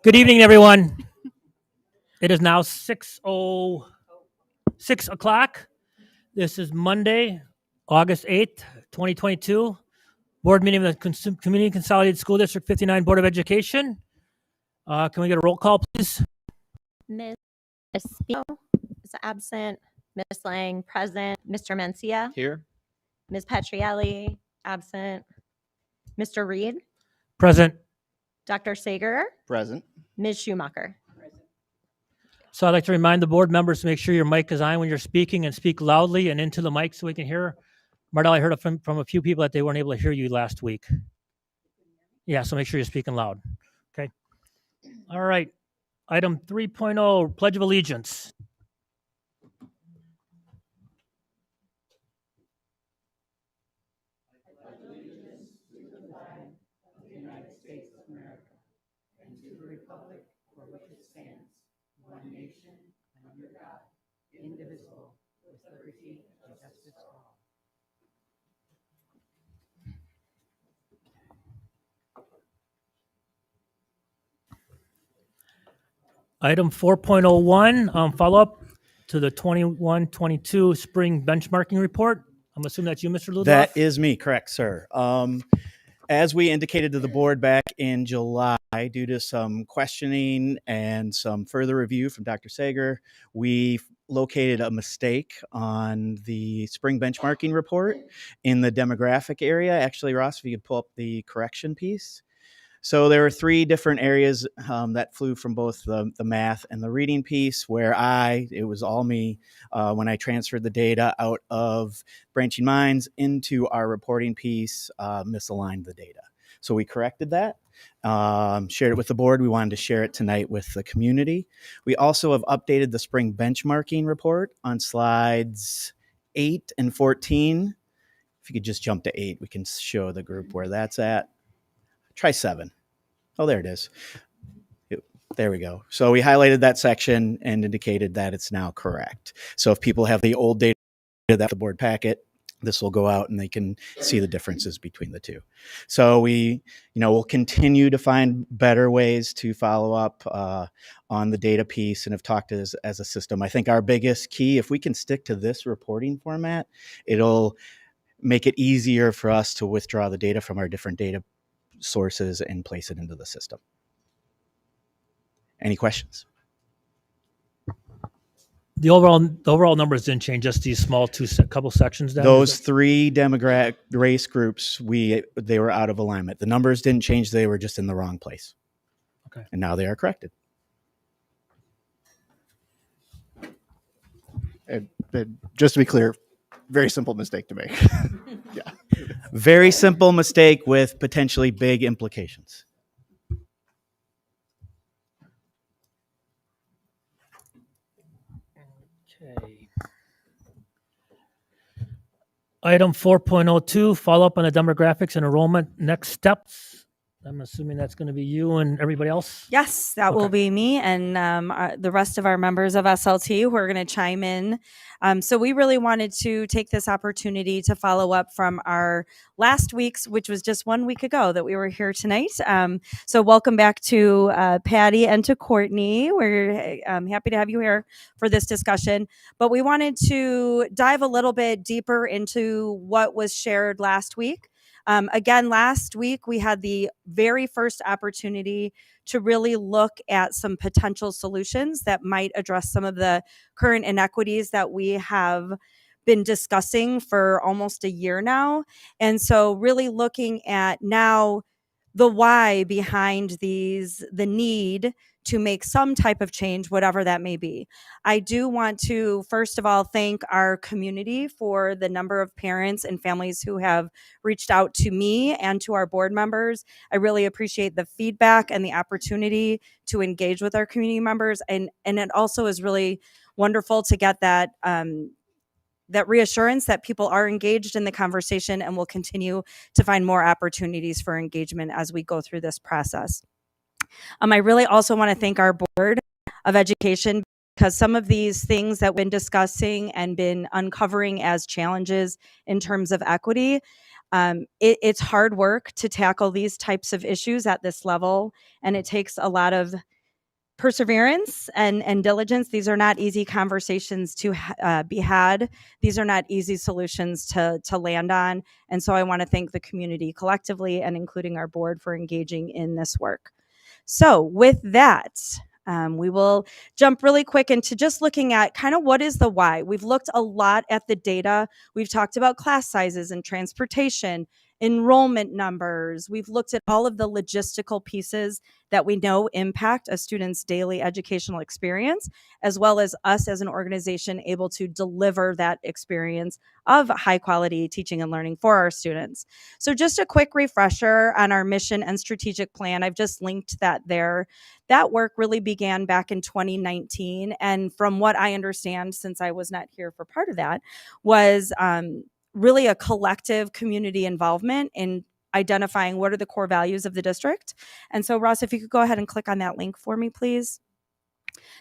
Good evening, everyone. It is now 6 o'clock. This is Monday, August 8th, 2022. Board meeting of the Community Consolidated School District 59 Board of Education. Can we get a roll call, please? Ms. Espino is absent. Ms. Lang, present. Mr. Mencia? Here. Ms. Petrielli, absent. Mr. Reed? Present. Dr. Sager? Present. Ms. Schumacher? So I'd like to remind the board members to make sure your mic is on when you're speaking and speak loudly and into the mic so we can hear. Mardell, I heard from a few people that they weren't able to hear you last week. Yeah, so make sure you're speaking loud. Okay. All right. Item 3.0, Pledge of Allegiance. Item 4.01, follow-up to the 21-22 spring benchmarking report. I'm assuming that's you, Mr. Ludoff? That is me, correct, sir. As we indicated to the board back in July, due to some questioning and some further review from Dr. Sager, we located a mistake on the spring benchmarking report in the demographic area. Actually, Ross, if you could pull up the correction piece. So there were three different areas that flew from both the math and the reading piece where it was all me when I transferred the data out of Branching Minds into our reporting piece, misaligned the data. So we corrected that, shared it with the board. We wanted to share it tonight with the community. We also have updated the spring benchmarking report on slides 8 and 14. If you could just jump to 8, we can show the group where that's at. Try 7. Oh, there it is. There we go. So we highlighted that section and indicated that it's now correct. So if people have the old data that the board packet, this will go out and they can see the differences between the two. So we'll continue to find better ways to follow up on the data piece and have talked as a system. I think our biggest key, if we can stick to this reporting format, it'll make it easier for us to withdraw the data from our different data sources and place it into the system. Any questions? The overall numbers didn't change, just these small couple sections down? Those three demographic race groups, they were out of alignment. The numbers didn't change, they were just in the wrong place. Okay. And now they are corrected. And just to be clear, very simple mistake to make. Yeah. Very simple mistake with potentially big implications. Okay. Item 4.02, follow up on the demographics and enrollment next steps. I'm assuming that's going to be you and everybody else? Yes, that will be me and the rest of our members of SLT who are going to chime in. So we really wanted to take this opportunity to follow up from our last week's, which was just 1 week ago that we were here tonight. So welcome back to Patty and to Courtney. We're happy to have you here for this discussion. But we wanted to dive a little bit deeper into what was shared last week. Again, last week we had the very first opportunity to really look at some potential solutions that might address some of the current inequities that we have been discussing for almost a year now. And so really looking at now the why behind the need to make some type of change, whatever that may be. I do want to, first of all, thank our community for the number of parents and families who have reached out to me and to our board members. I really appreciate the feedback and the opportunity to engage with our community members. And it also is really wonderful to get that reassurance that people are engaged in the conversation and will continue to find more opportunities for engagement as we go through this process. I really also want to thank our Board of Education because some of these things that we've been discussing and been uncovering as challenges in terms of equity It's hard work to tackle these types of issues at this level, and it takes a lot of perseverance and diligence. These are not easy conversations to be had. These are not easy solutions to land on. And so I want to thank the community collectively and including our board for engaging in this work. So with that, we will jump really quick into just looking at kind of what is the why. We've looked a lot at the data. We've talked about class sizes and transportation, enrollment numbers. We've looked at all of the logistical pieces that we know impact a student's daily educational experience, as well as us as an organization able to deliver that experience of high quality teaching and learning for our students. So just a quick refresher on our mission and strategic plan. I've just linked that there. That work really began back in 2019. And from what I understand, since I was not here for part of that, was really a collective community involvement in identifying what are the core values of the district. And so, Ross, if you could go ahead and click on that link for me, please.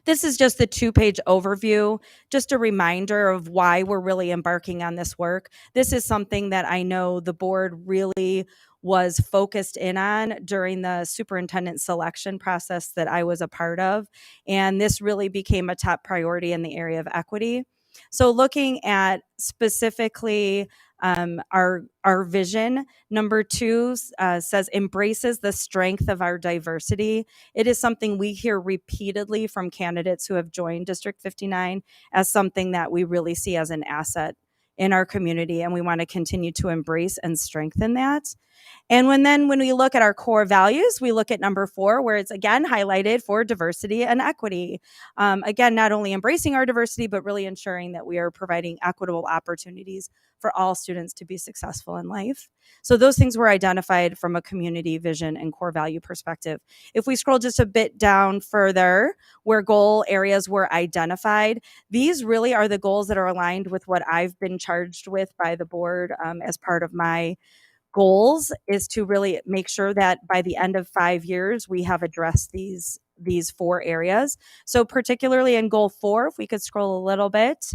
This is just the 2-page overview, just a reminder of why we're really embarking on this work. This is something that I know the board really was focused in on during the superintendent selection process that I was a part of. And this really became a top priority in the area of equity. So looking at specifically our vision, number 2 says embraces the strength of our diversity. It is something we hear repeatedly from candidates who have joined District 59 as something that we really see as an asset in our community, and we want to continue to embrace and strengthen that. And when we look at our core values, we look at number 4, where it's again highlighted for diversity and equity. Again, not only embracing our diversity, but really ensuring that we are providing equitable opportunities for all students to be successful in life. So those things were identified from a community vision and core value perspective. If we scroll just a bit down further, where goal areas were identified, these really are the goals that are aligned with what I've been charged with by the board as part of my goals, is to really make sure that by the end of 5 years, we have addressed these 4 areas. So particularly in goal 4, if we could scroll a little bit,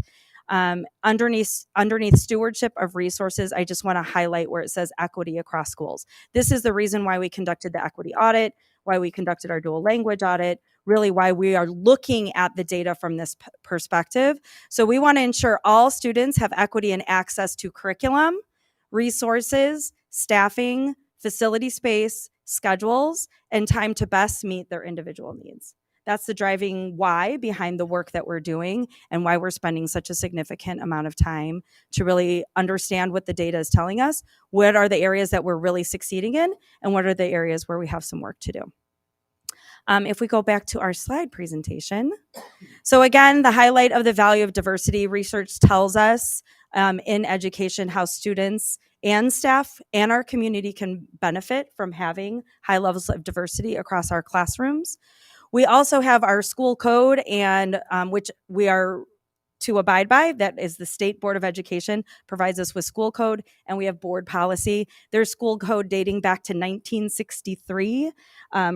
underneath stewardship of resources, I just want to highlight where it says equity across schools. This is the reason why we conducted the equity audit, why we conducted our dual language audit, really why we are looking at the data from this perspective. So we want to ensure all students have equity and access to curriculum, resources, staffing, facility space, schedules, and time to best meet their individual needs. That's the driving why behind the work that we're doing and why we're spending such a significant amount of time to really understand what the data is telling us, what are the areas that we're really succeeding in, and what are the areas where we have some work to do. If we go back to our slide presentation. So again, the highlight of the value of diversity, research tells us in education how students and staff and our community can benefit from having high levels of diversity across our classrooms. We also have our school code, and which we are to abide by. That is the State Board of Education provides us with school code, and we have board policy. There's school code dating back to 1963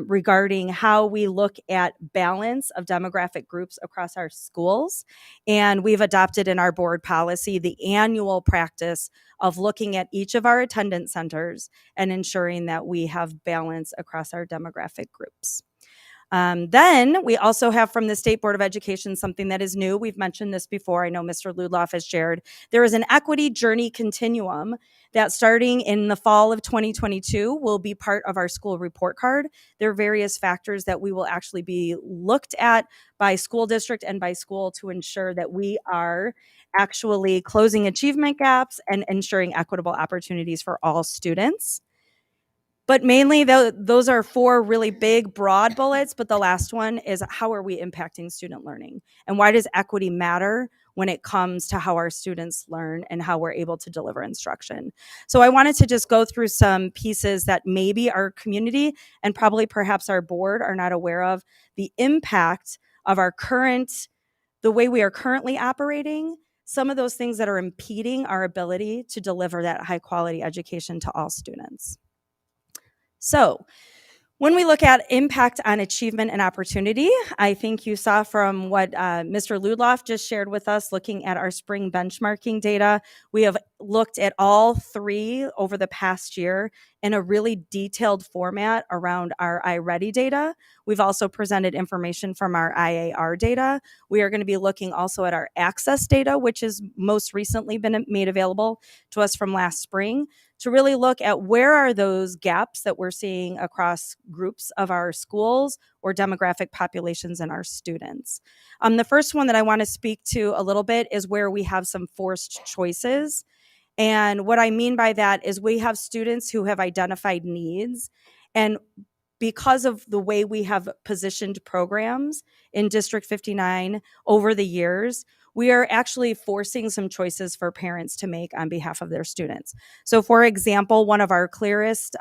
regarding how we look at balance of demographic groups across our schools. And we've adopted in our board policy the annual practice of looking at each of our attendance centers and ensuring that we have balance across our demographic groups. Then we also have from the State Board of Education something that is new. We've mentioned this before. I know Mr. Ludloff has shared. There is an equity journey continuum that starting in the fall of 2022 will be part of our school report card. There are various factors that we will actually be looked at by school district and by school to ensure that we are actually closing achievement gaps and ensuring equitable opportunities for all students. But mainly, those are 4 really big, broad bullets. But the last one is how are we impacting student learning? And why does equity matter when it comes to how our students learn and how we're able to deliver instruction? So I wanted to just go through some pieces that maybe our community and probably perhaps our board are not aware of, the impact of the way we are currently operating, some of those things that are impeding our ability to deliver that high quality education to all students. So When we look at impact on achievement and opportunity, I think you saw from what Mr. Ludloff just shared with us, looking at our spring benchmarking data, we have looked at all three over the past year in a really detailed format around our iReady data. We've also presented information from our IAR data. We are going to be looking also at our access data, which has most recently been made available to us from last spring, to really look at where are those gaps that we're seeing across groups of our schools or demographic populations in our students. The first one that I want to speak to a little bit is where we have some forced choices. And what I mean by that is we have students who have identified needs, and because of the way we have positioned programs in District 59 over the years, we are actually forcing some choices for parents to make on behalf of their students. So for example, one of our clearest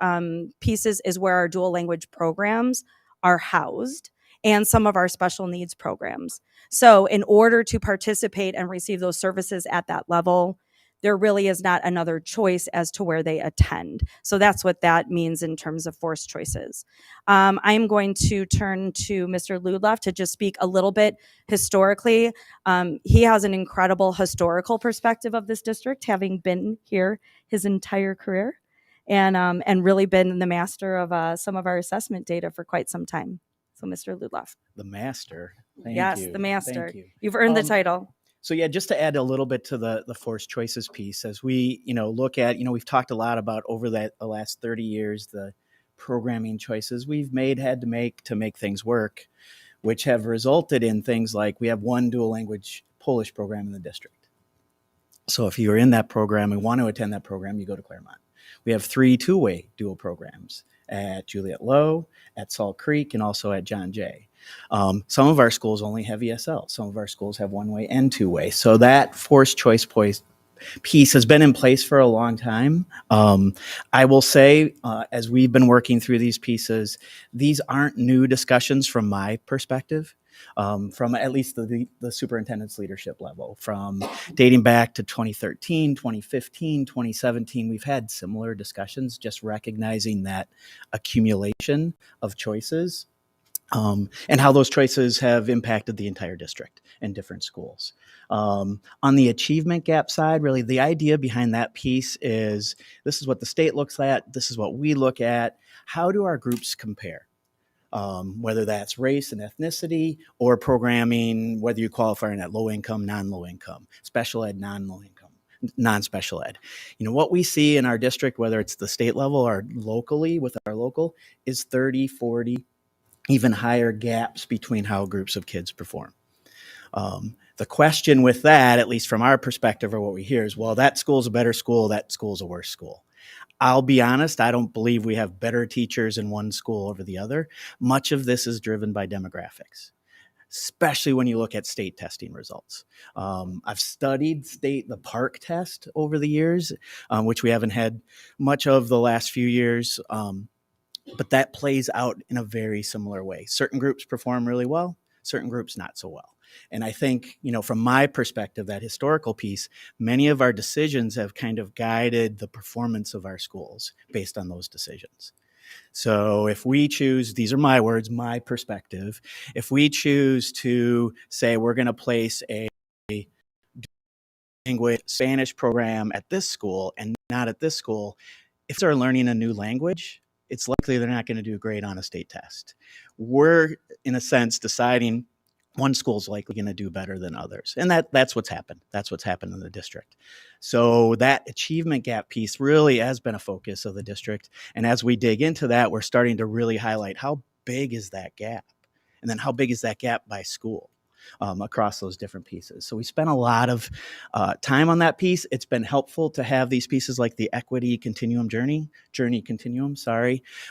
pieces is where our dual language programs are housed and some of our special needs programs. So in order to participate and receive those services at that level, there really is not another choice as to where they attend. So that's what that means in terms of forced choices. I'm going to turn to Mr. Ludloff to just speak a little bit historically. He has an incredible historical perspective of this district, having been here his entire career and really been the master of some of our assessment data for quite some time. So Mr. Ludloff. The master. Thank Yes, you. the master. Thank you. You've earned the title. So yeah, just to add a little bit to the forced choices piece, as we look at, we've talked a lot about over the last 30 years the programming choices we've had to make things work, which have resulted in things like we have one dual language Polish program in the district. So if you're in that program and want to attend that program, you go to Claremont. We have 3 two-way dual programs at Juliet Low, at Salt Creek, and also at John Jay. Some of our schools only have ESL. Some of our schools have one-way and two-way. So that forced choice piece has been in place for a long time. I will say, as we've been working through these pieces, these aren't new discussions from my perspective. From at least the superintendent's leadership level, from dating back to 2013, 2015, 2017, we've had similar discussions, just recognizing that accumulation of choices and how those choices have impacted the entire district and different schools. On the achievement gap side, really the idea behind that piece is this is what the state looks at, this is what we look at, how do our groups compare? Whether that's race and ethnicity or programming, whether you qualify in that low income, non-low income, special ed, non-low income, non-special ed. What we see in our district, whether it's the state level or locally with our local, is 30, 40, even higher gaps between how groups of kids perform. The question with that, at least from our perspective or what we hear, is, well, that school's a better school, that school's a worse school. I'll be honest, I don't believe we have better teachers in one school over the other. Much of this is driven by demographics, especially when you look at state testing results. I've studied the PARC test over the years, which we haven't had much of the last few years, but that plays out in a very similar way. Certain groups perform really well, certain groups not so well. And I think, from my perspective, that historical piece, many of our decisions have kind of guided the performance of our schools based on those decisions. So if we choose, these are my words, my perspective, if we choose to say we're going to place a language Spanish program at this school and not at this school, if they're learning a new language, it's likely they're not going to do great on a state test. We're, in a sense, deciding one school's likely going to do better than others. And that's what's happened. That's what's happened in the district. So that achievement gap piece really has been a focus of the district. And as we dig into that, we're starting to really highlight how big is that gap? And then how big is that gap by school across those different pieces? So we spent a lot of time on that piece. It's been helpful to have these pieces like the equity journey continuum,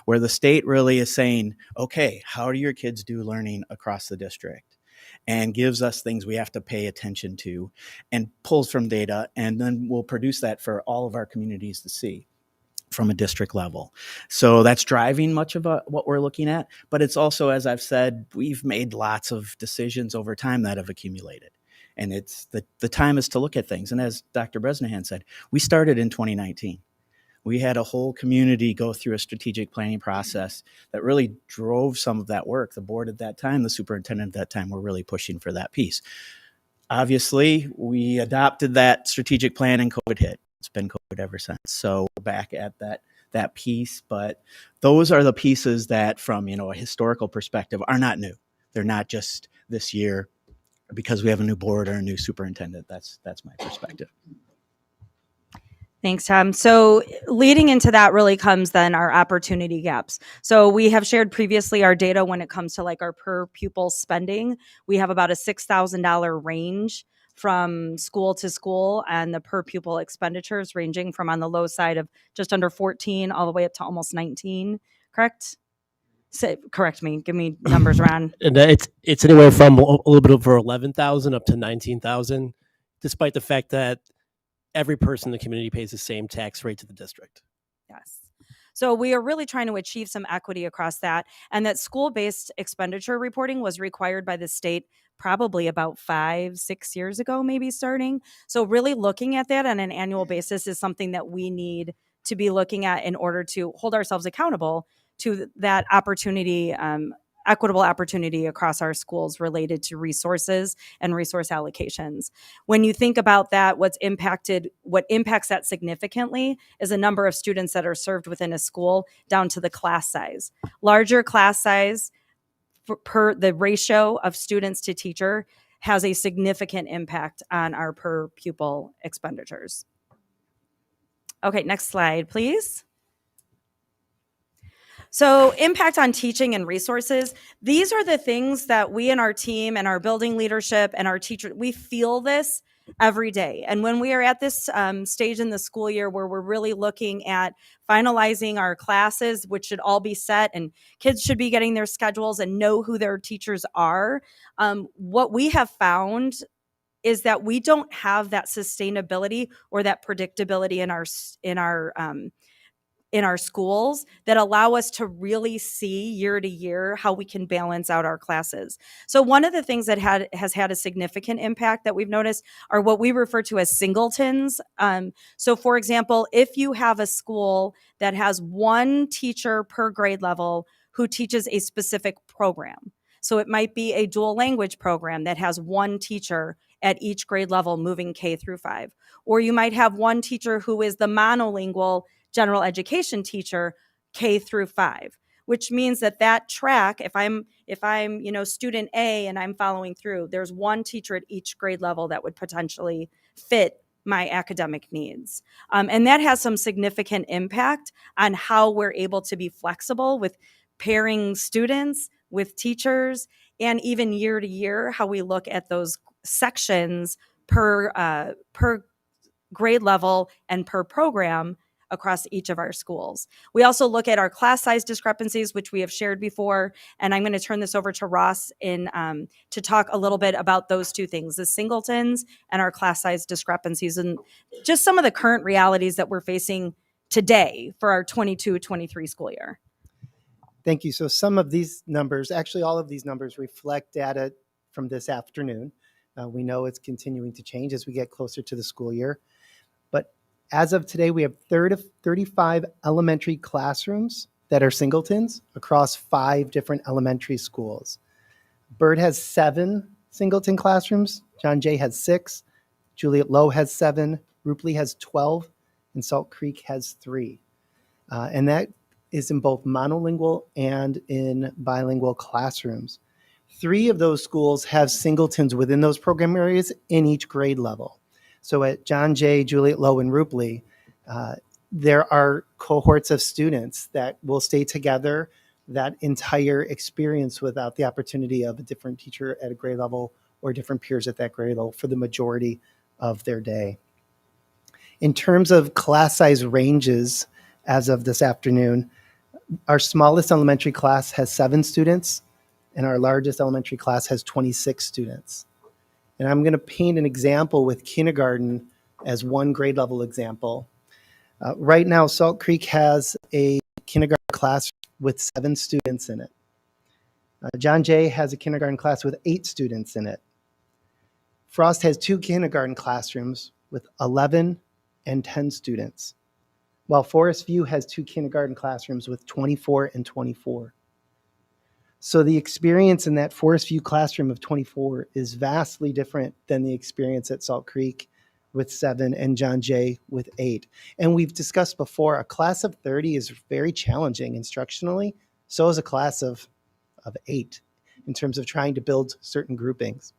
where the state really is saying, okay, how do your kids do learning across the district? And gives us things we have to pay attention to and pulls from data, and then we'll produce that for all of our communities to see from a district level. So that's driving much of what we're looking at, but it's also, as I've said, we've made lots of decisions over time that have accumulated. And it's the time is to look at things. And as Dr. Bresnahan said, we started in 2019. We had a whole community go through a strategic planning process that really drove some of that work. The board at that time, the superintendent at that time, were really pushing for that piece. Obviously, we adopted that strategic plan and COVID hit. It's been COVID ever since. So we're back at that piece, but those are the pieces that, from a historical perspective, are not new. They're not just this year because we have a new board or a new superintendent. That's my perspective. Thanks, Tom. So leading into that really comes then our opportunity gaps. So we have shared previously our data when it comes to like our per pupil spending. We have about a $6,000 range from school to school, and the per pupil expenditures ranging from on the low side of just under 14 all the way up to almost 19, correct? Correct me, give me numbers, Ron. And it's anywhere from a little bit over 11,000 up to 19,000, despite the fact that every person in the community pays the same tax rate to the district. Yes. So we are really trying to achieve some equity across that, and that school-based expenditure reporting was required by the state probably about 5-6 years ago, maybe starting. So really looking at that on an annual basis is something that we need to be looking at in order to hold ourselves accountable to that opportunity, equitable opportunity across our schools related to resources and resource allocations. When you think about that, what impacts that significantly is a number of students that are served within a school down to the class size. Larger class size per the ratio of students to teacher has a significant impact on our per pupil expenditures. Okay, next slide, please. So impact on teaching and resources. These are the things that we and our team and our building leadership and our teachers, we feel this every day. And when we are at this stage in the school year where we're really looking at finalizing our classes, which should all be set, and kids should be getting their schedules and know who their teachers are, what we have found is that we don't have that sustainability or that predictability in our schools that allow us to really see year to year how we can balance out our classes. So one of the things that has had a significant impact that we've noticed are what we refer to as singletons. So for example, if you have a school that has one teacher per grade level who teaches a specific program, so it might be a dual language program that has one teacher at each grade level moving K through 5, or you might have one teacher who is the monolingual general education teacher K through 5, which means that track, if I'm student A and I'm following through, there's one teacher at each grade level that would potentially fit my academic needs. And that has some significant impact on how we're able to be flexible with pairing students with teachers, and even year to year, how we look at those sections per grade level and per program across each of our schools. We also look at our class size discrepancies, which we have shared before, and I'm going to turn this over to Ross to talk a little bit about those two things, the singletons and our class size discrepancies, and just some of the current realities that we're facing today for our 22-23 school year. Thank you. So some of these numbers, actually all of these numbers, reflect data from this afternoon. We know it's continuing to change as we get closer to the school year. But as of today, we have 35 elementary classrooms that are singletons across 5 different elementary schools. Byrd has 7 singleton classrooms. John Jay has 6. Juliet Low has 7. Rupley has 12. And Salt Creek has 3. And that is in both monolingual and in bilingual classrooms. 3 of those schools have singletons within those program areas in each grade level. So at John Jay, Juliet Low, and Rupley, there are cohorts of students that will stay together that entire experience without the opportunity of a different teacher at a grade level or different peers at that grade level for the majority of their day. In terms of class size ranges, as of this afternoon, our smallest elementary class has 7 students, and our largest elementary class has 26 students. And I'm going to paint an example with kindergarten as one grade level example. Right now, Salt Creek has a kindergarten class with 7 students in it. John Jay has a kindergarten class with 8 students in it. Frost has 2 kindergarten classrooms with 11 and 10 students. while Forest View has 2 kindergarten classrooms with 24 and 24. So the experience in that Forest View classroom of 24 is vastly different than the experience at Salt Creek with 7 and John Jay with 8. And we've discussed before, a class of 30 is very challenging instructionally. So is a class of 8 in terms of trying to build certain groupings.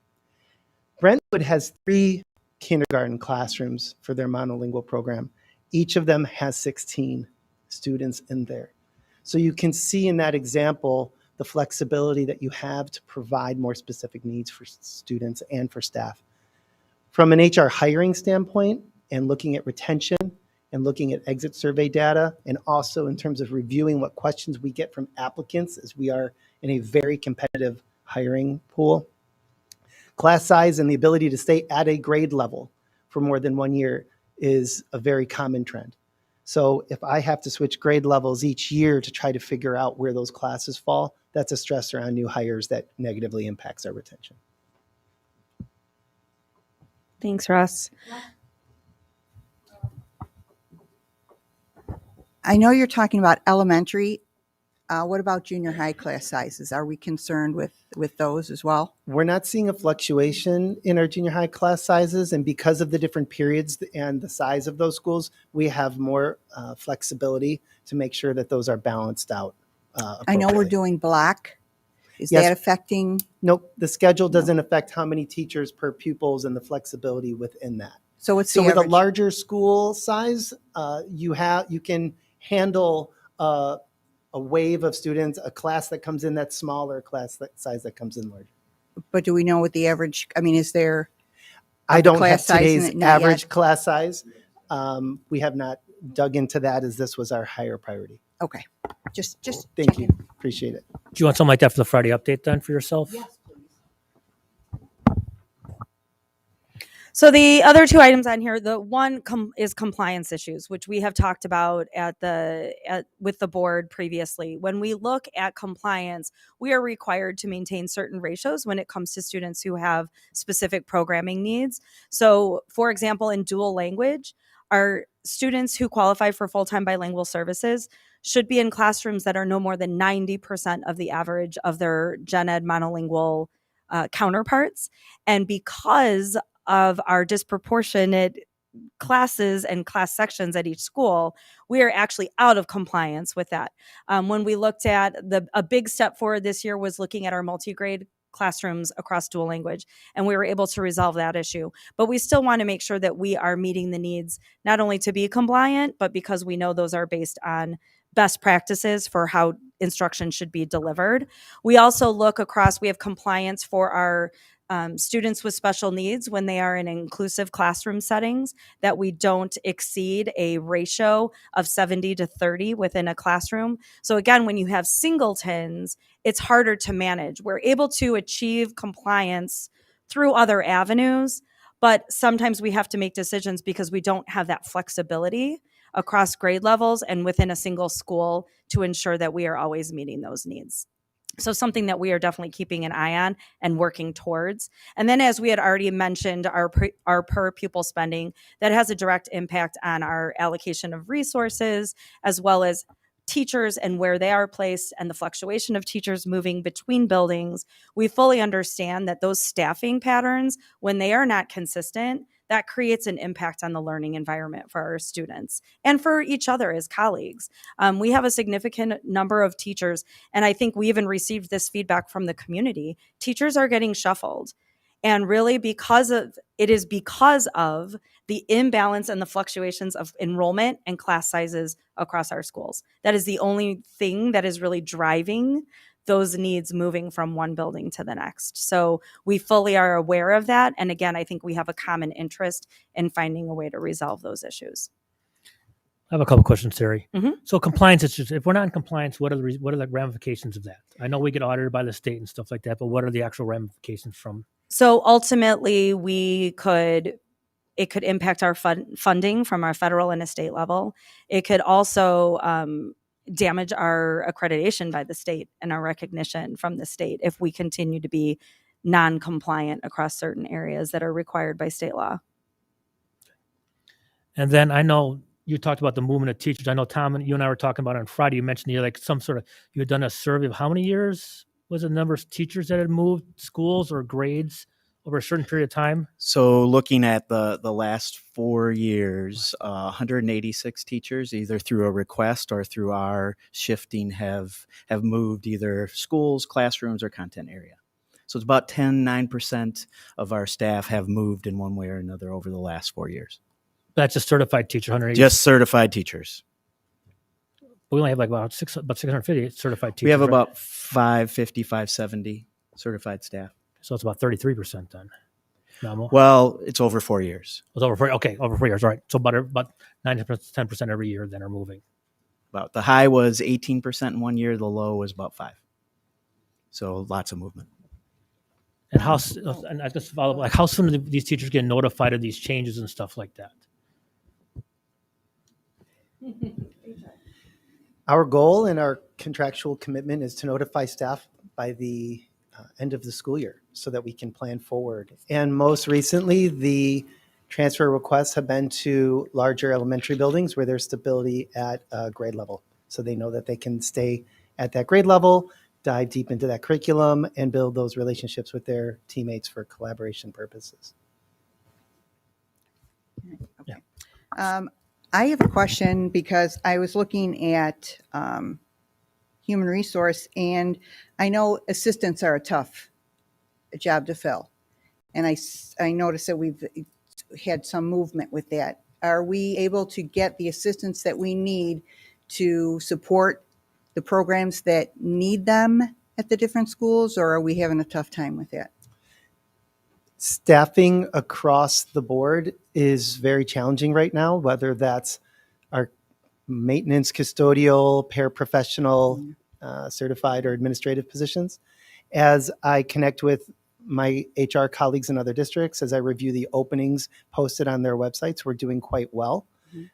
Brentwood has 3 kindergarten classrooms for their monolingual program. Each of them has 16 students in there. So you can see in that example the flexibility that you have to provide more specific needs for students and for staff. From an HR hiring standpoint and looking at retention and looking at exit survey data, and also in terms of reviewing what questions we get from applicants, as we are in a very competitive hiring pool, class size and the ability to stay at a grade level for more than 1 year is a very common trend. So if I have to switch grade levels each year to try to figure out where those classes fall, that's a stressor on new hires that negatively impacts our retention. Thanks, Russ. I know you're talking about elementary. What about junior high class sizes? Are we concerned with those as well? We're not seeing a fluctuation in our junior high class sizes, and because of the different periods and the size of those schools, we have more flexibility to make sure that those are balanced out. I know we're appropriately. doing block. Is Yes. that affecting? Nope, the schedule doesn't affect how many teachers per pupils and the flexibility within that. So what's So the with a average? larger school size, you can handle a wave of students, a class that comes in that's smaller, a class that size that comes in larger. But do we know what the average? I mean, is there? I don't have class size in today's it? Not average yet. class size. We have not dug into that as this was our higher priority. Okay, just Thank you. checking. Appreciate it. Do you want something like that for the Friday update then for yourself? So the other 2 items on here, the one is compliance issues, which we have talked about with the board previously. When we look at compliance, we are required to maintain certain ratios when it comes to students who have specific programming needs. So, for example, in dual language, our students who qualify for full-time bilingual services should be in classrooms that are no more than 90% of the average of their gen ed monolingual counterparts. And because of our disproportionate classes and class sections at each school, we are actually out of compliance with that. When we looked at a big step forward this year was looking at our multi-grade classrooms across dual language, and we were able to resolve that issue. But we still want to make sure that we are meeting the needs, not only to be compliant, but because we know those are based on best practices for how instruction should be delivered. We also look across, we have compliance for our students with special needs when they are in inclusive classroom settings, that we don't exceed a ratio of 70 to 30 within a classroom. So again, when you have singletons, it's harder to manage. We're able to achieve compliance through other avenues, but sometimes we have to make decisions because we don't have that flexibility across grade levels and within a single school to ensure that we are always meeting those needs. So something that we are definitely keeping an eye on and working towards. And then, as we had already mentioned, our per pupil spending, that has a direct impact on our allocation of resources, as well as teachers and where they are placed and the fluctuation of teachers moving between buildings. We fully understand that those staffing patterns, when they are not consistent, that creates an impact on the learning environment for our students and for each other as colleagues. We have a significant number of teachers, and I think we even received this feedback from the community. Teachers are getting shuffled. And really it is because of the imbalance and the fluctuations of enrollment and class sizes across our schools. That is the only thing that is really driving those needs moving from one building to the next. So we fully are aware of that. And again, I think we have a common interest in finding a way to resolve those issues. I have a couple questions, Terry. Mhm. So compliance issues, if we're not in compliance, what are the ramifications of that? I know we get audited by the state and stuff like that, but what are the actual ramifications from? So ultimately, it could impact our funding from our federal and a state level. It could also damage our accreditation by the state and our recognition from the state if we continue to be non-compliant across certain areas that are required by state law. And then I know you talked about the movement of teachers. I know Tom and you and I were talking about it on Friday. You mentioned you like you had done a survey of how many years was the number of teachers that had moved schools or grades over a certain period of time? So looking at the last 4 years, 186 teachers, either through a request or through our shifting, have moved either schools, classrooms, or content area. So it's about 9% of our staff have moved in one way or another over the last 4 years. That's a certified teacher, 180. Just certified teachers. We only have like about 650 certified teachers. We have right? about 550, 570 certified staff. So it's about 33% then. Nominal. Well, it's over 4 years. It's over 4. Okay, over 4 years. All right. So about 10% every year then are moving. About the high was 18% in 1 year. The low was about 5. So lots of movement. And and I just follow up, like how soon do these teachers get notified of these changes and stuff like that? Our goal and our contractual commitment is to notify staff by the end of the school year so that we can plan forward. And most recently, the transfer requests have been to larger elementary buildings where there's stability at grade level. So they know that they can stay at that grade level, dive deep into that curriculum, and build those relationships with their teammates for collaboration purposes. I have a question because I was looking at human resource, and I know assistants are a tough job to fill. And I noticed that we've had some movement with that. Are we able to get the assistance that we need to support the programs that need them at the different schools, or are we having a tough time with that? Staffing across the board is very challenging right now, whether that's our maintenance, custodial, paraprofessional, certified, or administrative positions. As I connect with my HR colleagues in other districts, as I review the openings posted on their websites, we're doing quite well,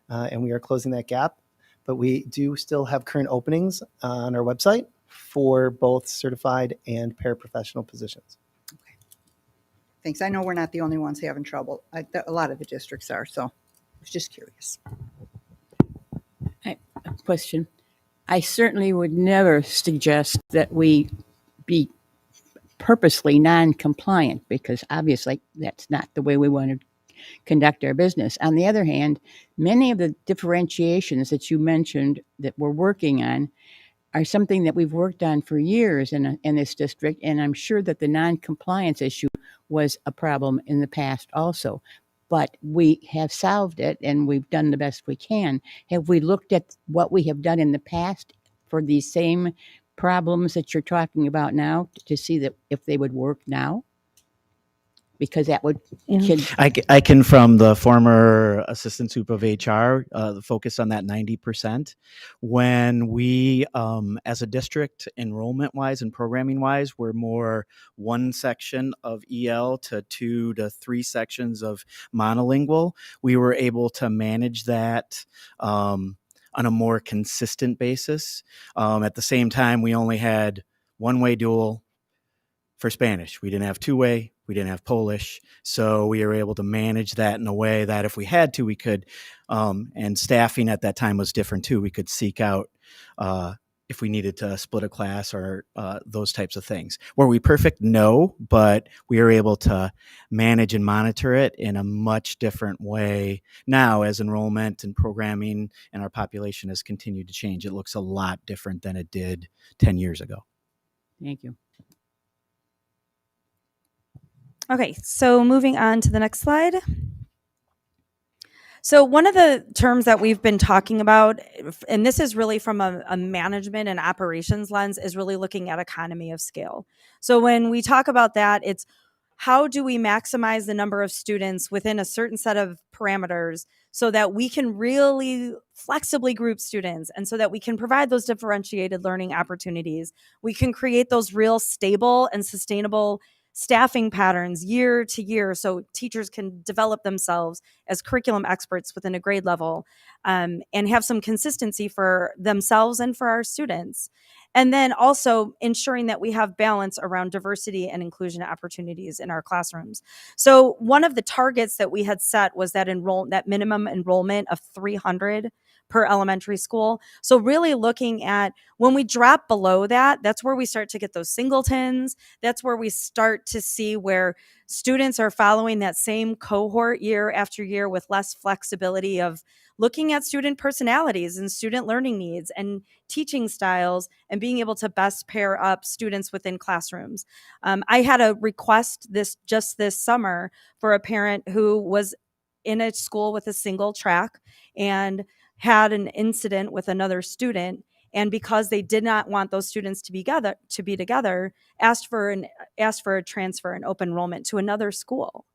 and we are closing that gap. But we do still have current openings on our website for both certified and paraprofessional positions. Thanks. I know we're not the only ones having trouble. A lot of the districts are, so I was just curious. Question. I certainly would never suggest that we be purposely non-compliant, because obviously that's not the way we want to conduct our business. On the other hand, many of the differentiations that you mentioned that we're working on are something that we've worked on for years in this district, and I'm sure that the non-compliance issue was a problem in the past also. But we have solved it, and we've done the best we can. Have we looked at what we have done in the past for these same problems that you're talking about now to see that if they would work now? Because that would I can, from the former assistant soup of HR, focus on that 90%. When we, as a district, enrollment-wise and programming-wise, we're more one section of EL to 2 to 3 sections of monolingual. We were able to manage that on a more consistent basis. At the same time, we only had one-way dual for Spanish. We didn't have two-way. We didn't have Polish. So we were able to manage that in a way that if we had to, we could, and staffing at that time was different too. We could seek out if we needed to split a class or those types of things. Were we perfect? No, but we were able to manage and monitor it in a much different way now as enrollment and programming and our population has continued to change. It looks a lot different than it did 10 years ago. Thank you. Okay, so moving on to the next slide. So one of the terms that we've been talking about, and this is really from a management and operations lens, is really looking at economy of scale. So when we talk about that, it's how do we maximize the number of students within a certain set of parameters so that we can really flexibly group students and so that we can provide those differentiated learning opportunities. We can create those real stable and sustainable staffing patterns year to year so teachers can develop themselves as curriculum experts within a grade level and have some consistency for themselves and for our students. And then also ensuring that we have balance around diversity and inclusion opportunities in our classrooms. So one of the targets that we had set was that minimum enrollment of 300 per elementary school. So really looking at when we drop below that, that's where we start to get those singletons. That's where we start to see where students are following that same cohort year after year with less flexibility of looking at student personalities and student learning needs and teaching styles and being able to best pair up students within classrooms. I had a request this summer for a parent who was in a school with a single track and had an incident with another student, and because they did not want those students to be together, asked for a transfer and open enrollment to another school.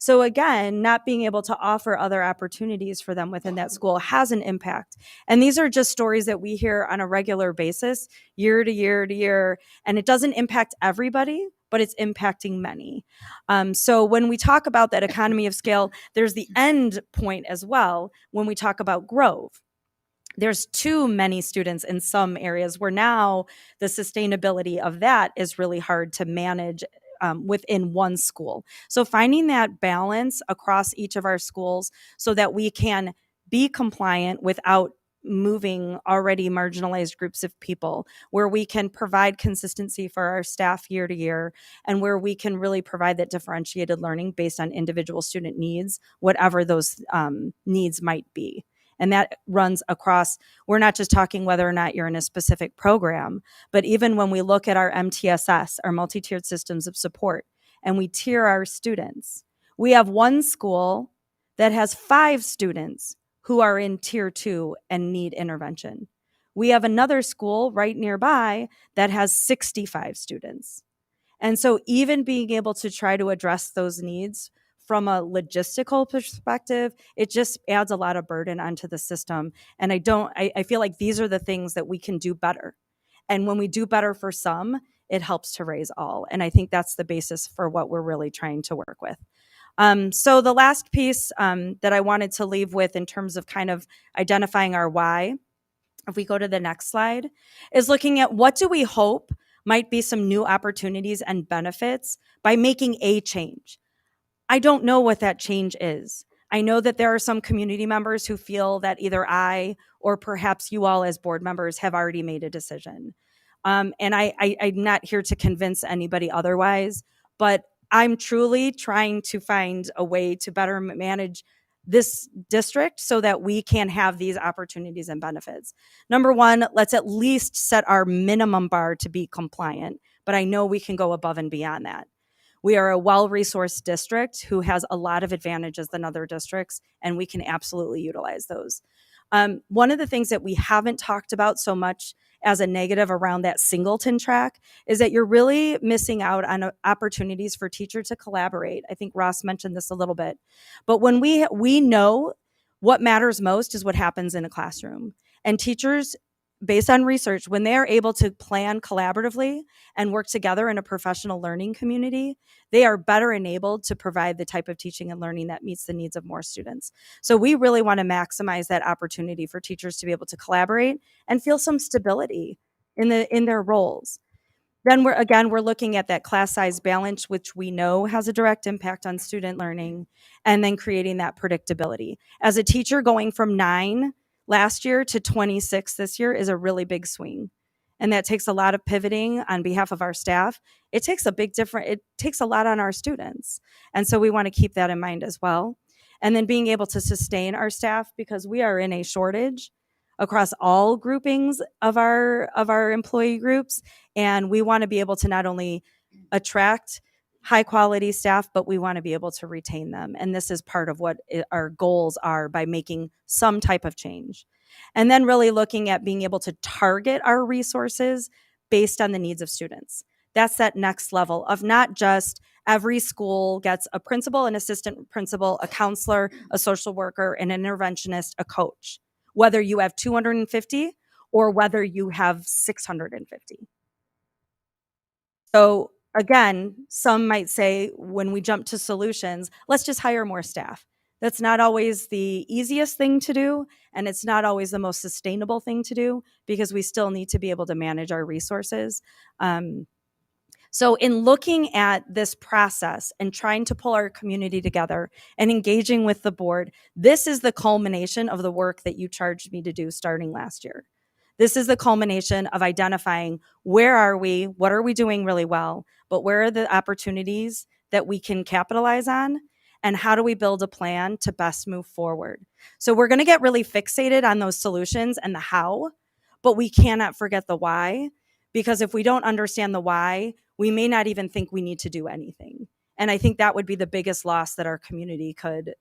So again, not being able to offer other opportunities for them within that school has an impact. And these are just stories that we hear on a regular basis, year to year to year, and it doesn't impact everybody, but it's impacting many. So when we talk about that economy of scale, there's the end point as well when we talk about Grove. There's too many students in some areas where now the sustainability of that is really hard to manage within one school. So finding that balance across each of our schools so that we can be compliant without moving already marginalized groups of people, where we can provide consistency for our staff year to year, and where we can really provide that differentiated learning based on individual student needs, whatever those needs might be. And that runs across, we're not just talking whether or not you're in a specific program, but even when we look at our MTSS, our multi-tiered systems of support, and we tier our students, we have one school that has 5 students who are in tier 2 and need intervention. We have another school right nearby that has 65 students. And so even being able to try to address those needs from a logistical perspective, it just adds a lot of burden onto the system. And I feel like these are the things that we can do better. And when we do better for some, it helps to raise all. And I think that's the basis for what we're really trying to work with. So the last piece that I wanted to leave with in terms of kind of identifying our why, if we go to the next slide, is looking at what do we hope might be some new opportunities and benefits by making a change. I don't know what that change is. I know that there are some community members who feel that either I or perhaps you all as board members have already made a decision. And I'm not here to convince anybody otherwise, but I'm truly trying to find a way to better manage this district so that we can have these opportunities and benefits. Number one, let's at least set our minimum bar to be compliant, but I know we can go above and beyond that. We are a well-resourced district who has a lot of advantages than other districts, and we can absolutely utilize those. One of the things that we haven't talked about so much as a negative around that singleton track is that you're really missing out on opportunities for teachers to collaborate. I think Ross mentioned this a little bit. But when we know what matters most is what happens in a classroom. And teachers, based on research, when they are able to plan collaboratively and work together in a professional learning community, they are better enabled to provide the type of teaching and learning that meets the needs of more students. So we really want to maximize that opportunity for teachers to be able to collaborate and feel some stability in their roles. Then we're looking at that class size balance, which we know has a direct impact on student learning, and then creating that predictability. As a teacher, going from 9 last year to 26 this year is a really big swing. And that takes a lot of pivoting on behalf of our staff. It takes a lot on our students. And so we want to keep that in mind as well. And then being able to sustain our staff, because we are in a shortage across all groupings of our employee groups. And we want to be able to not only attract high quality staff, but we want to be able to retain them. And this is part of what our goals are by making some type of change. And then really looking at being able to target our resources based on the needs of students. That's that next level of not just every school gets a principal, an assistant principal, a counselor, a social worker, an interventionist, a coach, whether you have 250 or whether you have 650. So again, some might say when we jump to solutions, let's just hire more staff. That's not always the easiest thing to do, and it's not always the most sustainable thing to do because we still need to be able to manage our resources. So, in looking at this process and trying to pull our community together and engaging with the board, this is the culmination of the work that you charged me to do starting last year. This is the culmination of identifying where are we, what are we doing really well, but where are the opportunities that we can capitalize on, and how do we build a plan to best move forward. So we're going to get really fixated on those solutions and the how, but we cannot forget the why, because if we don't understand the why, we may not even think we need to do anything. And I think that would be the biggest loss that our community could,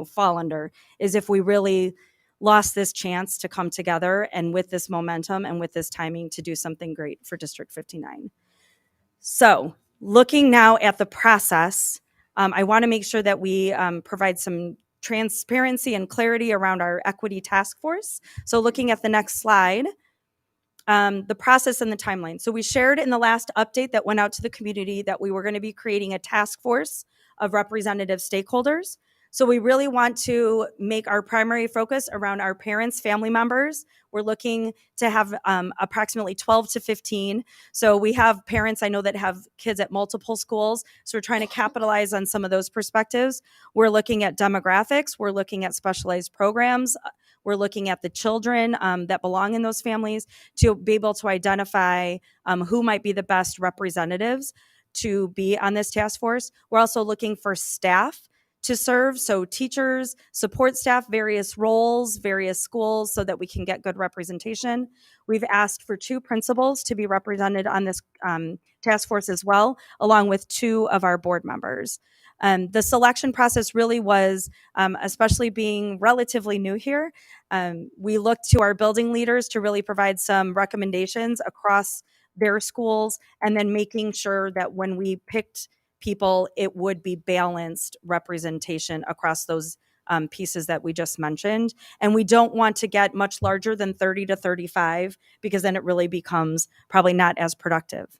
fall under, is if we really lost this chance to come together and with this momentum and with this timing to do something great for District 59. So looking now at the process, I want to make sure that we provide some transparency and clarity around our equity task force. So looking at the next slide, the process and the timeline. So we shared in the last update that went out to the community that we were going to be creating a task force of representative stakeholders. So we really want to make our primary focus around our parents, family members. We're looking to have approximately 12 to 15. So we have parents I know that have kids at multiple schools. So we're trying to capitalize on some of those perspectives. We're looking at demographics. We're looking at specialized programs. We're looking at the children that belong in those families to be able to identify who might be the best representatives to be on this task force. We're also looking for staff to serve, so teachers, support staff, various roles, various schools, so that we can get good representation. We've asked for 2 principals to be represented on this task force as well, along with 2 of our board members. The selection process really was, especially being relatively new here, we looked to our building leaders to really provide some recommendations across their schools, and then making sure that when we picked people, it would be balanced representation across those pieces that we just mentioned. And we don't want to get much larger than 30 to 35, because then it really becomes probably not as productive.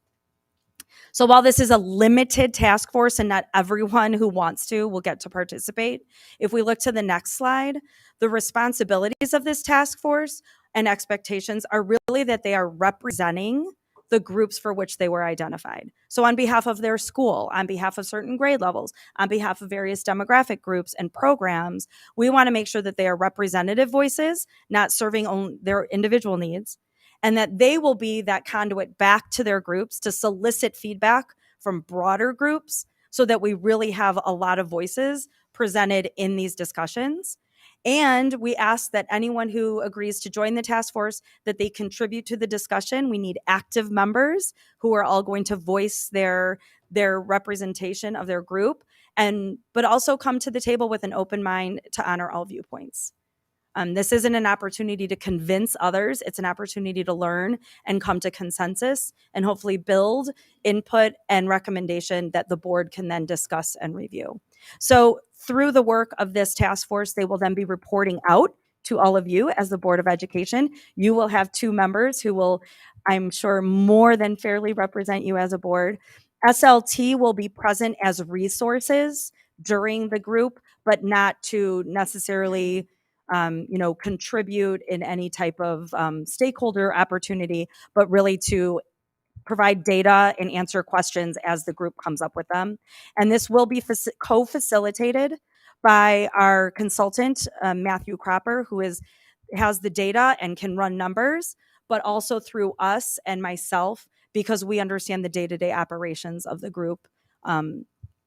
So while this is a limited task force and not everyone who wants to will get to participate, if we look to the next slide, the responsibilities of this task force and expectations are really that they are representing the groups for which they were identified. So on behalf of their school, on behalf of certain grade levels, on behalf of various demographic groups and programs, we want to make sure that they are representative voices, not serving only their individual needs, and that they will be that conduit back to their groups to solicit feedback from broader groups, so that we really have a lot of voices presented in these discussions. And we ask that anyone who agrees to join the task force, that they contribute to the discussion. We need active members who are all going to voice their representation of their group, but also come to the table with an open mind to honor all viewpoints. This isn't an opportunity to convince others. It's an opportunity to learn and come to consensus, and hopefully build input and recommendation that the board can then discuss and review. So through the work of this task force, they will then be reporting out to all of you as the Board of Education. You will have 2 members who will, I'm sure, more than fairly represent you as a board. SLT will be present as resources during the group, but not to necessarily contribute in any type of stakeholder opportunity, but really to provide data and answer questions as the group comes up with them. And this will be co-facilitated by our consultant, Matthew Cropper, who has the data and can run numbers, but also through us and myself, because we understand the day-to-day operations of the group,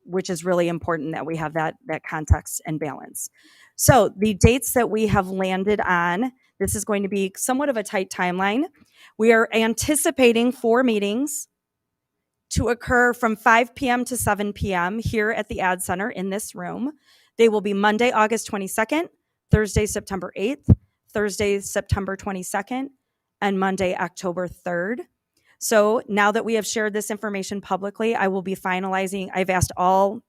which is really important that we have that context and balance. So the dates that we have landed on, this is going to be somewhat of a tight timeline. We are anticipating 4 meetings to occur from 5 p.m. to 7 p.m. here at the Ad Center in this room. They will be Monday, August 22nd, Thursday, September 8th, Thursday, September 22nd, and Monday, October 3rd. So now that we have shared this information publicly, I will be finalizing. I've asked all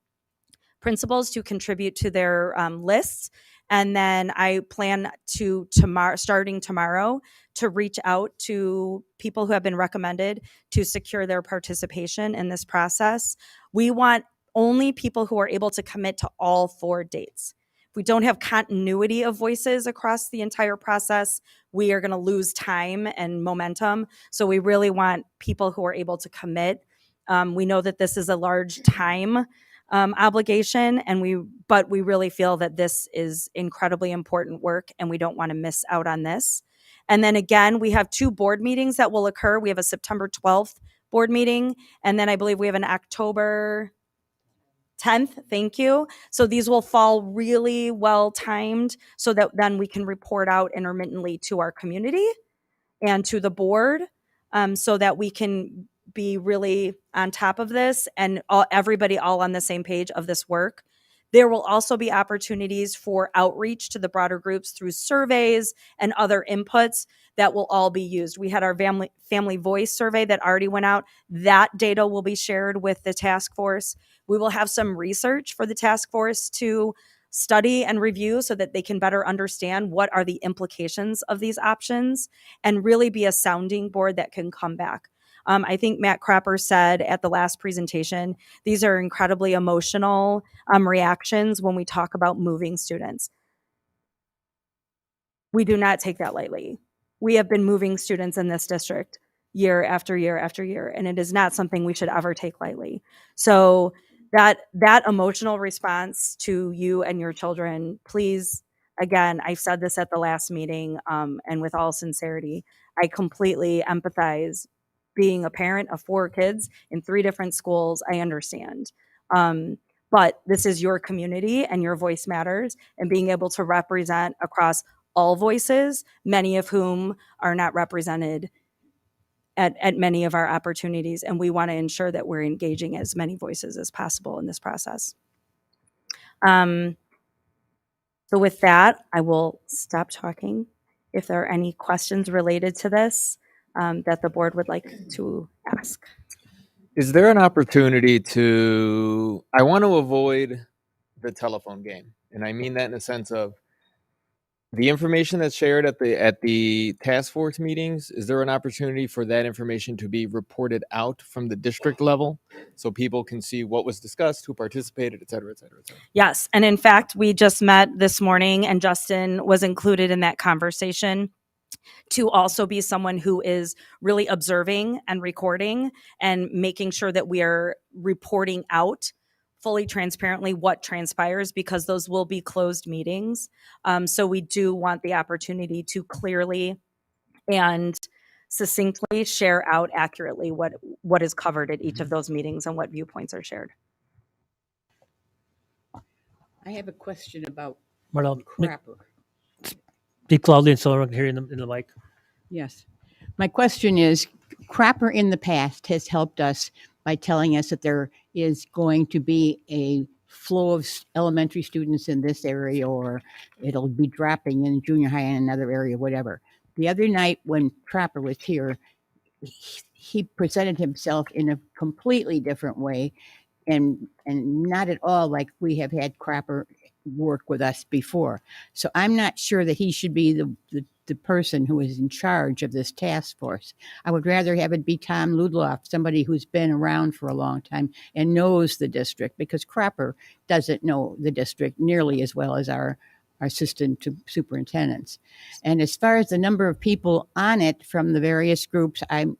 principals to contribute to their lists. And then I plan to starting tomorrow, to reach out to people who have been recommended to secure their participation in this process. We want only people who are able to commit to all 4 dates. If we don't have continuity of voices across the entire process, we are going to lose time and momentum. So we really want people who are able to commit. We know that this is a large time obligation, but we really feel that this is incredibly important work, and we don't want to miss out on this. And then again, we have 2 board meetings that will occur. We have a September 12th board meeting, and then I believe we have an October 10th. Thank you. So these will fall really well timed so that then we can report out intermittently to our community and to the board, so that we can be really on top of this and everybody all on the same page of this work. There will also be opportunities for outreach to the broader groups through surveys and other inputs that will all be used. We had our family voice survey that already went out. That data will be shared with the task force. We will have some research for the task force to study and review so that they can better understand what are the implications of these options and really be a sounding board that can come back. I think Matt Crapper said at the last presentation, these are incredibly emotional reactions when we talk about moving students. We do not take that lightly. We have been moving students in this district year after year after year, and it is not something we should ever take lightly. So that emotional response to you and your children, please, again, I've said this at the last meeting, and with all sincerity, I completely empathize. Being a parent of 4 kids in 3 different schools, I understand. But this is your community and your voice matters, and being able to represent across all voices, many of whom are not represented at many of our opportunities. And we want to ensure that we're engaging as many voices as possible in this process. So with that, I will stop talking. If there are any questions related to this that the board would like to ask. Is there an opportunity to, I want to avoid the telephone game. And I mean that in the sense of the information that's shared at the task force meetings. Is there an opportunity for that information to be reported out from the district level so people can see what was discussed, who participated, et cetera, et cetera, et cetera? Yes. And in fact, we just met this morning and Justin was included in that conversation to also be someone who is really observing and recording and making sure that we are reporting out fully transparently what transpires, because those will be closed meetings. So we do want the opportunity to clearly and succinctly share out accurately what is covered at each of those meetings and what viewpoints are shared. I have a question about Marlo, Crapper. speak loudly so everyone can hear you in the mic. Yes. My question is, Crapper in the past has helped us by telling us that there is going to be a flow of elementary students in this area, or it'll be dropping in junior high in another area, whatever. The other night when Crapper was here, he presented himself in a completely different way and not at all like we have had Crapper work with us before. So I'm not sure that he should be the person who is in charge of this task force. I would rather have it be Tom Ludloff, somebody who's been around for a long time and knows the district, because Crapper doesn't know the district nearly as well as our assistant to superintendents. And as far as the number of people on it from the various groups, I'm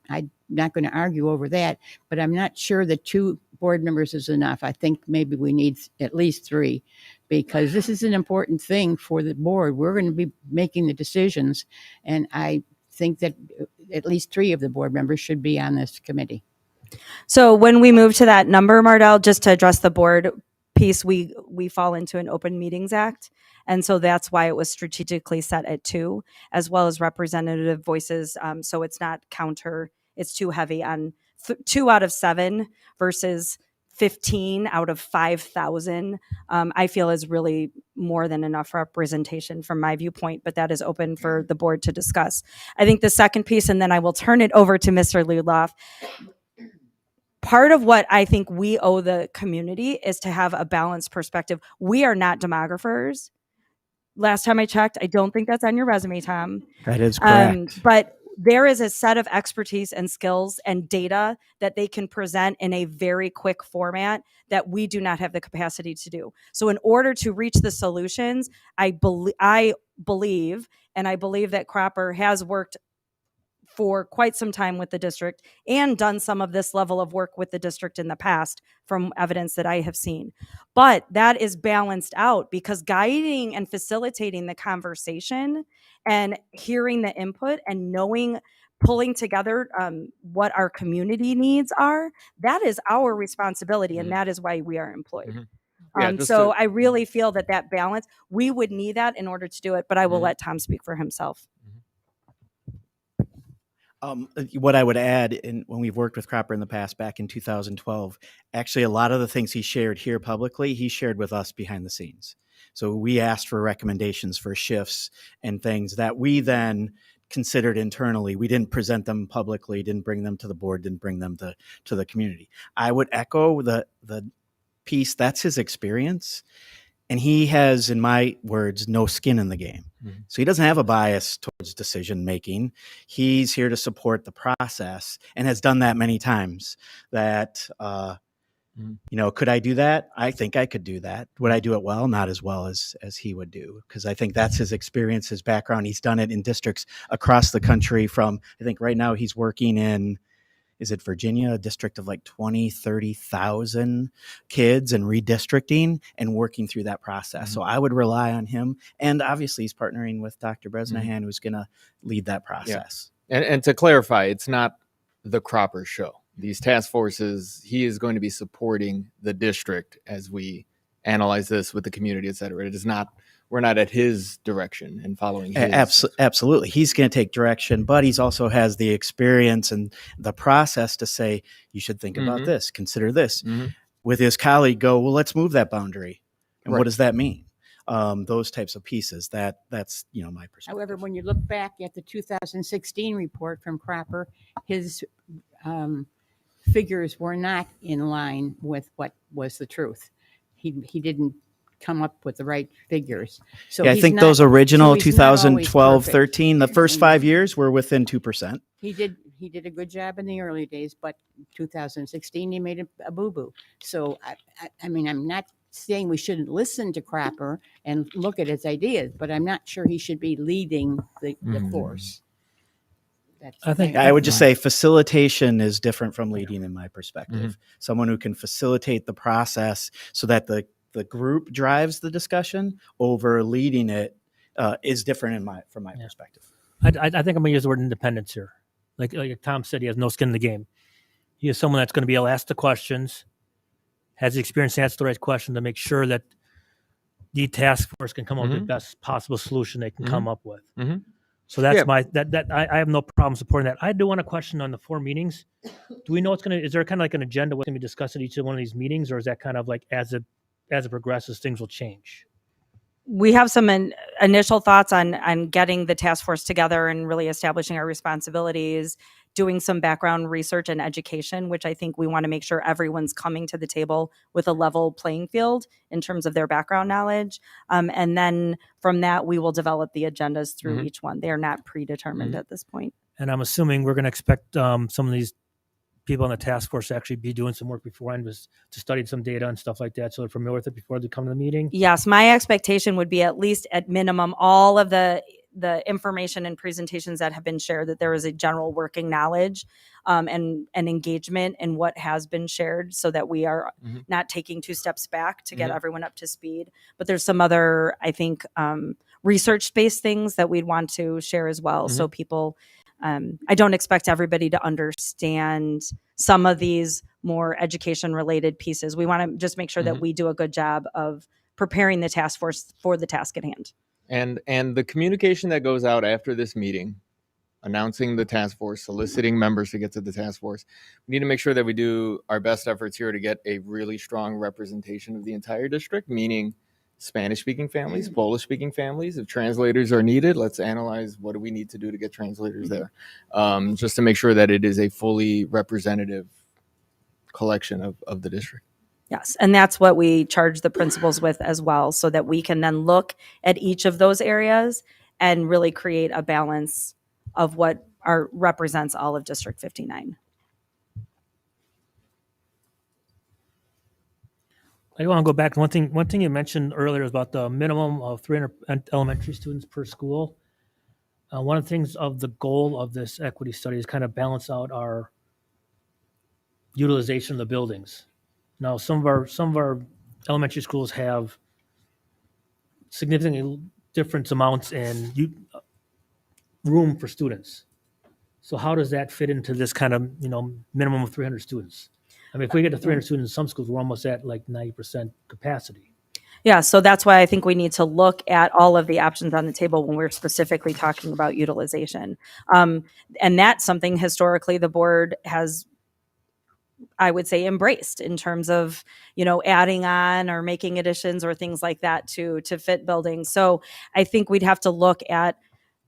not going to argue over that, but I'm not sure that 2 board members is enough. I think maybe we need at least 3, because this is an important thing for the board. We're going to be making the decisions, and I think that at least 3 of the board members should be on this committee. So when we move to that number, Mardell, just to address the board piece, we fall into an Open Meetings Act. And so that's why it was strategically set at 2, as well as representative voices. So it's not counter, it's too heavy on 2 out of 7 versus 15 out of 5,000, I feel is really more than enough representation from my viewpoint, but that is open for the board to discuss. I think the second piece, and then I will turn it over to Mr. Ludloff. Part of what I think we owe the community is to have a balanced perspective. We are not demographers. Last time I checked, I don't think that's on your resume, Tom. That is correct. But there is a set of expertise and skills and data that they can present in a very quick format that we do not have the capacity to do. So in order to reach the solutions, I believe that Cropper has worked for quite some time with the district and done some of this level of work with the district in the past from evidence that I have seen. But that is balanced out because guiding and facilitating the conversation and hearing the input and pulling together what our community needs are, that is our responsibility. And that is why we are employed. Mhm. Yeah, So I really feel that balance, we would need that in order to do it, but I will Mhm. let Tom speak for himself. What I would add, when we've worked with Cropper in the past, back in 2012, actually a lot of the things he shared here publicly, he shared with us behind the scenes. So we asked for recommendations for shifts and things that we then considered internally. We didn't present them publicly, didn't bring them to the board, didn't bring them to the community. I would echo the piece, that's his experience. And he has, in my words, no skin in the game. Mhm. So he doesn't have a bias towards decision making. He's here to support the process and has done that many times. That, could I do that? I think I could do that. Would I do it well? Not as well as he would do, because I think that's his experience, his background. He's done it in districts across the country from, I think right now he's working in, is it Virginia, a district of like 20, 30,000 kids and redistricting and working through that process. So I would rely on him. And obviously he's partnering with Dr. Bresnahan, who's going to lead that process. And to clarify, it's not the Cropper show. These task forces, he is going to be supporting the district as we analyze this with the community, et cetera. It is not, we're not at his direction and following his. Absolutely. He's going to take direction, but he's also has the experience and the process to say, you should think about this, consider this. With his colleague go, well, let's move that boundary. And what does that mean? Those types of pieces, that's, my perspective. However, when you look back at the 2016 report from Cropper, his figures were not in line with what was the truth. He didn't come up with the right figures. So I think those original 2012, 13, the first 5 years were within 2%. He did a good job in the early days, but 2016 he made a boo-boo. So I mean, I'm not saying we shouldn't listen to Cropper and look at his ideas, but I'm not sure he should be leading the force. I think I would just say facilitation is different from leading in my perspective. Someone who can facilitate the process so that the group drives the discussion over leading it is different from my perspective. I think I'm going to use the word independence here. Like Tom said, he has no skin in the game. He is someone that's going to be able to ask the questions, has the experience to ask the right question to make sure that the task force can come up with the best possible solution they can come up with. So that's I have no problem supporting that. I do want to question on the 4 meetings. Do we know is there kind of like an agenda what's going to be discussed at each one of these meetings, or is that kind of like as it progresses, things will change? We have some initial thoughts on getting the task force together and really establishing our responsibilities, doing some background research and education, which I think we want to make sure everyone's coming to the table with a level playing field in terms of their background knowledge. And then from that, we will develop the agendas through each one. They are not predetermined at this point. And I'm assuming we're going to expect some of these people on the task force to actually be doing some work beforehand, was to study some data and stuff like that, so they're familiar with it before they come to the meeting. Yes, my expectation would be at least at minimum all of the information and presentations that have been shared, that there is a general working knowledge and engagement in what has been shared, so that we are not taking 2 steps back to get everyone up to speed. But there's some other, I think, research-based things that we'd want to share as well. So people, I don't expect everybody to understand some of these more education-related pieces. We want to just make sure that we do a good job of preparing the task force for the task at hand. And the communication that goes out after this meeting, announcing the task force, soliciting members to get to the task force, we need to make sure that we do our best efforts here to get a really strong representation of the entire district, meaning Spanish-speaking families, Polish-speaking families. If translators are needed, let's analyze what do we need to do to get translators there, just to make sure that it is a fully representative collection of the district. Yes, and that's what we charge the principals with as well, so that we can then look at each of those areas and really create a balance of what represents all of District 59. I want to go back to one thing you mentioned earlier is about the minimum of 300 elementary students per school. One of the things of the goal of this equity study is kind of balance out our utilization of the buildings. Now, some of our elementary schools have significantly different amounts in room for students. So how does that fit into this kind of minimum of 300 students? I mean, if we get to 300 students in some schools, we're almost at like 90% capacity. Yeah, so that's why I think we need to look at all of the options on the table when we're specifically talking about utilization. And that's something historically the board has, I would say, embraced in terms of, adding on or making additions or things like that to fit buildings. So I think we'd have to look at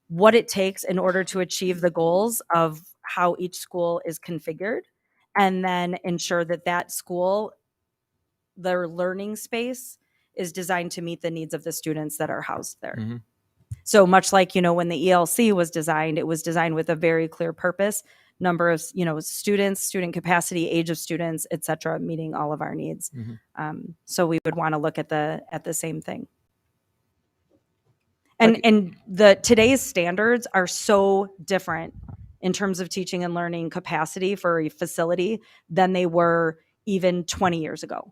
what it takes in order to achieve the goals of how each school is configured, and then ensure that that school, their learning space, is designed to meet the needs of the students that are housed there. Mm-hmm. So much like, when the ELC was designed, it was designed with a very clear purpose, number of, students, student capacity, age of students, et cetera, meeting all of our needs. Mm-hmm. So we would want to look at the same thing. Okay. And today's standards are so different in terms of teaching and learning capacity for a facility than they were even 20 years ago.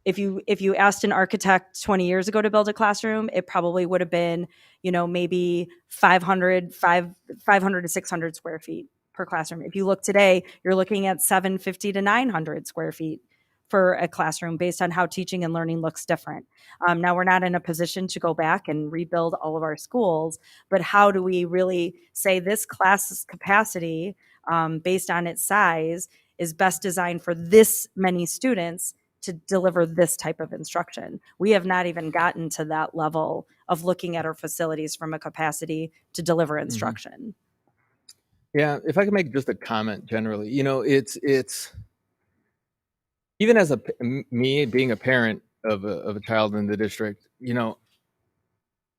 If you asked an architect 20 years ago to build a classroom, it probably would have been, maybe 500 to 600 square feet per classroom. If you look today, you're looking at 750 to 900 square feet for a classroom based on how teaching and learning looks different. Now, we're not in a position to go back and rebuild all of our schools, but how do we really say this class's capacity, based on its size, is best designed for this many students to deliver this type of instruction? We have not even gotten to that level of looking at our facilities from a capacity to deliver instruction. Yeah, if I could make just a comment generally, it's even as me being a parent of a child in the district, you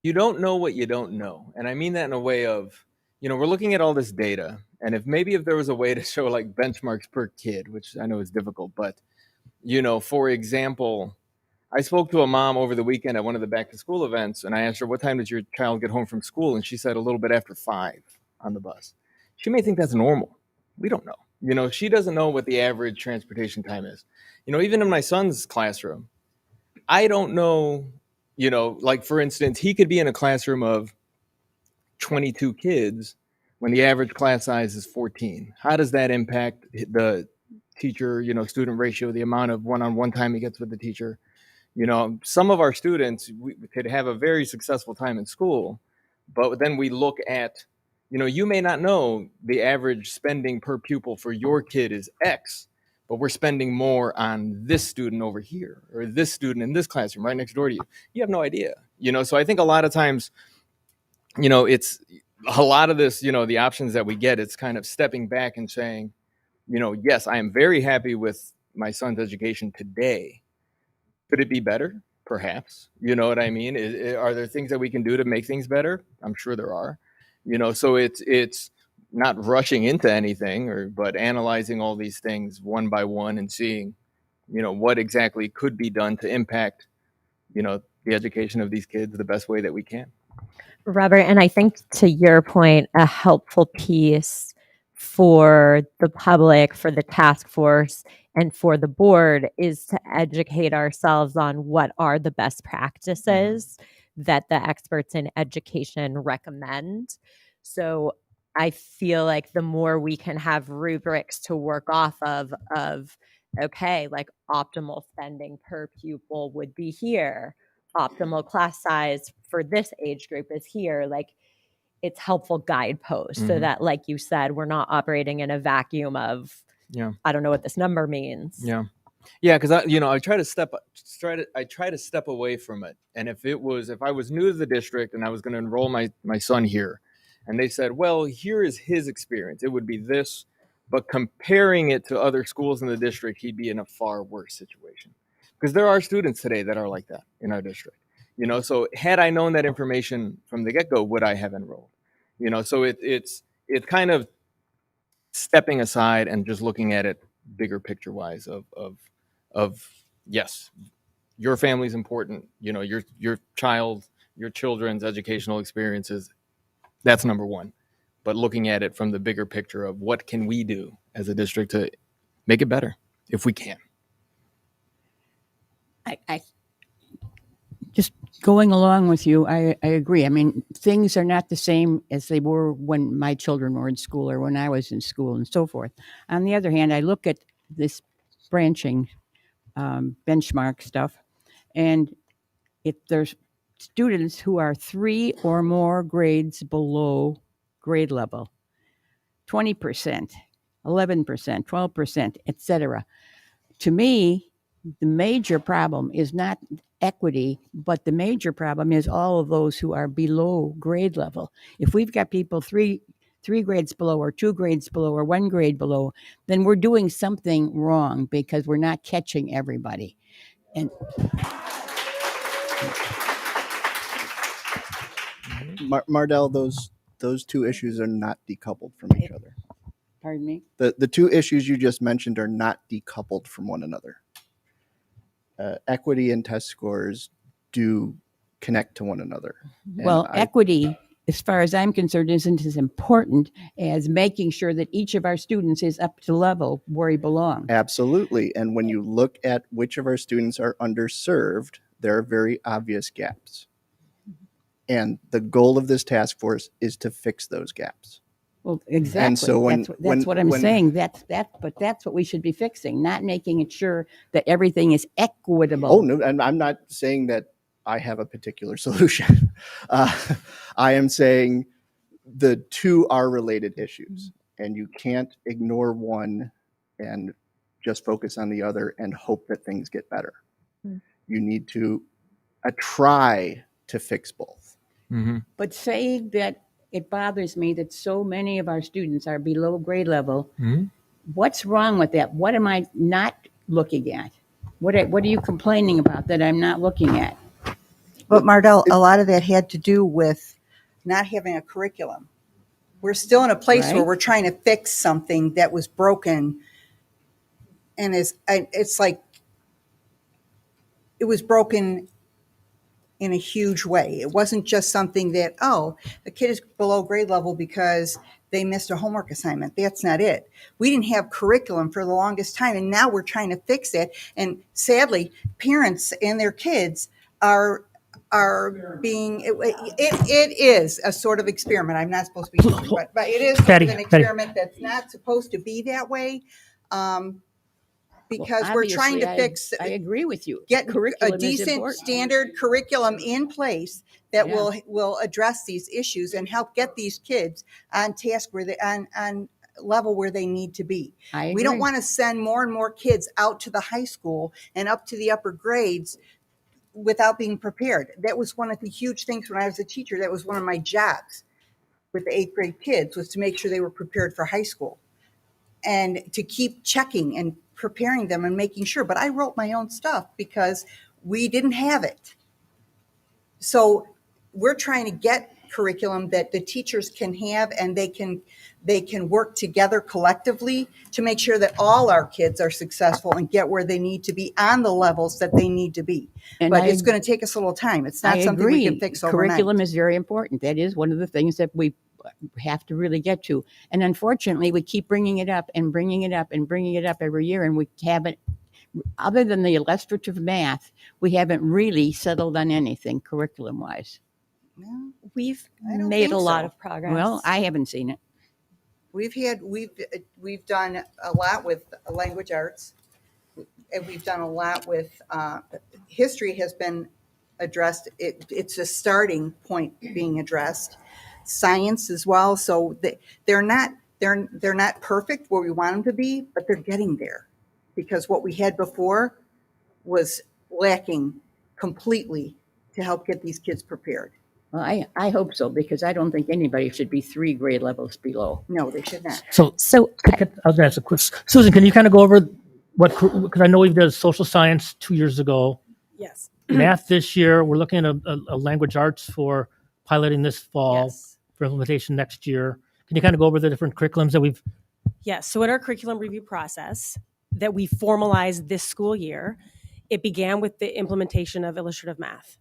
don't know what you don't know. And I mean that in a way of, we're looking at all this data, and if there was a way to show like benchmarks per kid, which I know is difficult, but for example, I spoke to a mom over the weekend at one of the back to school events, and I asked her, what time does your child get home from school? And she said a little bit after 5 on the bus. She may think that's normal. We don't know. She doesn't know what the average transportation time is. Even in my son's classroom, I don't know, like for instance, he could be in a classroom of 22 kids when the average class size is 14. How does that impact the teacher, student ratio, the amount of one-on-one time he gets with the teacher? Some of our students, we could have a very successful time in school, but then we look at, you may not know the average spending per pupil for your kid is X, but we're spending more on this student over here or this student in this classroom right next door to you. You have no idea, so I think a lot of times, it's a lot of this, the options that we get, it's kind of stepping back and saying, yes, I am very happy with my son's education today. Could it be better? Perhaps. You know what I mean? Are there things that we can do to make things better? I'm sure there are. So it's not rushing into anything, but analyzing all these things one by one and seeing, what exactly could be done to impact, the education of these kids the best way that we can. Robert, and I think to your point, a helpful piece for the public, for the task force, and for the board is to educate ourselves on what are the best practices that the experts in education recommend. So I feel like the more we can have rubrics to work off of, okay, like optimal spending per pupil would be here, optimal class size for this age group is here, like it's helpful guideposts so that, like you said, we're not operating in a vacuum of, I don't know what this number means. Because I try to step away from it. And if I was new to the district and I was going to enroll my son here, and they said, well, here is his experience, it would be this, but comparing it to other schools in the district, he'd be in a far worse situation. Because there are students today that are like that in our district. So had I known that information from the get-go, would I have enrolled? So it's it's kind of stepping aside and just looking at it bigger picture wise of yes, your family's important, you know, your children's educational experiences, that's number one. But looking at it from the bigger picture of what can we do as a district to make it better if we can. I just going along with you, I agree. I mean, things are not the same as they were when my children were in school or when I was in school and so forth. On the other hand, I look at this branching benchmark stuff, and if there's students who are 3 or more grades below grade level, 20%, 11%, 12%, etc. To me, the major problem is not equity, but the major problem is all of those who are below grade level. If we've got people three grades below or 2 grades below or 1 grade below, then we're doing something wrong because we're not catching everybody. And Mardell, those two issues are not decoupled from each other. pardon me? The two issues you just mentioned are not decoupled from one another. Equity and test scores do connect to one another. Well, equity, as far as I'm concerned, isn't as important as making sure that each of our students is up to level where he belongs. Absolutely. And when you look at which of our students are underserved, there are very obvious gaps. And the goal of this task force is to fix those gaps. Well, exactly. And so that's what I'm saying. But that's what we should be fixing, not making it sure that everything is equitable. Oh, no, and I'm not saying that I have a particular solution. I am saying the two are related issues, and you can't ignore one and just focus on the other and hope that things get better. You need to try to fix both. Mm-hmm. But saying that it bothers me that so many of our students are below grade level, what's wrong with that? What am I not looking at? What are you complaining about that I'm not looking at? But Mardell, a lot of that had to do with not having a curriculum. We're still in a place where Right. we're trying to fix something that was broken, and it's like it was broken in a huge way. It wasn't just something that, oh, the kid is below grade level because they missed a homework assignment. That's not it. We didn't have curriculum for the longest time, and now we're trying to fix it. And sadly, parents and their kids are being, it is a sort of experiment. I'm not supposed to be talking, but it is sort of an experiment that's not supposed to be that way. Because Well, we're trying to obviously, fix, I agree with you. get Curriculum a is decent important. standard curriculum in place that Yeah. will address these issues and help get these kids on task where they on level where they need to be. I agree. We don't want to send more and more kids out to the high school and up to the upper grades without being prepared. That was one of the huge things when I was a teacher. That was one of my jobs with the 8th grade kids, was to make sure they were prepared for high school and to keep checking and preparing them and making sure. But I wrote my own stuff because we didn't have it. So we're trying to get curriculum that the teachers can have, and they can work together collectively to make sure that all our kids are successful and get where they need to be on the levels that they need to be. And But I- it's going to take us a little time. It's not I something we can agree. fix overnight. Curriculum is very important. That is one of the things that we have to really get to. And unfortunately, we keep bringing it up and bringing it up and bringing it up every year, and we haven't, other than the illustrative math, we haven't really settled on anything curriculum-wise. No, We've I don't made think a lot so. of progress. Well, I haven't seen it. We've done a lot with language arts, and we've done a lot with history has been addressed. It's a starting point being addressed. Science as well. So they're not perfect where we want them to be, but they're getting there, because what we had before was lacking completely to help get these kids prepared. Well, I hope so, because I don't think anybody should be 3 grade levels below. No, they should not. So So I was going to ask a quick, Susan, can you kind of go over because I know we've done social science 2 years ago, Yes. math this year. We're looking at a language arts for piloting this fall Yes. for implementation next year. Can you kind of go over the different curriculums that we've? Yes. So in our curriculum review process that we formalized this school year, it began with the implementation of illustrative math.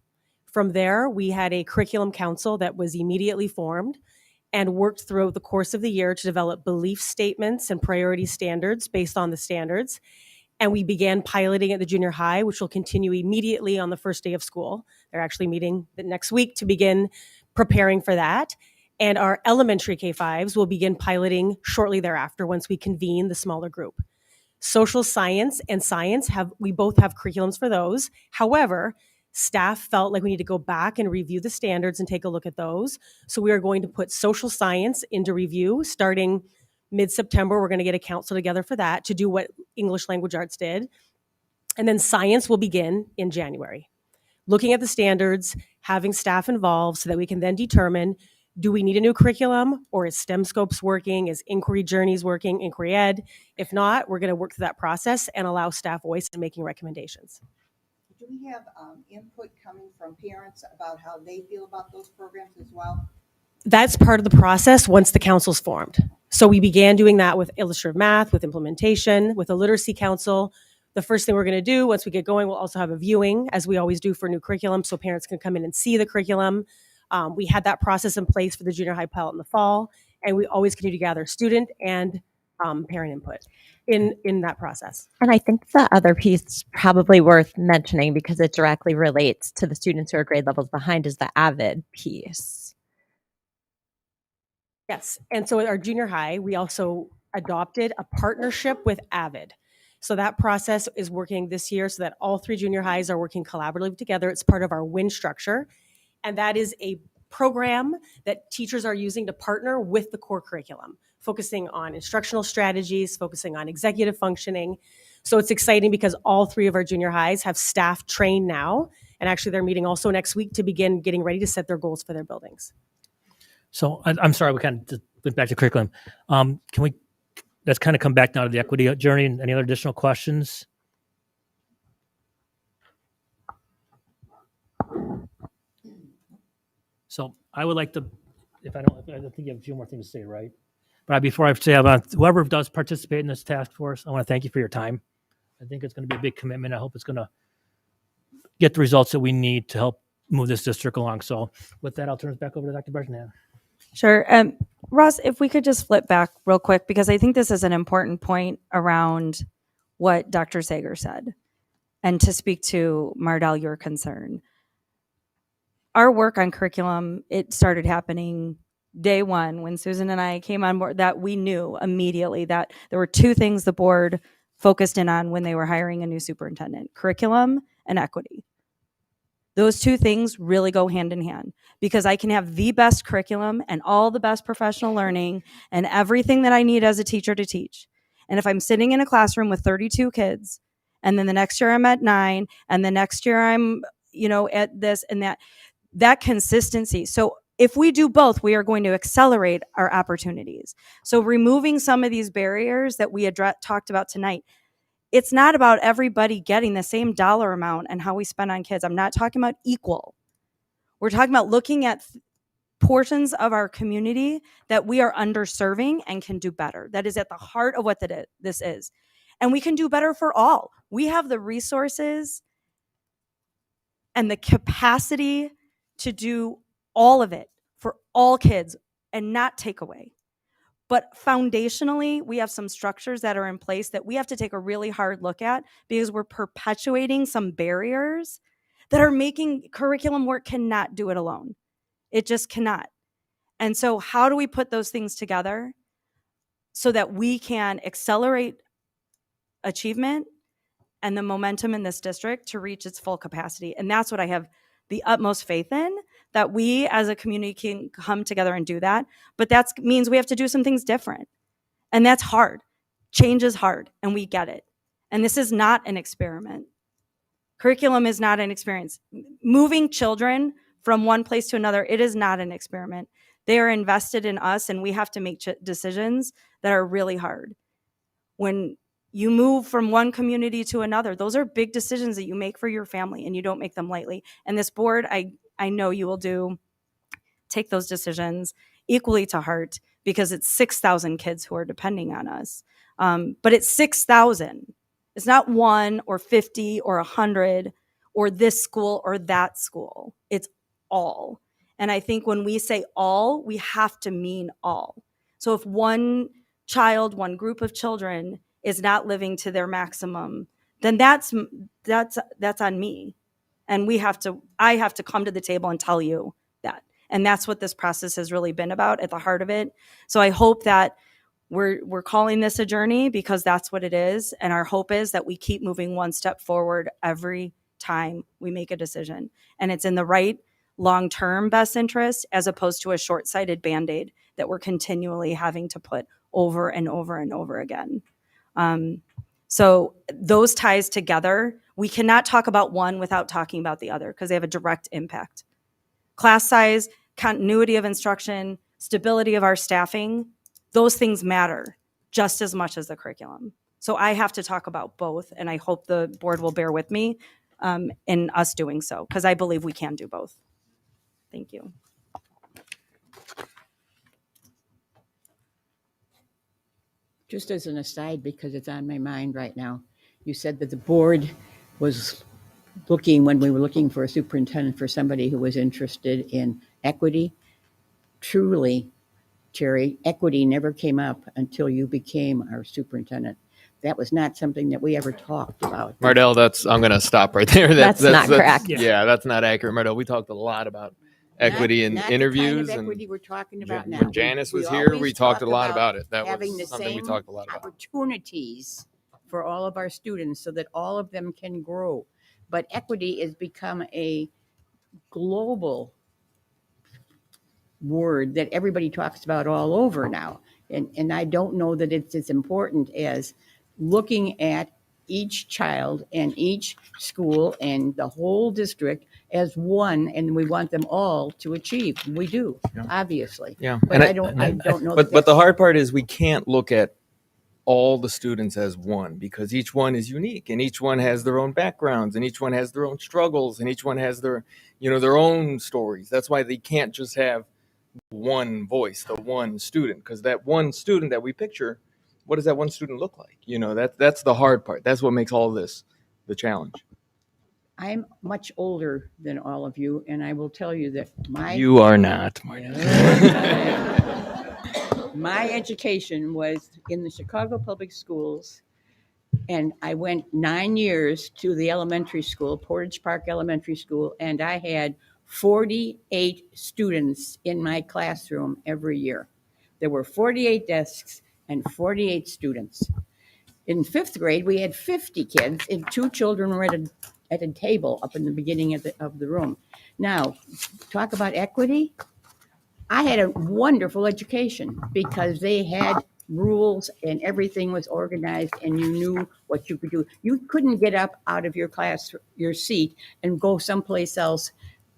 From there, we had a curriculum council that was immediately formed and worked throughout the course of the year to develop belief statements and priority standards based on the standards. And we began piloting at the junior high, which will continue immediately on the first day of school. They're actually meeting the next week to begin preparing for that. And our elementary K-5s will begin piloting shortly thereafter once we convene the smaller group. Social science and science we both have curriculums for those. However, staff felt like we need to go back and review the standards and take a look at those. So we are going to put social science into review starting mid-September. We're going to get a council together for that to do what English language arts did. And then science will begin in January. Looking at the standards, having staff involved so that we can then determine, do we need a new curriculum, or is STEM Scopes working? Is Inquiry Journeys working, Inquiry Ed? If not, we're going to work through that process and allow staff voice in making recommendations. Do we have input coming from parents about how they feel about those programs as well? That's part of the process once the council's formed. So we began doing that with illustrative math, with implementation, with a literacy council. The first thing we're going to do once we get going, we'll also have a viewing, as we always do for new curriculum, so parents can come in and see the curriculum. We had that process in place for the junior high pilot in the fall, and we always continue to gather student and parent input in that process. And I think the other piece probably worth mentioning, because it directly relates to the students who are grade levels behind, is the Avid piece. Yes. And so at our junior high, we also adopted a partnership with Avid. So that process is working this year so that all three junior highs are working collaboratively together. It's part of our WIN structure. And that is a program that teachers are using to partner with the core curriculum, focusing on instructional strategies, focusing on executive functioning. So it's exciting because all three of our junior highs have staff trained now. And actually they're meeting also next week to begin getting ready to set their goals for their buildings. So I'm sorry, we kind of just went back to curriculum. Let's kind of come back now to the equity journey. Any other additional questions? So I would like to, I think you have a few more things to say, right? But before I say, whoever does participate in this task force, I want to thank you for your time. I think it's going to be a big commitment. I hope it's going to get the results that we need to help move this district along. So with that, I'll turn it back over to Dr. Bresnahan. Sure. Ross, if we could just flip back real quick, because I think this is an important point around what Dr. Sager said, and to speak to Mardell, your concern. Our work on curriculum, it started happening day one when Susan and I came on board, that we knew immediately that there were two things the board focused in on when they were hiring a new superintendent: curriculum and equity. Those two things really go hand in hand, because I can have the best curriculum and all the best professional learning and everything that I need as a teacher to teach. And if I'm sitting in a classroom with 32 kids, and then the next year I'm at 9, and the next year I'm, at this and that consistency. So if we do both, we are going to accelerate our opportunities. So removing some of these barriers that we talked about tonight, it's not about everybody getting the same dollar amount and how we spend on kids. I'm not talking about equal. We're talking about looking at portions of our community that we are underserving and can do better. That is at the heart of what this is. And we can do better for all. We have the resources and the capacity to do all of it for all kids and not take away. But foundationally, we have some structures that are in place that we have to take a really hard look at, because we're perpetuating some barriers that are making curriculum work cannot do it alone. It just cannot. And so how do we put those things together so that we can accelerate achievement and the momentum in this district to reach its full capacity? And that's what I have the utmost faith in, that we as a community can come together and do that. But that means we have to do some things different. And that's hard. Change is hard, and we get it. And this is not an experiment. Curriculum is not an experience. Moving children from one place to another, it is not an experiment. They are invested in us, and we have to make decisions that are really hard. When you move from one community to another, those are big decisions that you make for your family, and you don't make them lightly. And this board, I know you will take those decisions equally to heart, because it's 6,000 kids who are depending on us. But it's 6,000. It's not 1 or 50 or 100 or this school or that school. It's all. And I think when we say all, we have to mean all. So if one child, one group of children is not living to their maximum, then that's on me. And I have to come to the table and tell you that. And that's what this process has really been about at the heart of it. So I hope that we're calling this a journey because that's what it is. And our hope is that we keep moving one step forward every time we make a decision. And it's in the right long-term best interest as opposed to a short-sighted Band-Aid that we're continually having to put over and over and over again. So those ties together, we cannot talk about one without talking about the other because they have a direct impact. Class size, continuity of instruction, stability of our staffing, those things matter just as much as the curriculum. So I have to talk about both, and I hope the board will bear with me in us doing so because I believe we can do both. Thank you. Just as an aside, because it's on my mind right now, you said that the board was looking, when we were looking for a superintendent, for somebody who was interested in equity. Truly, Terry, equity never came up until you became our superintendent. That was not something that we ever talked about. Mardell, I'm going to stop right there. That's not correct. Yeah, that's not accurate. Mardell, we talked a lot about equity in not interviews. The kind of equity we're talking about now. When Janice was here, we always talked a talk lot about it. That having was the something we same talked a lot about. opportunities for all of our students so that all of them can grow. But equity has become a global word that everybody talks about all over now. And I don't know that it's as important as looking at each child and each school and the whole district as one, and we want them all to achieve. We do, obviously. Yeah. But I don't know. But the hard part is we can't look at all the students as one because each one is unique and each one has their own backgrounds and each one has their own struggles and each one has their own stories. That's why they can't just have one voice, the one student, because that one student that we picture, what does that one student look like? That's the hard part. That's what makes all this the challenge. I'm much older than all of you, and I will tell you that You are not, Marty. My education was in the Chicago Public Schools, and I went 9 years to the elementary school, Portage Park Elementary School, and I had 48 students in my classroom every year. There were 48 desks and 48 students. In fifth grade, we had 50 kids, and 2 children were at a table up in the beginning of the room. Now, talk about equity. I had a wonderful education because they had rules and everything was organized and you knew what you could do. You couldn't get up out of your seat and go someplace else,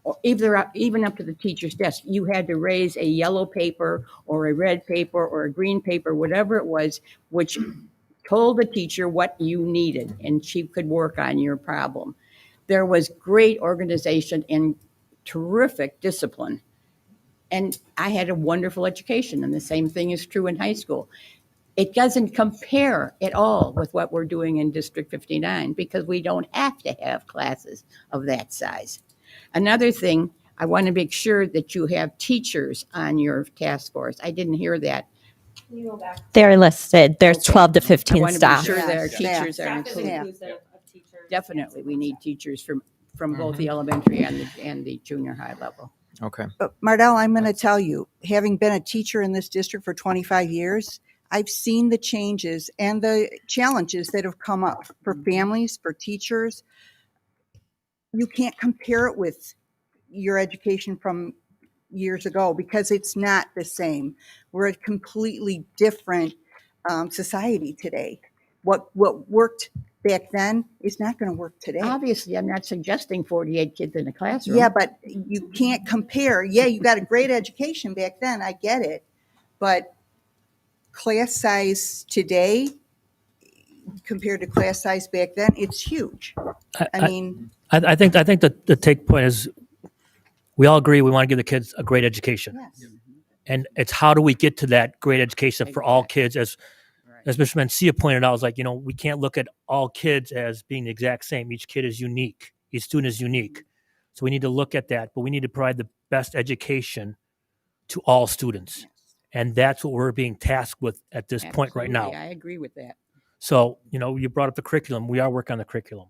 or even up to the teacher's desk. You had to raise a yellow paper or a red paper or a green paper, whatever it was, which told the teacher what you needed and she could work on your problem. There was great organization and terrific discipline. And I had a wonderful education, and the same thing is true in high school. It doesn't compare at all with what we're doing in District 59 because we don't have to have classes of that size. Another thing, I want to make sure that you have teachers on your task force. I didn't hear that. They're listed. There's 12 to 15 I want to staff. be sure that our Staff. teachers are included. Definitely, we need teachers from both the elementary and the junior high level. Okay. But Mardell, I'm going to tell you, having been a teacher in this district for 25 years, I've seen the changes and the challenges that have come up for families, for teachers. You can't compare it with your education from years ago because it's not the same. We're a completely different society today. What worked back then is not going to work today. Obviously, I'm not suggesting 48 kids in a classroom. Yeah, but you can't compare. Yeah, you got a great education back then. I get it. But class size today compared to class size back then, it's huge. I mean, I think that the take point is we all agree we want to give the kids a great education. yes. And it's how do we get to that great education for all Exactly. kids? As Right. Mr. Mencia pointed out, is like, we can't look at all kids as being the exact same. Each kid is unique. Each student is unique. So we need to look at that, but we need to provide the best education to all students. Yes. And that's what we're being tasked with at this point right now. Absolutely, I agree with that. So, you brought up the curriculum. We are working on the curriculum.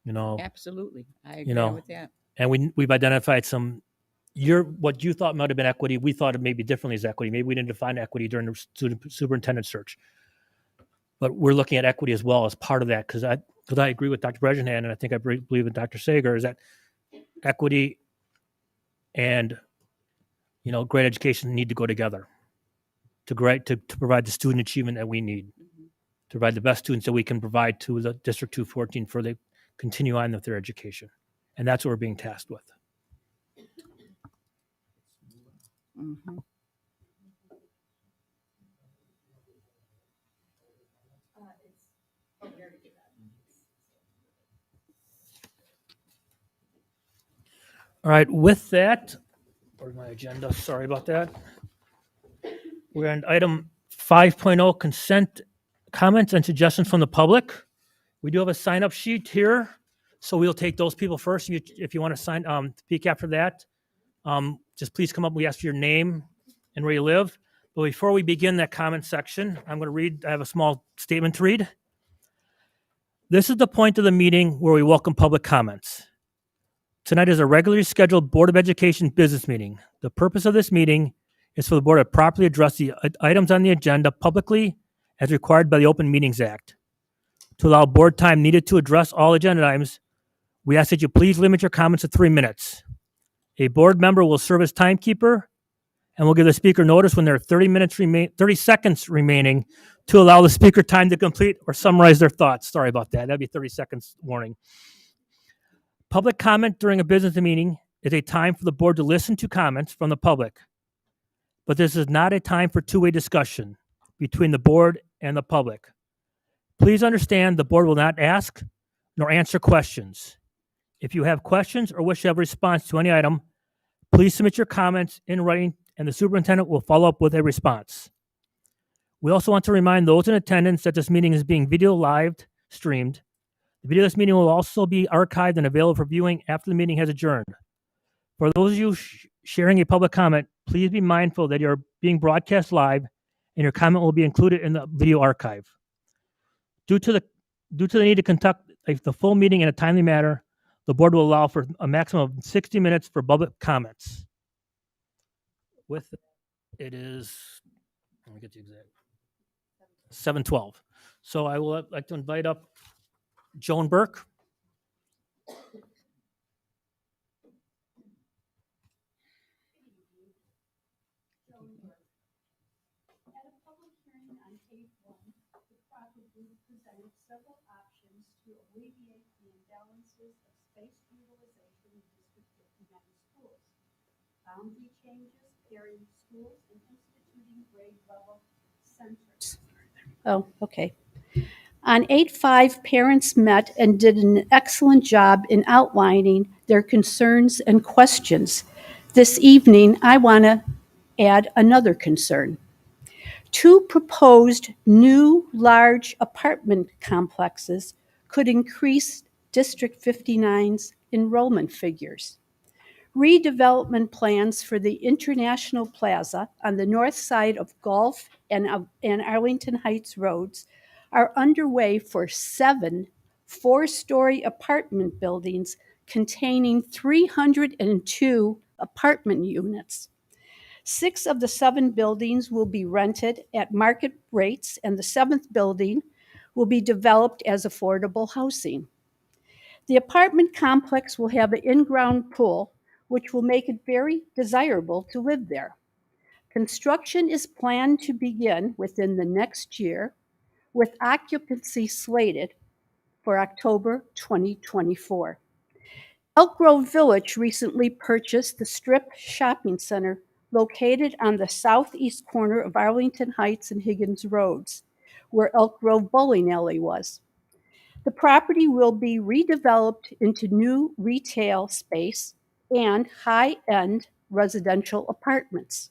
Absolutely, I agree know, with that. And we've identified some what you thought might have been equity, we thought it maybe differently as equity. Maybe we didn't define equity during the student superintendent search. But we're looking at equity as well as part of that, because I agree with Dr. Bregenhan, and I think I believe in Dr. Sager, is that equity and great education need to go together to provide the student achievement that we need, to provide the best students that we can provide to the District 214 for they continue on with their education. And that's what we're being tasked with. Mm-hmm. All right, with that, where's my agenda? Sorry about that. We're on item 5.0, consent comments and suggestions from the public. We do have a sign-up sheet here, so we'll take those people first. If you want to speak after that, just please come up. We ask for your name and where you live. But before we begin that comment section, I'm going to read. I have a small statement to read. This is the point of the meeting where we welcome public comments. Tonight is a regularly scheduled Board of Education business meeting. The purpose of this meeting is for the board to properly address the items on the agenda publicly as required by the Open Meetings Act. To allow board time needed to address all agenda items, we ask that you please limit your comments to 3 minutes. A board member will serve as timekeeper and will give the speaker notice when there are 30 seconds remaining to allow the speaker time to complete or summarize their thoughts. Sorry about that. That'd be 30 seconds warning. Public comment during a business meeting is a time for the board to listen to comments from the public. But this is not a time for two-way discussion between the board and the public. Please understand the board will not ask nor answer questions. If you have questions or wish to have a response to any item, please submit your comments in writing and the superintendent will follow up with a response. We also want to remind those in attendance that this meeting is being video live streamed. The video of this meeting will also be archived and available for viewing after the meeting has adjourned. For those of you sharing a public comment, please be mindful that you're being broadcast live and your comment will be included in the video archive. Due to the need to conduct the full meeting in a timely manner, the board will allow for a maximum of 60 minutes for public comments. With it is, let me get the exact 7:12. So I will like to invite up Joan Burke. Several options to alleviate the imbalances of space utilization in District 59 schools. Boundary changes, pairing schools, and instituting grade level centers. Oh, okay. On 8/5, parents met and did an excellent job in outlining their concerns and questions. This evening, I want to add another concern. 2 proposed new large apartment complexes could increase District 59's enrollment figures. Redevelopment plans for the International Plaza on the north side of Gulf and Arlington Heights roads are underway for 7 4-story apartment buildings containing 302 apartment units. 6 of the 7 buildings will be rented at market rates, and the 7th building will be developed as affordable housing. The apartment complex will have an in-ground pool, which will make it very desirable to live there. Construction is planned to begin within the next year, with occupancy slated for October 2024. Elk Grove Village recently purchased the Strip Shopping Center located on the southeast corner of Arlington Heights and Higgins Roads, where Elk Grove Bowling Alley was. The property will be redeveloped into new retail space and high-end residential apartments.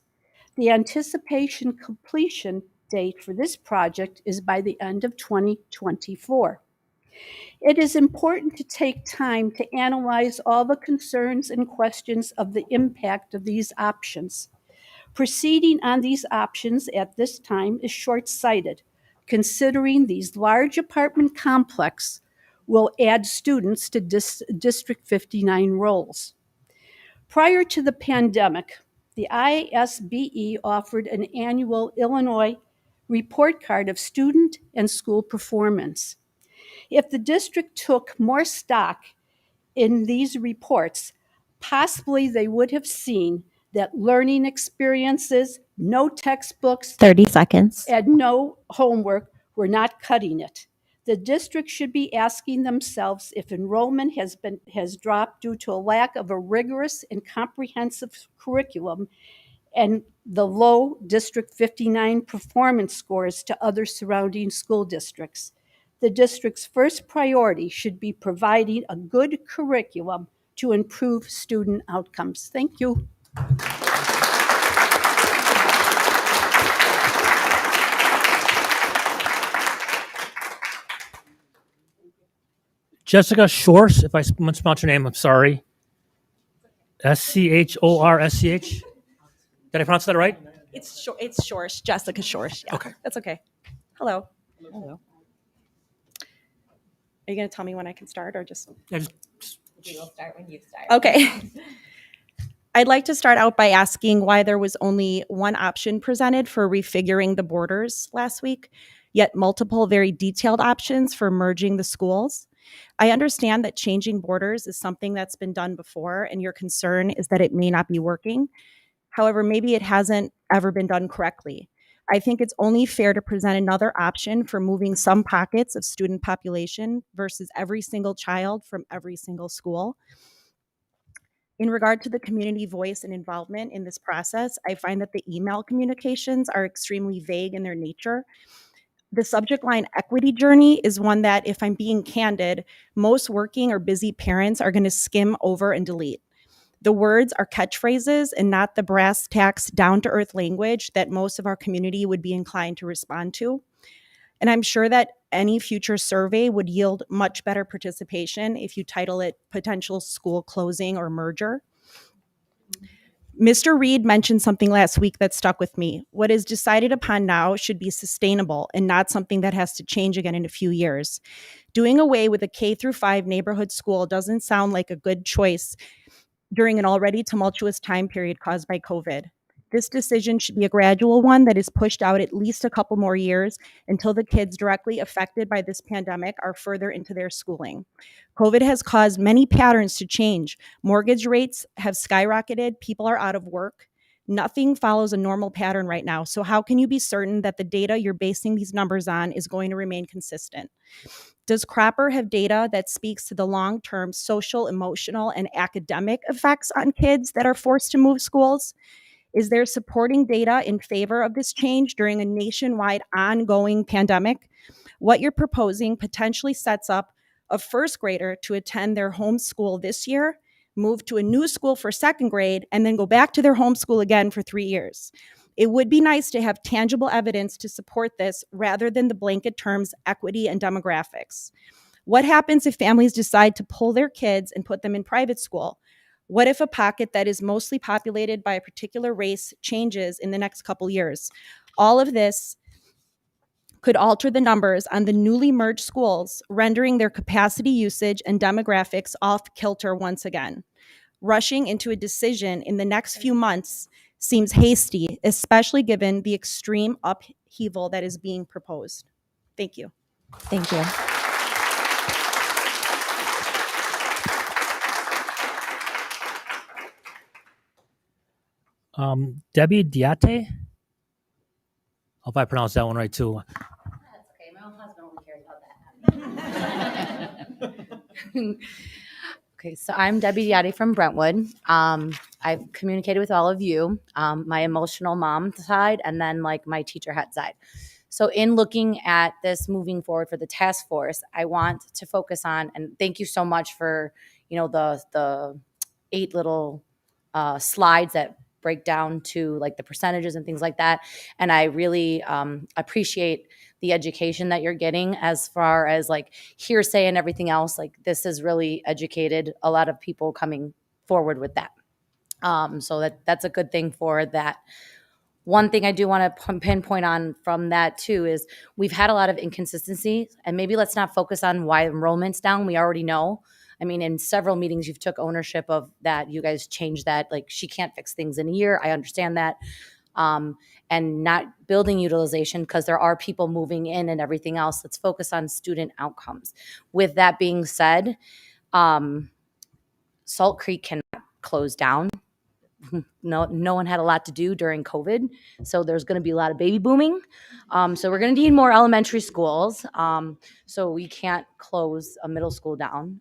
The anticipation completion date for this project is by the end of 2024. It is important to take time to analyze all the concerns and questions of the impact of these options. Proceeding on these options at this time is short-sighted, considering these large apartment complexes will add students to District 59 roles. Prior to the pandemic, the ISBE offered an annual Illinois report card of student and school performance. If the district took more stock in these reports, possibly they would have seen that learning experiences, no textbooks, 30 seconds. and no homework were not cutting it. The district should be asking themselves if enrollment has dropped due to a lack of a rigorous and comprehensive curriculum and the low District 59 performance scores to other surrounding school districts. The district's first priority should be providing a good curriculum to improve student outcomes. Thank you. Jessica Schorsch, if I mispronounced your name, I'm sorry. Schorsch. Did I pronounce that right? It's Schorsch, Jessica Schorsch. Yeah, Okay. that's okay. Hello. Hello. Are you going to tell me when I can start or just? We will start when you start. Okay. I'd like to start out by asking why there was only one option presented for refiguring the borders last week, yet multiple very detailed options for merging the schools. I understand that changing borders is something that's been done before, and your concern is that it may not be working. However, maybe it hasn't ever been done correctly. I think it's only fair to present another option for moving some pockets of student population versus every single child from every single school. In regard to the community voice and involvement in this process, I find that the email communications are extremely vague in their nature. The subject line equity journey is one that, if I'm being candid, most working or busy parents are going to skim over and delete. The words are catchphrases and not the brass tacks, down-to-earth language that most of our community would be inclined to respond to. And I'm sure that any future survey would yield much better participation if you title it Potential School Closing or Merger. Mr. Reed mentioned something last week that stuck with me. What is decided upon now should be sustainable and not something that has to change again in a few years. Doing away with a K-5 neighborhood school doesn't sound like a good choice during an already tumultuous time period caused by COVID. This decision should be a gradual one that is pushed out at least a couple more years until the kids directly affected by this pandemic are further into their schooling. COVID has caused many patterns to change. Mortgage rates have skyrocketed. People are out of work. Nothing follows a normal pattern right now. So how can you be certain that the data you're basing these numbers on is going to remain consistent? Does Cropper have data that speaks to the long-term social, emotional, and academic effects on kids that are forced to move schools? Is there supporting data in favor of this change during a nationwide ongoing pandemic? What you're proposing potentially sets up a first grader to attend their home school this year, move to a new school for second grade, and then go back to their home school again for 3 years. It would be nice to have tangible evidence to support this rather than the blanket terms equity and demographics. What happens if families decide to pull their kids and put them in private school? What if a pocket that is mostly populated by a particular race changes in the next couple years? All of this could alter the numbers on the newly merged schools, rendering their capacity usage and demographics off kilter once again. Rushing into a decision in the next few months seems hasty, especially given the extreme upheaval that is being proposed. Thank you. Thank you. Debbie Diate. Hope I pronounced that one right too. That's okay. My own husband only cares about that. Okay, so I'm Debbie Diatti from Brentwood. I've communicated with all of you, my emotional mom side, and then like my teacher head side. So in looking at this moving forward for the task force, I want to focus on, and thank you so much for, the 8 little slides that break down to like the percentages and things like that. And I really appreciate the education that you're getting as far as like hearsay and everything else. Like this has really educated a lot of people coming forward with that. So that's a good thing for that. One thing I do want to pinpoint on from that too is we've had a lot of inconsistency, and maybe let's not focus on why enrollment's down. We already know. I mean, in several meetings, you've took ownership of that. You guys changed that. Like she can't fix things in a year. I understand that. And not building utilization because there are people moving in and everything else. Let's focus on student outcomes. With that being said, Salt Creek cannot close down. No one had a lot to do during COVID, so there's going to be a lot of baby booming. So we're going to need more elementary schools. So we can't close a middle school down.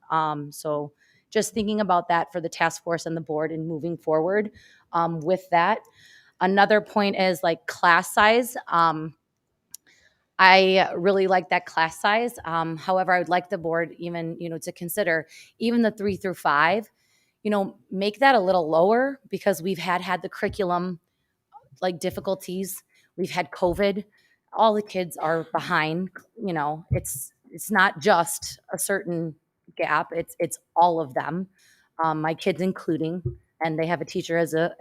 So just thinking about that for the task force and the board and moving forward with that. Another point is like class size. I really like that class size. However, I would like the board even, to consider even the 3 through 5, make that a little lower because we've had the curriculum like difficulties. We've had COVID. All the kids are behind. It's not just a certain gap. It's all of them. My kids including, and they have a teacher as a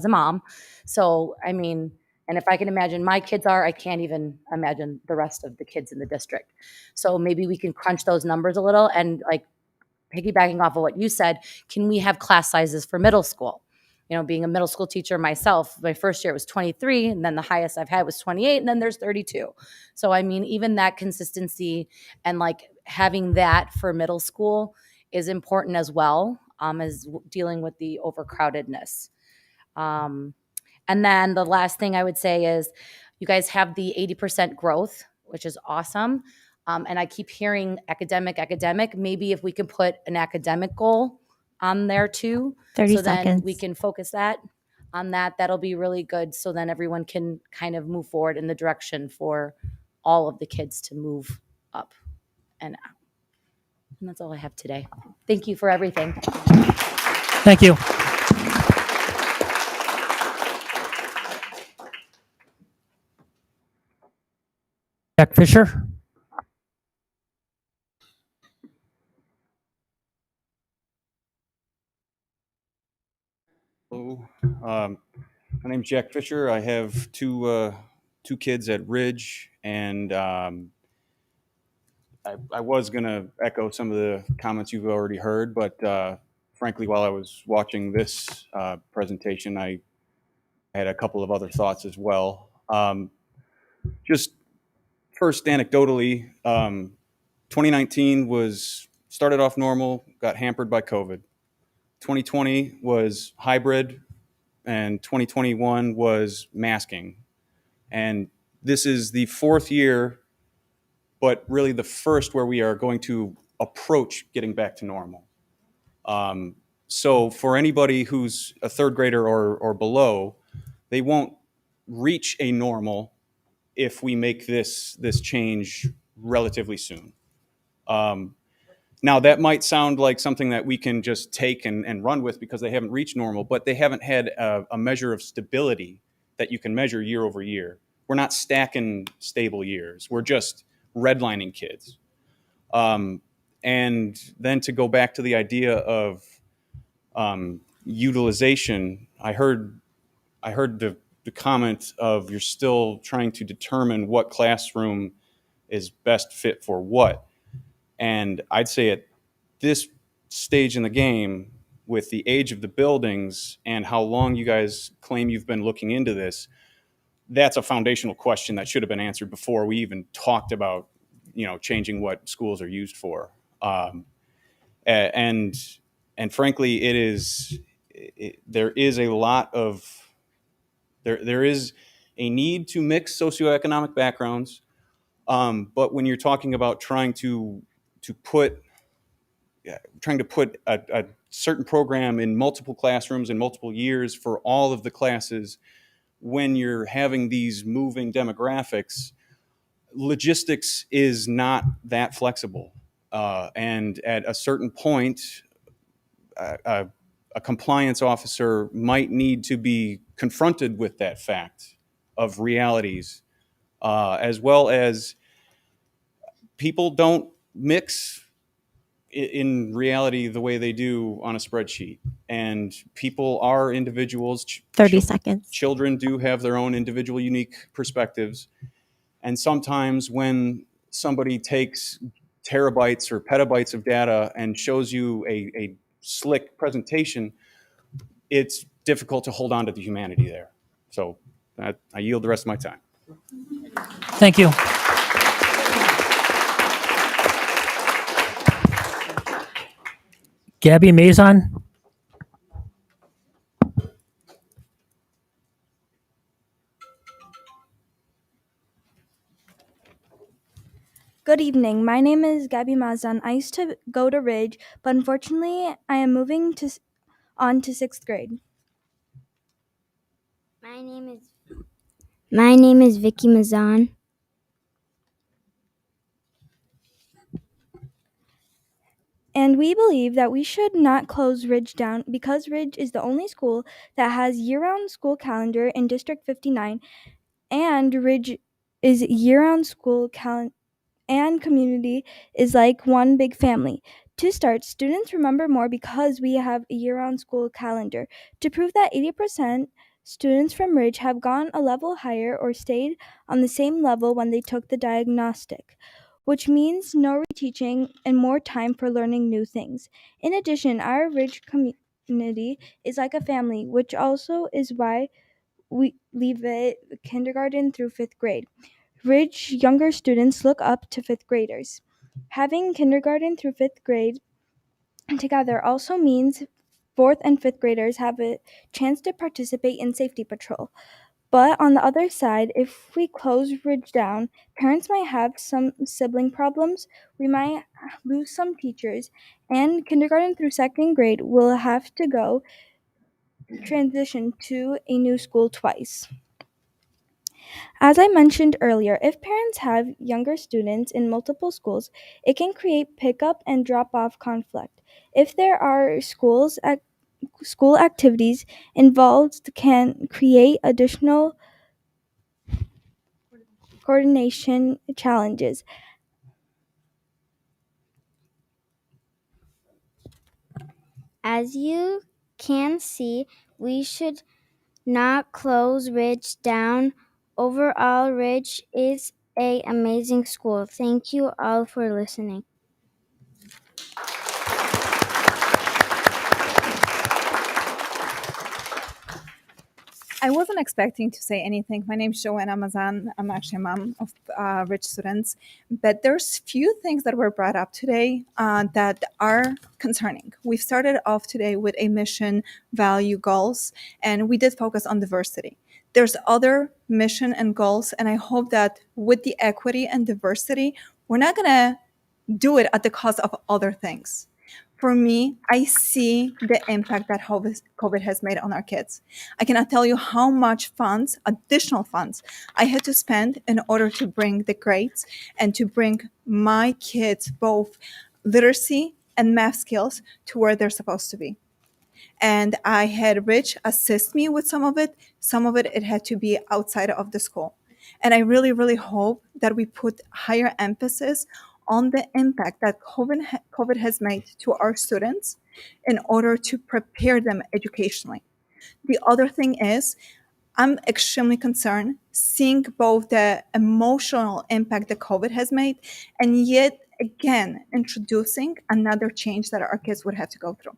mom. So I mean, and if I can imagine my kids I can't even imagine the rest of the kids in the district. So maybe we can crunch those numbers a little and like piggybacking off of what you said, can we have class sizes for middle school? Being a middle school teacher myself, my first year was 23, and then the highest I've had was 28, and then there's 32. So, I mean, even that consistency and like having that for middle school is important as well as dealing with the overcrowdedness. And then the last thing I would say is you guys have the 80% growth, which is awesome. And I keep hearing academic. Maybe if we can put an academic goal on there too. 30 so then seconds. we can focus that on that. That'll be really good. So then everyone can kind of move forward in the direction for all of the kids to move up and out. And that's all I have today. Thank you for everything. Thank you. Jack Fisher. Hello, my name's Jack Fisher. I have two kids at Ridge, and I was going to echo some of the comments you've already heard, but frankly, while I was watching this presentation, I had a couple of other thoughts as well. Just first, anecdotally, 2019 started off normal, got hampered by COVID. 2020 was hybrid, and 2021 was masking. And this is the fourth year, but really the first where we are going to approach getting back to normal. So for anybody who's a third grader or below, they won't reach a normal if we make this change relatively soon. Now, that might sound like something that we can just take and run with because they haven't reached normal, but they haven't had a measure of stability that you can measure year over year. We're not stacking stable years. We're just redlining kids. And then to go back to the idea of utilization, I heard the comment of you're still trying to determine what classroom is best fit for what. And I'd say at this stage in the game, with the age of the buildings and how long you guys claim you've been looking into this, that's a foundational question that should have been answered before we even talked about, changing what schools are used for. And frankly, there is a need to mix socioeconomic backgrounds. But when you're talking about trying to put a certain program in multiple classrooms in multiple years for all of the classes, when you're having these moving demographics, logistics is not that flexible. And at a certain point, a compliance officer might need to be confronted with that fact of realities, as well as people don't mix in reality the way they do on a spreadsheet. And people are individuals. 30 seconds. Children do have their own individual unique perspectives. And sometimes when somebody takes terabytes or petabytes of data and shows you a slick presentation, it's difficult to hold on to the humanity there. So I yield the rest of my time. Thank you. Gabby Mazon. Good evening. My name is Gabby Mazan. I used to go to Ridge, but unfortunately, I am moving on to 6th grade. My name is Vicky Mazan. And we believe that we should not close Ridge down because Ridge is the only school that has year-round school calendar in District 59, and Ridge is year-round school calendar and community is like one big family. To start, students remember more because we have a year-round school calendar. To prove that 80% students from Ridge have gone a level higher or stayed on the same level when they took the diagnostic, which means no reteaching and more time for learning new things. In addition, our Ridge community is like a family, which also is why we leave it kindergarten through 5th grade. Ridge younger students look up to 5th graders. Having kindergarten through 5th grade together also means 4th and 5th graders have a chance to participate in safety patrol. But on the other side, if we close Ridge down, parents might have some sibling problems, we might lose some teachers, and kindergarten through 2nd grade will have to go transition to a new school twice. As I mentioned earlier, if parents have younger students in multiple schools, it can create pickup and drop-off conflict. If there are school activities involved, can create additional coordination challenges. As you can see, we should not close Ridge down. Overall, Ridge is an amazing school. Thank you all for listening. I wasn't expecting to say anything. My name is Joanna Mazan. I'm actually a mom of Ridge students. But there's few things that were brought up today that are concerning. We started off today with a mission, value, goals, and we did focus on diversity. There's other mission and goals, and I hope that with the equity and diversity, we're not going to do it at the cost of other things. For me, I see the impact that COVID has made on our kids. I cannot tell you how much funds, additional funds, I had to spend in order to bring the grades and to bring my kids both literacy and math skills to where they're supposed to be. And I had Rich assist me with some of it. Some of it, it had to be outside of the school. And I really, really hope that we put higher emphasis on the impact that COVID has made to our students in order to prepare them educationally. The other thing is, I'm extremely concerned seeing both the emotional impact that COVID has made and yet again introducing another change that our kids would have to go through.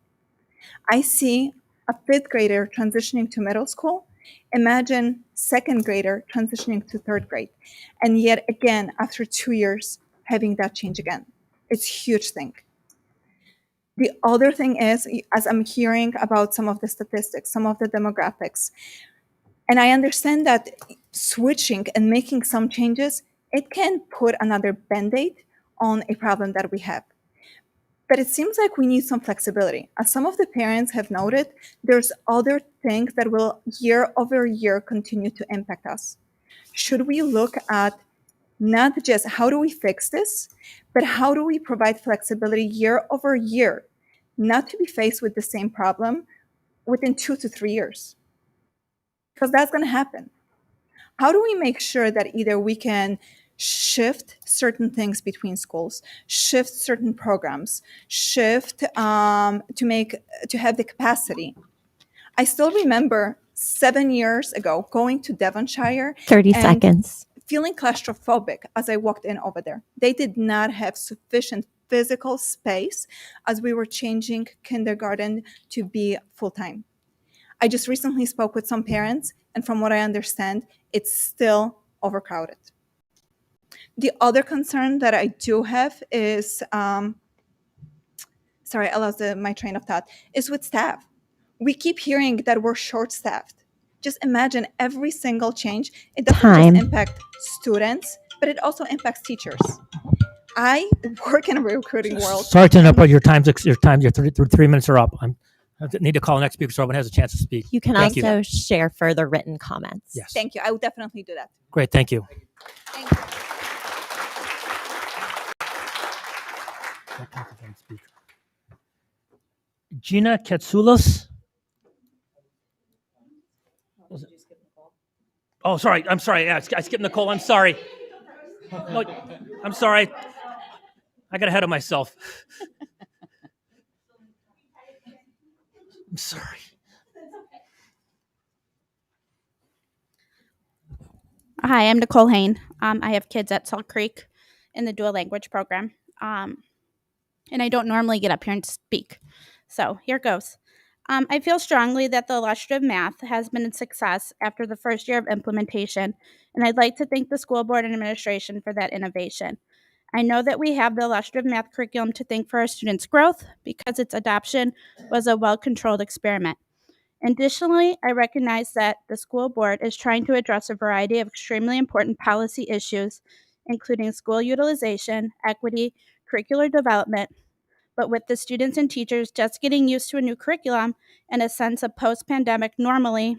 I see a 5th grader transitioning to middle school. Imagine 2nd grader transitioning to 3rd grade. And yet again, after 2 years, having that change again. It's a huge thing. The other thing is, as I'm hearing about some of the statistics, some of the demographics, and I understand that switching and making some changes, it can put another Band-Aid on a problem that we have. But it seems like we need some flexibility. As some of the parents have noted, there's other things that will year over year continue to impact us. Should we look at not just how do we fix this, but how do we provide flexibility year over year, not to be faced with the same problem within 2 to 3 years, because that's going to happen. How do we make sure that either we can shift certain things between schools, shift certain programs, shift to have the capacity? I still remember 7 years ago going to Devonshire 30 and seconds. feeling claustrophobic as I walked in over there. They did not have sufficient physical space as we were changing kindergarten to be full-time. I just recently spoke with some parents, and from what I understand, it's still overcrowded. The other concern that I do have is, sorry, I lost my train of thought, is with staff. We keep hearing that we're short-staffed. Just imagine every single change. It doesn't Time. just impact students, but it also impacts teachers. I work in a recruiting world. Sorry to interrupt, but your 3 minutes are up. I need to call the next speaker so everyone has a chance to speak. You can Thank also share further written comments. Yes. Thank you. I will definitely do that. Great, thank you. Thank you. Gina Katsoulas. Oh, sorry. I'm sorry. Yeah, I skipped Nicole. I'm sorry. No, I'm sorry. I got ahead of myself. I'm sorry. Hi, I'm Nicole Hain. I have kids at Salt Creek in the dual language program. And I don't normally get up here and speak. So here goes. I feel strongly that the illustrative math has been a success after the first year of implementation, and I'd like to thank the school board and administration for that innovation. I know that we have the illustrative math curriculum to thank for our students' growth because its adoption was a well-controlled experiment. Additionally, I recognize that the school board is trying to address a variety of extremely important policy issues, including school utilization, equity, curricular development, but with the students and teachers just getting used to a new curriculum and a sense of post-pandemic normalcy,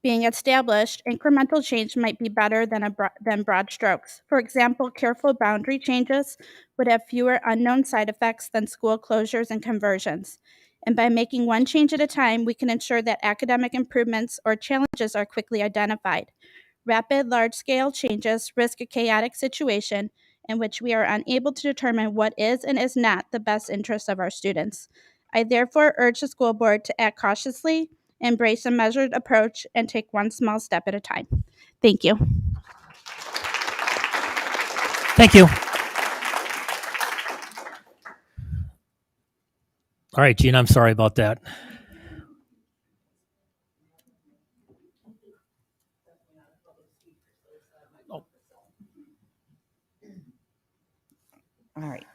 being established, incremental change might be better than broad strokes. For example, careful boundary changes would have fewer unknown side effects than school closures and conversions. And by making one change at a time, we can ensure that academic improvements or challenges are quickly identified. Rapid, large-scale changes risk a chaotic situation in which we are unable to determine what is and is not the best interest of our students. I therefore urge the school board to act cautiously, embrace a measured approach, and take one small step at a time. Thank you. Thank you. All right, Gina, I'm sorry about that. All right.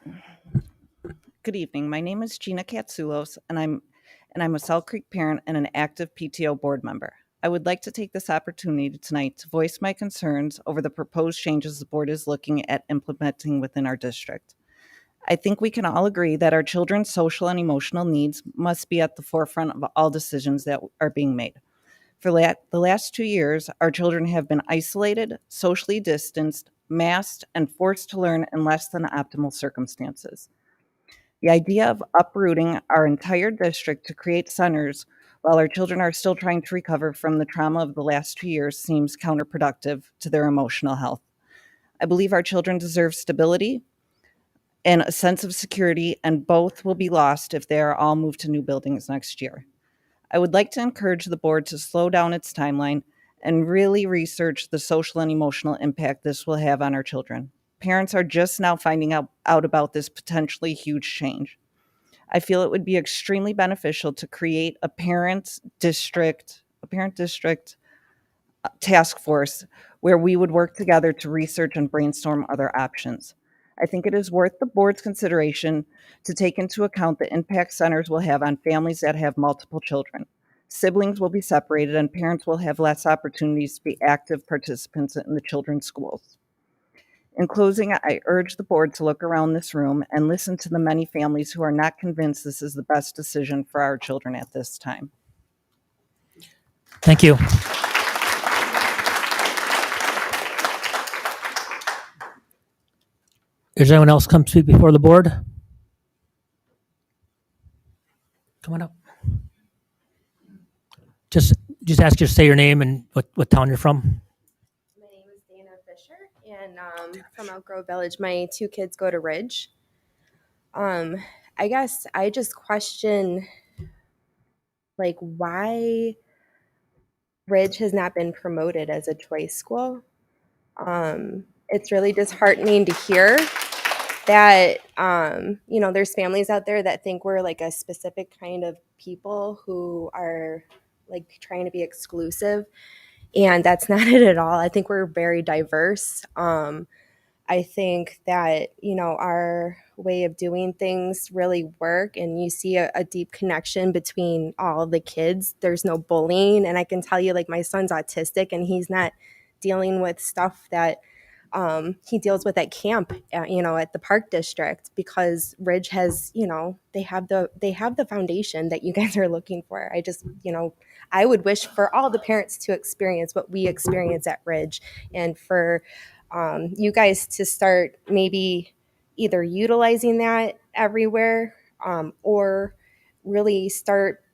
Good evening. My name is Gina Katsoulos, and I'm a Salt Creek parent and an active PTO board member. I would like to take this opportunity tonight to voice my concerns over the proposed changes the board is looking at implementing within our district. I think we can all agree that our children's social and emotional needs must be at the forefront of all decisions that are being made. For the last 2 years, our children have been isolated, socially distanced, masked, and forced to learn in less than optimal circumstances. The idea of uprooting our entire district to create centers while our children are still trying to recover from the trauma of the last 2 years seems counterproductive to their emotional health. I believe our children deserve stability and a sense of security, and both will be lost if they are all moved to new buildings next year. I would like to encourage the board to slow down its timeline and really research the social and emotional impact this will have on our children. Parents are just now finding out about this potentially huge change. I feel it would be extremely beneficial to create a parent district task force where we would work together to research and brainstorm other options. I think it is worth the board's consideration to take into account the impact centers will have on families that have multiple children. Siblings will be separated and parents will have less opportunities to be active participants in the children's schools. In closing, I urge the board to look around this room and listen to the many families who are not convinced this is the best decision for our children at this time. Thank you. Is anyone else come speak before the board? Come on up. Just say your name and what town you're from. My name is Dana Fisher, and from Elk Grove Village. My 2 kids go to Ridge. I guess I just question, like, why Ridge has not been promoted as a choice school. It's really disheartening to hear that, there's families out there that think we're like a specific kind of people who are like trying to be exclusive. And that's not it at all. I think we're very diverse. I think that, our way of doing things really work, and you see a deep connection between all the kids. There's no bullying. And I can tell you, like, my son's autistic and he's not dealing with stuff that he deals with at camp, at the park district, because Ridge has, they have the foundation that you guys are looking for. I just, I would wish for all the parents to experience what we experience at Ridge, and for you guys to start maybe either utilizing that everywhere, or really start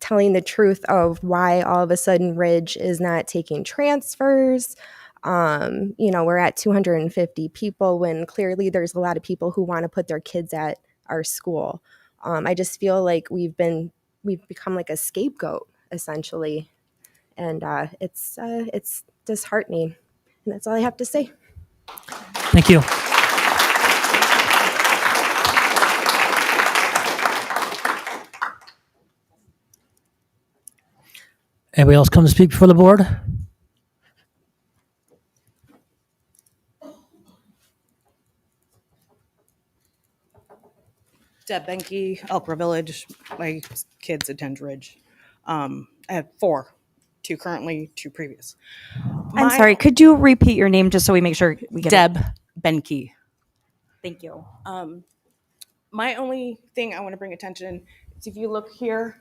telling the truth of why all of a sudden Ridge is not taking transfers. We're at 250 people when clearly there's a lot of people who want to put their kids at our school. I just feel like we've become like a scapegoat essentially, and it's disheartening. And that's all I have to say. Thank you. Anybody else come to speak before the board? Deb Benke, Elk Grove Village. My kids attend Ridge. I have 4, 2 currently, 2 previous. I'm sorry, could you repeat your name just so we make sure we get Deb it? Benke. Thank you. My only thing I want to bring attention is if you look here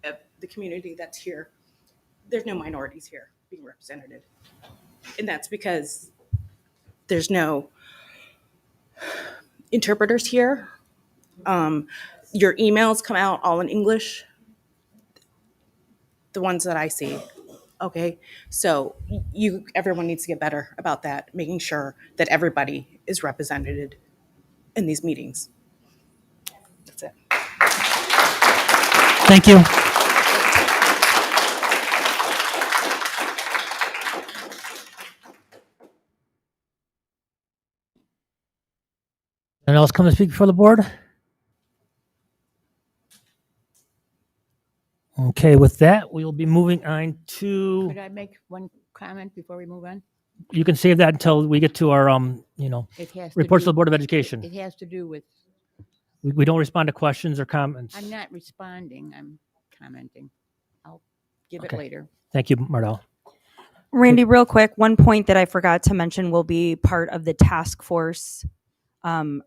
at the community that's here, there's no minorities here being represented. And that's because there's no interpreters here. Your emails come out all in English, the ones that I see. Okay, so everyone needs to get better about that, making sure that everybody is represented in these meetings. That's it. Thank you. Anyone else come to speak before the board? Okay, with that, we will be moving on to. Could I make one comment before we move on? You can save that until we get to our, It has reports to to the Board of Education. It has to do with. We don't respond to questions or comments. I'm not responding. I'm commenting. I'll give it Okay. later. Thank you, Mardell. Randy, real quick, one point that I forgot to mention will be part of the task force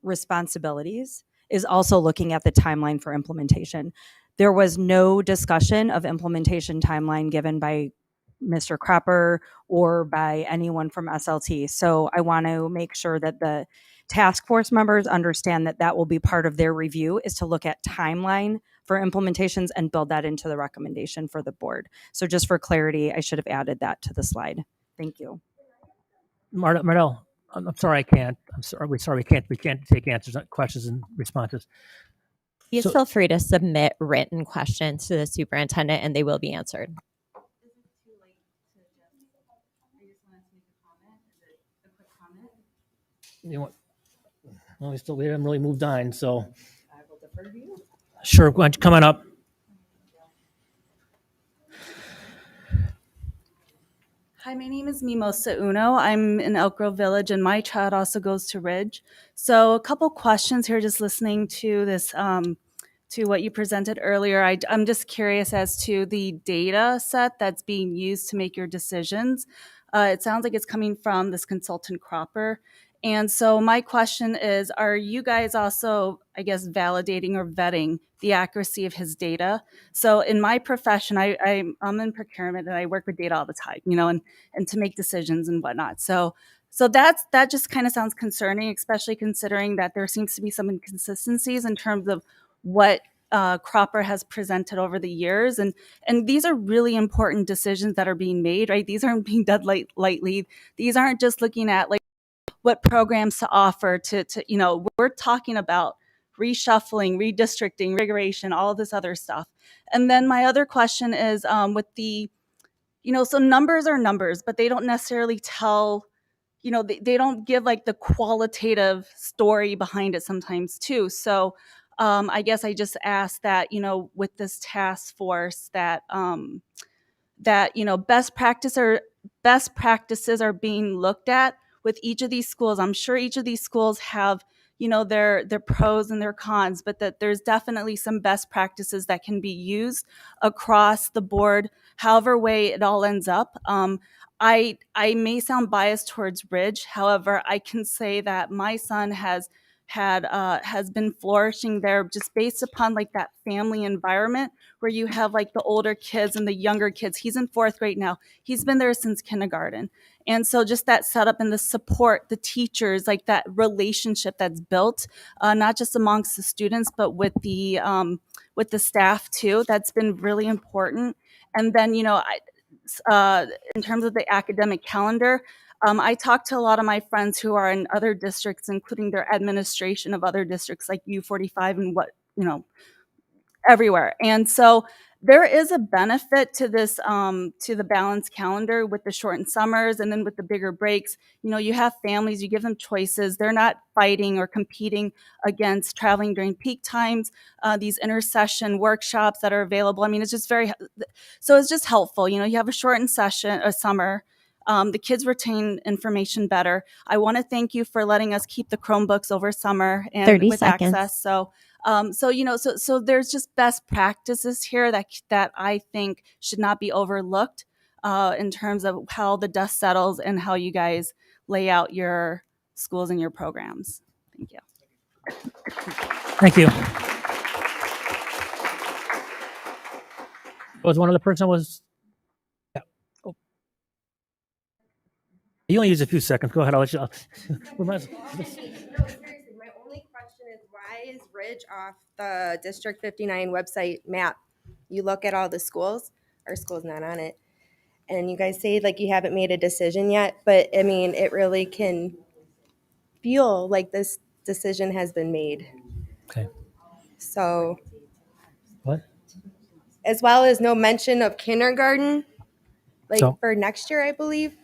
responsibilities is also looking at the timeline for implementation. There was no discussion of implementation timeline given by Mr. Cropper or by anyone from SLT. So I want to make sure that the task force members understand that that will be part of their review, is to look at timeline for implementations and build that into the recommendation for the board. So just for clarity, I should have added that to the slide. Thank you. Mardell, I'm sorry I can't. I'm sorry. We can't take answers, questions, and responses. Please feel free to submit written questions to the superintendent and they will be answered. You know what? Well, we haven't really moved on, so. I will defer to you. Sure, why don't you come on up? Hi, my name is Mimosa Uno. I'm in Elk Grove Village, and my child also goes to Ridge. So a couple questions here, just listening to this, to what you presented earlier. I'm just curious as to the data set that's being used to make your decisions. It sounds like it's coming from this consultant Cropper. And so my question is, are you guys also, I guess, validating or vetting the accuracy of his data? So in my profession, I'm in procurement and I work with data all the time, and to make decisions and whatnot. So that just kind of sounds concerning, especially considering that there seems to be some inconsistencies in terms of what Cropper has presented over the years. And these are really important decisions that are being made, right? These aren't being done lightly. These aren't just looking at like what programs to offer to we're talking about reshuffling, redistricting, regulation, all of this other stuff. And then my other question is with the, so numbers are numbers, but they don't necessarily tell, they don't give like the qualitative story behind it sometimes too. So I guess I just asked that, with this task force that, best practices are being looked at with each of these schools. I'm sure each of these schools have, their pros and their cons, but that there's definitely some best practices that can be used across the board, however way it all ends up. I may sound biased towards Ridge. However, I can say that my son has been flourishing there just based upon like that family environment where you have like the older kids and the younger kids. He's in 4th grade now. He's been there since kindergarten. And so just that setup and the support, the teachers, like that relationship that's built, not just amongst the students, but with the staff too, that's been really important. And then, in terms of the academic calendar, I talked to a lot of my friends who are in other districts, including their administration of other districts like U45 and everywhere. And so there is a benefit to this, to the balanced calendar with the shortened summers and then with the bigger breaks. You have families, you give them choices. They're not fighting or competing against traveling during peak times, these intersession workshops that are available. I mean, it's just it's just helpful. You have a shortened summer. The kids retain information better. I want to thank you for letting us keep the Chromebooks over summer and 30 with seconds. access. So there's just best practices here that I think should not be overlooked in terms of how the dust settles and how you guys lay out your schools and your programs. Thank you. Thank you. Was one of the person was? Yeah. Oh. You only use a few seconds. Go ahead. I'll let you. No, seriously, my only question is why is Ridge off the District 59 website map? You look at all the schools, our school's not on it. And you guys say like you haven't made a decision yet, but I mean, it really can feel like this decision has been made. Okay. So, What? as well as no mention of kindergarten, like So- for next year, I believe.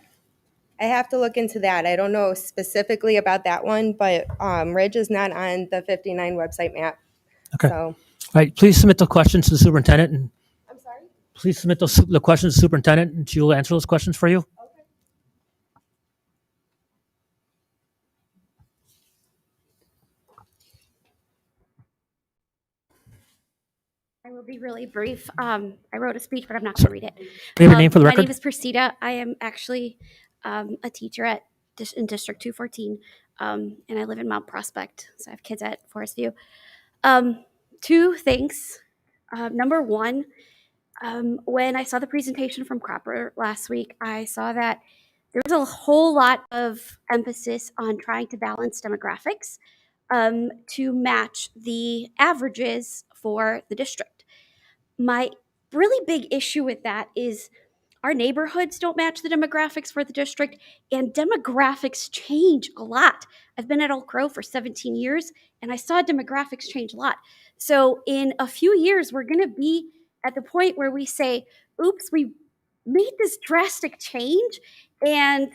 I have to look into that. I don't know specifically about that one, but Ridge is not on the 59 website map. Okay. So, All right. Please submit the questions to the superintendent, and I'm sorry? please submit the questions to the superintendent, and she will answer those questions for you. I will be really brief. I wrote a speech, but I'm not going to read it. Can you have your name for the My record? name is Persida. I am actually a teacher in District 214, and I live in Mount Prospect. So I have kids at Forest View. Two things. Number one, when I saw the presentation from Cropper last week, I saw that there was a whole lot of emphasis on trying to balance demographics to match the averages for the district. My really big issue with that is our neighborhoods don't match the demographics for the district, and demographics change a lot. I've been at Oak Grove for 17 years, and I saw demographics change a lot. So in a few years, we're going to be at the point where we say, oops, we made this drastic change, and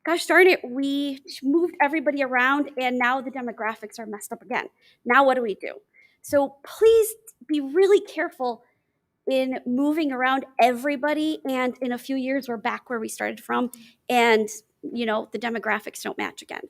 gosh darn it, we moved everybody around, and now the demographics are messed up again. Now what do we do? So please be really careful in moving around everybody, and in a few years we're back where we started from, and the demographics don't match again.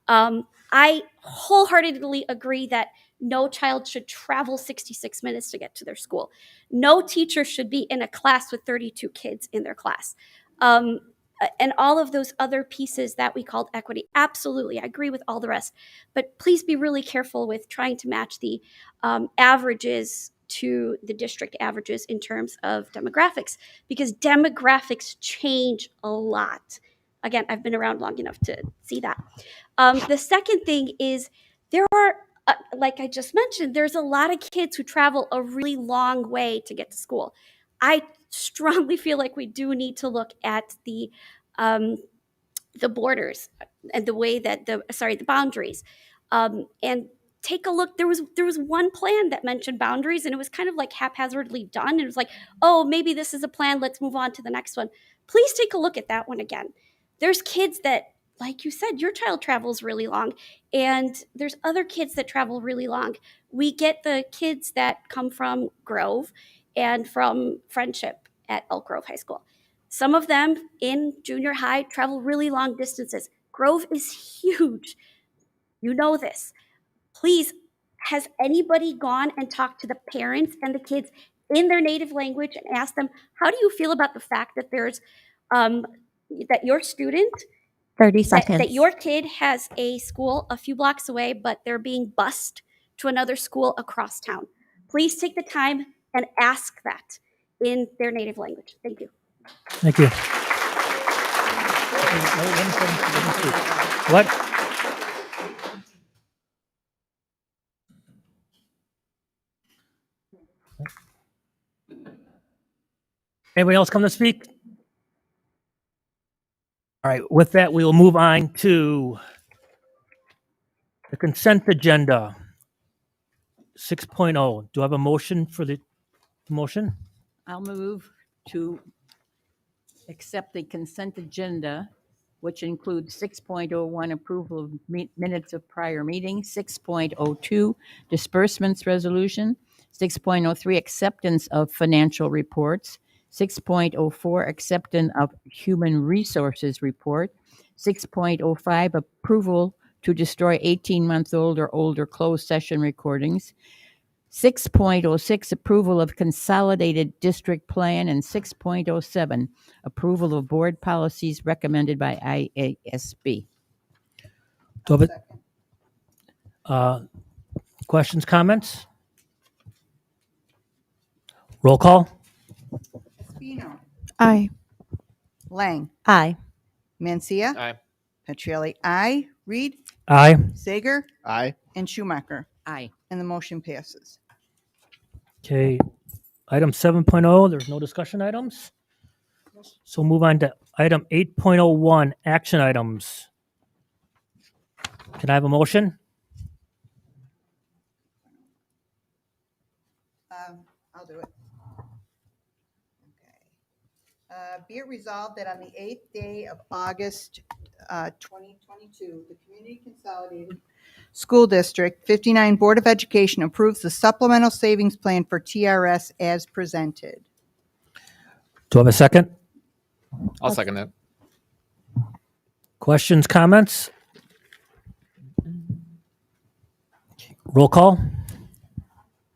I wholeheartedly agree that no child should travel 66 minutes to get to their school. No teacher should be in a class with 32 kids in their class. And all of those other pieces that we called equity. Absolutely, I agree with all the rest. But please be really careful with trying to match the averages to the district averages in terms of demographics, because demographics change a lot. Again, I've been around long enough to see that. The second thing is there are like I just mentioned, there's a lot of kids who travel a really long way to get to school. I strongly feel like we do need to look at the borders and the way that the boundaries, and take a look. There was one plan that mentioned boundaries, and it was kind of like haphazardly done. It was like, oh, maybe this is a plan, let's move on to the next one. Please take a look at that one again. There's kids that, like you said, your child travels really long, and there's other kids that travel really long. We get the kids that come from Grove and from Friendship at Elk Grove High School. Some of them in junior high travel really long distances. Grove is huge. You know this. Please, has anybody gone and talked to the parents and the kids in their native language and asked them, how do you feel about the fact that there's that your student 30 that seconds. your kid has a school a few blocks away, but they're being bused to another school across town? Please take the time and ask that in their native language. Thank you. Thank you. What? Anybody else come to speak? All right, with that, we will move on to the consent agenda 6.0. Do I have a motion for the motion? I'll move to accept the consent agenda, which includes 6.01 approval of minutes of prior meeting, 6.02 disbursements resolution, 6.03 acceptance of financial reports, 6.04 acceptance of human resources report, 6.05 approval to destroy 18-month-old or older closed session recordings, 6.06 approval of consolidated district plan, and 6.07 approval of board policies recommended by IASB. Do I have questions, comments? Roll call. Espino. Aye. Lang. Aye. Mencia. Aye. Petrielli. Aye. Reed. Aye. Sager. Aye. And Schumacher. Aye. And the motion passes. Okay, item 7.0, there's no discussion items. So move on to item 8.01, action items. Can I have a motion? I'll do it. Okay. Be it resolved that on the 8th day of August 2022, the Community Consolidated School District 59 Board of Education approves the supplemental savings plan for TRS as presented. Do I have a second? I'll second that. Questions, comments? Roll call.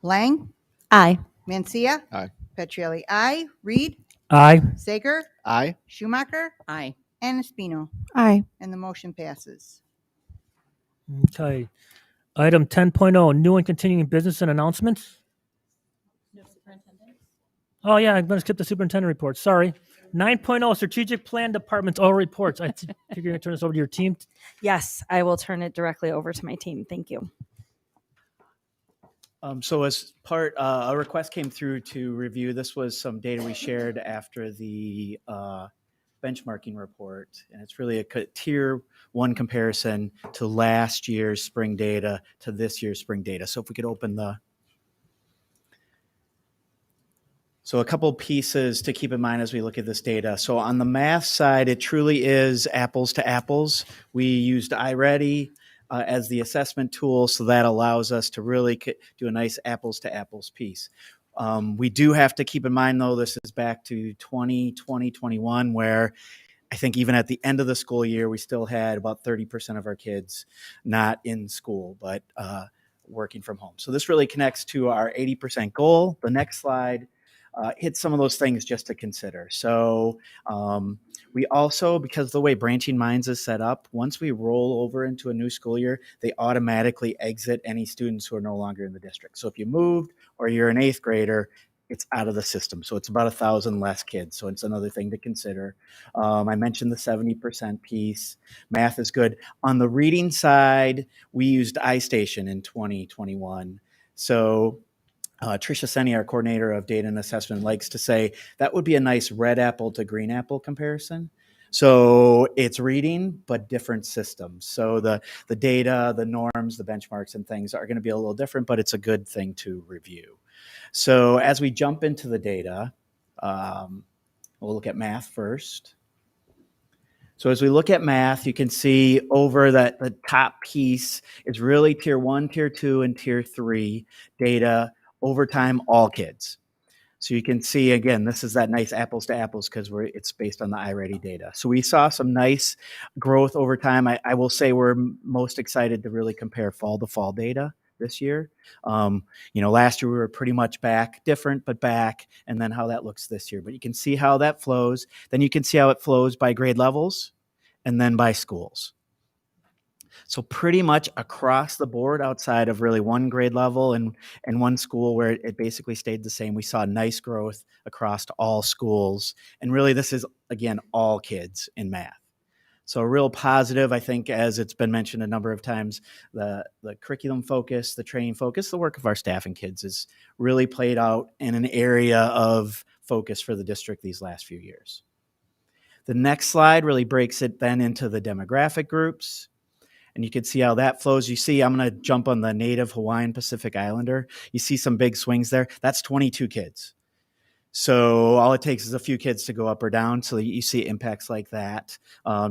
Lang. Aye. Mencia. Aye. Petrielli. Aye. Reed. Aye. Sager. Aye. Schumacher. Aye. And Espino. Aye. And the motion passes. Okay. Item 10.0, new and continuing business and announcements. Oh yeah, I'm going to skip the superintendent report. Sorry. 9.0, strategic plan departments all reports. I think you're going to turn this over to your team. Yes, I will turn it directly over to my team. Thank you. So as part, a request came through to review. This was some data we shared after the benchmarking report, and it's really a tier one comparison to last year's spring data to this year's spring data. So if we could open the, so a couple pieces to keep in mind as we look at this data. So on the math side, it truly is apples to apples. We used iReady as the assessment tool, so that allows us to really do a nice apples to apples piece. We do have to keep in mind, though, this is back to 2020-21, where I think even at the end of the school year, we still had about 30% of our kids not in school, but working from home. So this really connects to our 80% goal. The next slide hits some of those things just to consider. So we also, because the way Branching Minds is set up, once we roll over into a new school year, they automatically exit any students who are no longer in the district. So if you moved or you're an 8th grader, it's out of the system. So it's about 1,000 less kids. So it's another thing to consider. I mentioned the 70% piece. Math is good. On the reading side, we used iStation in 2021. So Tricia Senni, our coordinator of data and assessment, likes to say that would be a nice red apple to green apple comparison. So it's reading, but different systems. So the data, the norms, the benchmarks and things are going to be a little different, but it's a good thing to review. So as we jump into the data, we'll look at math first. So as we look at math, you can see over that the top piece is really tier 1, tier 2, and tier 3 data over time, all kids. So you can see, again, this is that nice apples to apples because it's based on the iReady data. So we saw some nice growth over time. I will say we're most excited to really compare fall to fall data this year. Last year we were pretty much back, different, but back, and then how that looks this year. But you can see how that flows. Then you can see how it flows by grade levels and then by schools. So pretty much across the board, outside of really one grade level and one school where it basically stayed the same, we saw nice growth across all schools. And really this is, again, all kids in math. So a real positive, I think, as it's been mentioned a number of times, the curriculum focus, the training focus, the work of our staff and kids is really played out in an area of focus for the district these last few years. The next slide really breaks it then into the demographic groups. And you can see how that flows. You see, I'm going to jump on the Native Hawaiian Pacific Islander. You see some big swings there. That's 22 kids. So all it takes is a few kids to go up or down. So you see impacts like that,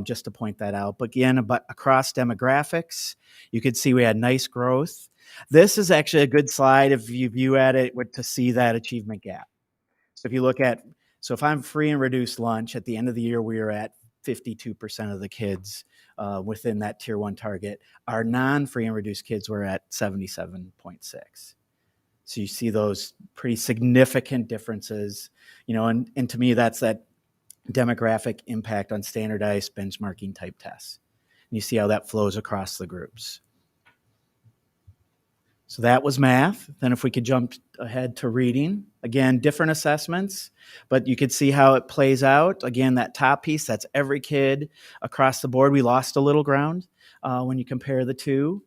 just to point that out. But again, across demographics, you could see we had nice growth. This is actually a good slide if you view at it to see that achievement gap. So if you look at, so if I'm free and reduced lunch, at the end of the year, we are at 52% of the kids within that tier 1 target. Our non-free and reduced kids were at 77.6. So you see those pretty significant differences, and to me, that's that demographic impact on standardized benchmarking type tests. And you see how that flows across the groups. So that was math. Then if we could jump ahead to reading, again, different assessments, but you could see how it plays out. Again, that top piece, that's every kid across the board. We lost a little ground when you compare the two.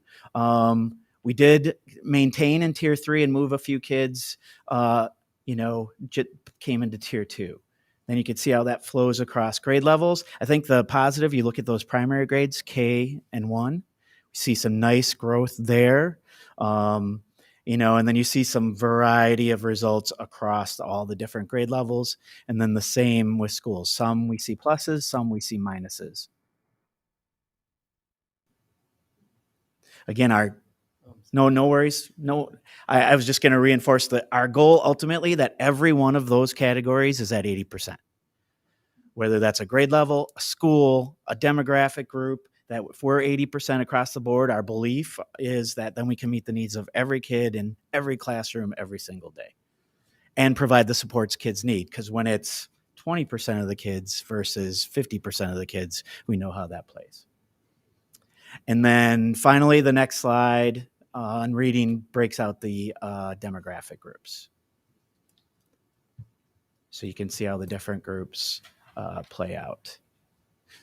We did maintain in tier 3 and move a few kids, came into tier 2. Then you can see how that flows across grade levels. I think the positive, you look at those primary grades, K and 1, we see some nice growth there. And then you see some variety of results across all the different grade levels. And then the same with schools. Some we see pluses, some we see minuses. Again, no worries. No, I was just going to reinforce that our goal ultimately that every one of those categories is at 80%. Whether that's a grade level, a school, a demographic group, that if we're 80% across the board, our belief is that then we can meet the needs of every kid in every classroom every single day and provide the supports kids need. Because when it's 20% of the kids versus 50% of the kids, we know how that plays. And then finally, the next slide on reading breaks out the demographic groups. So you can see how the different groups play out.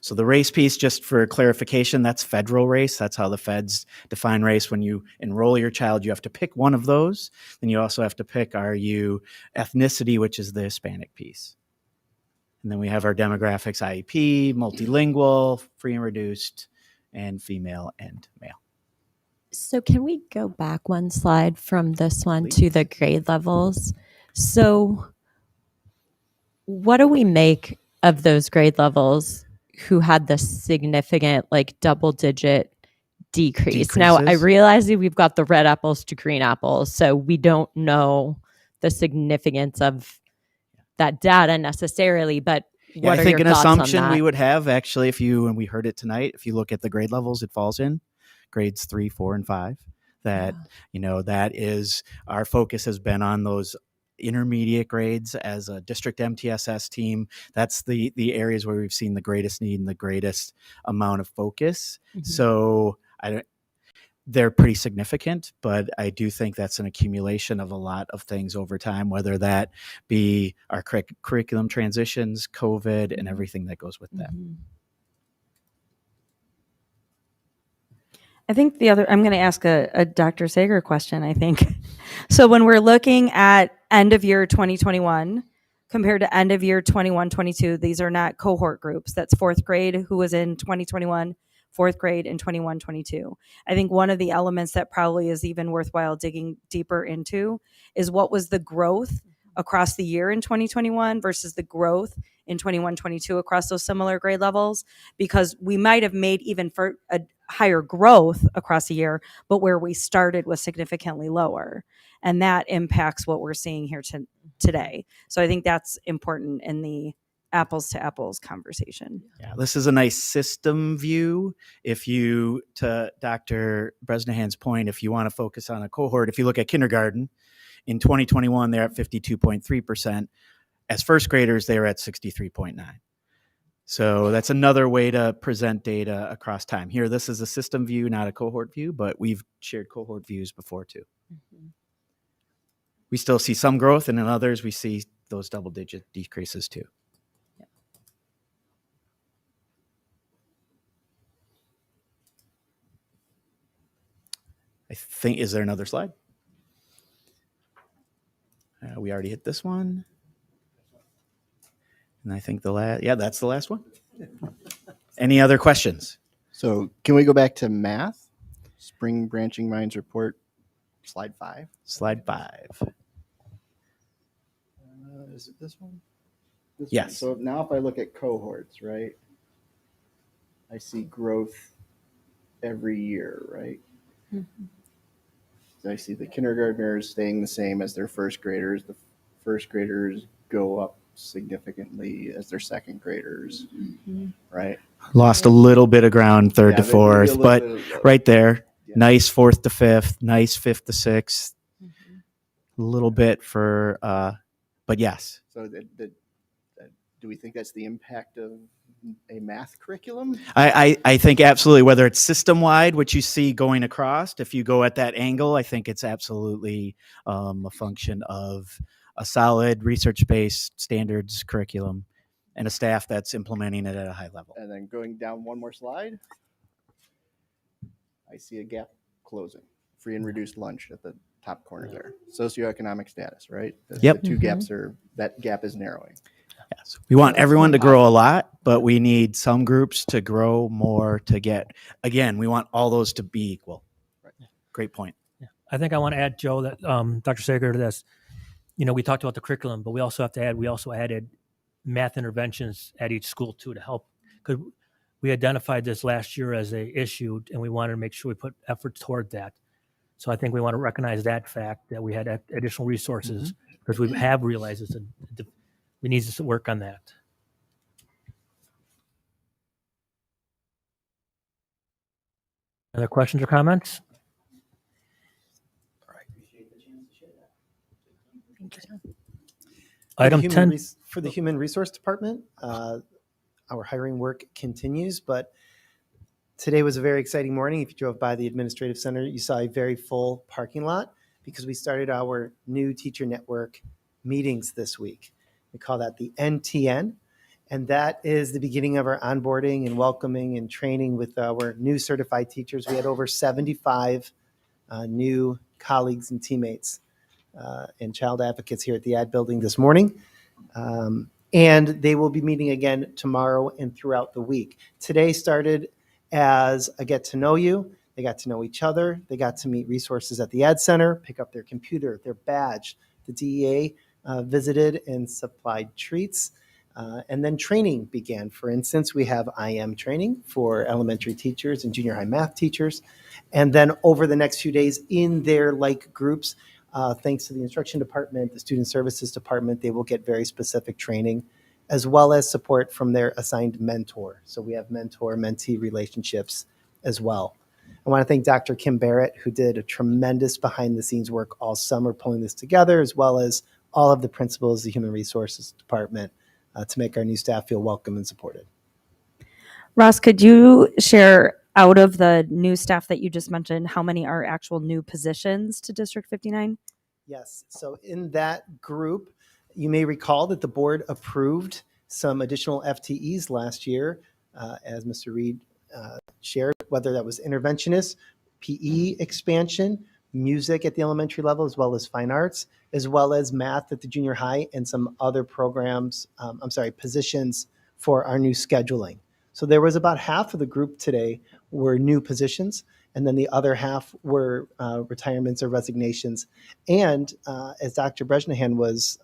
So the race piece, just for clarification, that's federal race. That's how the feds define race. When you enroll your child, you have to pick one of those. Then you also have to pick, are you ethnicity, which is the Hispanic piece. And then we have our demographics, IEP, multilingual, free and reduced, and female and male. So can we go back one slide from this one to the grade levels? So what do we make of those grade levels who had the significant double-digit decrease? Now, I realize that we've got the red apples to green apples, so we don't know the significance of that data necessarily, but what I are think your an thoughts on assumption that? we would have, actually, and we heard it tonight, if you look at the grade levels it falls in, grades 3, 4, and 5, that, that is, our focus has been on those intermediate grades as a district MTSS team. That's the areas where we've seen the greatest need and the greatest amount of focus. So they're pretty significant, but I do think that's an accumulation of a lot of things over time, whether that be our curriculum transitions, COVID, and everything that goes with that. I think I'm going to ask a Dr. Sager question, I think. So when we're looking at end of year 2021 compared to end of year 21-22, these are not cohort groups. That's fourth grade who was in 2021, fourth grade in 21-22. I think one of the elements that probably is even worthwhile digging deeper into is what was the growth across the year in 2021 versus the growth in 21-22 across those similar grade levels, because we might have made even for a higher growth across a year, but where we started was significantly lower. And that impacts what we're seeing here today. So I think that's important in the apples to apples conversation. Yeah, this is a nice system view. If you, to Dr. Bresnahan's point, if you want to focus on a cohort, if you look at kindergarten, in 2021, they're at 52.3%. As first graders, they're at 63.9%. So that's another way to present data across time. Here, this is a system view, not a cohort view, but we've shared cohort views before too. We still see some growth, and in others, we see those double-digit decreases too. I think, is there another slide? We already hit this one. And I think that's the last one. Any other questions? So can we go back to math? Spring Branching Minds report, slide 5. Slide 5. Is it this one? This Yes. One. So now if I look at cohorts, right, I see growth every year, right? So I see the kindergartners staying the same as their first graders. The first graders go up significantly as their second graders, right? Lost a little bit of ground third to maybe a fourth, little but bit of- right there, nice fourth to fifth, nice fifth to sixth. A little bit for, but yes. So do we think that's the impact of a math curriculum? I think absolutely, whether it's system-wide, which you see going across, if you go at that angle, I think it's absolutely a function of a solid research-based standards curriculum and a staff that's implementing it at a high level. And then going down one more slide, I see a gap closing. Free and reduced lunch at the top corner there. Socioeconomic status, right? Yep. The two gaps that gap is narrowing. Yes. We want everyone to grow a lot, but we need some groups to grow more to get, again, we want all those to be equal. Right. Great point. Yeah. I think I want to add, Joe, that Dr. Sager, to this. We talked about the curriculum, but we also have to add, we also added math interventions at each school too to help, because we identified this last year as a issue and we wanted to make sure we put effort toward that. So I think we want to recognize that fact that we had additional resources because we have realized we need to work on that. Other questions or comments? Item 10. For the Human Resource Department, our hiring work continues, but today was a very exciting morning. If you drove by the Administrative Center, you saw a very full parking lot because we started our new teacher network meetings this week. We call that the NTN, and that is the beginning of our onboarding and welcoming and training with our new certified teachers. We had over 75 new colleagues and teammates and child advocates here at the Ad Building this morning. And they will be meeting again tomorrow and throughout the week. Today started as a get to know you. They got to know each other. They got to meet resources at the Ed Center, pick up their computer, their badge. The DEA visited and supplied treats. And then training began. For instance, we have IM training for elementary teachers and junior high math teachers. And then over the next few days in their like groups, thanks to the instruction department, the student services department, they will get very specific training as well as support from their assigned mentor. So we have mentor-mentee relationships as well. I want to thank Dr. Kim Barrett, who did a tremendous behind-the-scenes work all summer pulling this together, as well as all of the principals, the Human Resources Department, to make our new staff feel welcome and supported. Ross, could you share out of the new staff that you just mentioned, how many are actual new positions to District 59? Yes. So in that group, you may recall that the board approved some additional FTEs last year, as Mr. Reed shared, whether that was interventionist, PE expansion, music at the elementary level, as well as fine arts, as well as math at the junior high, and some other programs, positions for our new scheduling. So there was about half of the group today were new positions, and then the other half were retirements or resignations. And as Dr. Bresnahan was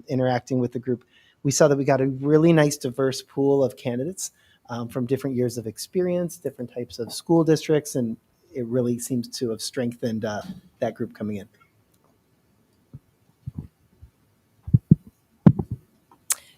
interacting with the group, we saw that we got a really nice diverse pool of candidates from different years of experience, different types of school districts, and it really seems to have strengthened that group coming in.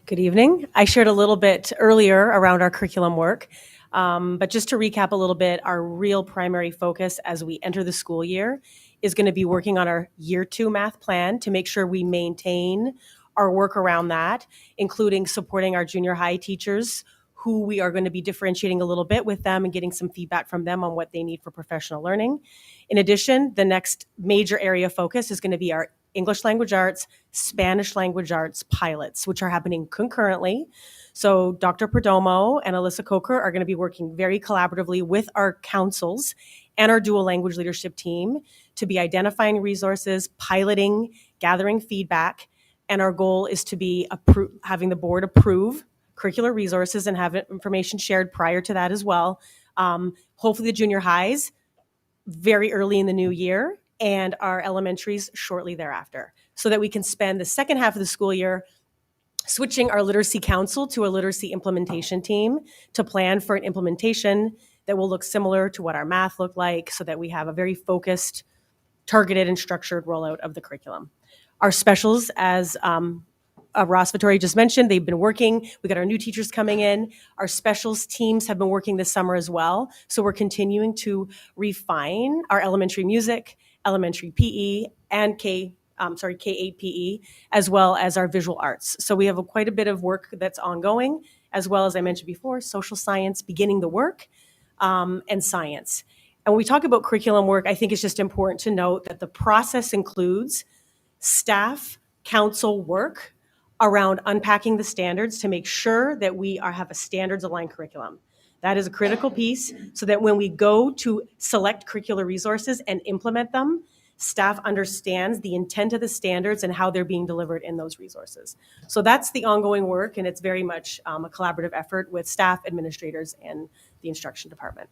Good evening. I shared a little bit earlier around our curriculum work, but just to recap a little bit, our real primary focus as we enter the school year is going to be working on our year 2 math plan to make sure we maintain our work around that, including supporting our junior high teachers, who we are going to be differentiating a little bit with them and getting some feedback from them on what they need for professional learning. In addition, the next major area of focus is going to be our English language arts, Spanish language arts pilots, which are happening concurrently. So Dr. Perdomo and Alyssa Coker are going to be working very collaboratively with our councils and our dual language leadership team to be identifying resources, piloting, gathering feedback. And our goal is to be having the board approve curricular resources and have information shared prior to that as well. Hopefully the junior highs very early in the new year, and our elementaries shortly thereafter, so that we can spend the second half of the school year switching our literacy council to a literacy implementation team to plan for an implementation that will look similar to what our math looked like, so that we have a very focused, targeted, and structured rollout of the curriculum. Our specials, as Ross Vittori just mentioned, they've been working. We got our new teachers coming in. Our specials teams have been working this summer as well. So we're continuing to refine our elementary music, elementary PE, and K-8 PE, as well as our visual arts. So we have quite a bit of work that's ongoing, as well as I mentioned before, social science beginning the work, and science. And when we talk about curriculum work, I think it's just important to note that the process includes staff council work around unpacking the standards to make sure that we have a standards-aligned curriculum. That is a critical piece, so that when we go to select curricular resources and implement them, staff understands the intent of the standards and how they're being delivered in those resources. So that's the ongoing work, and it's very much a collaborative effort with staff, administrators, and the instruction department.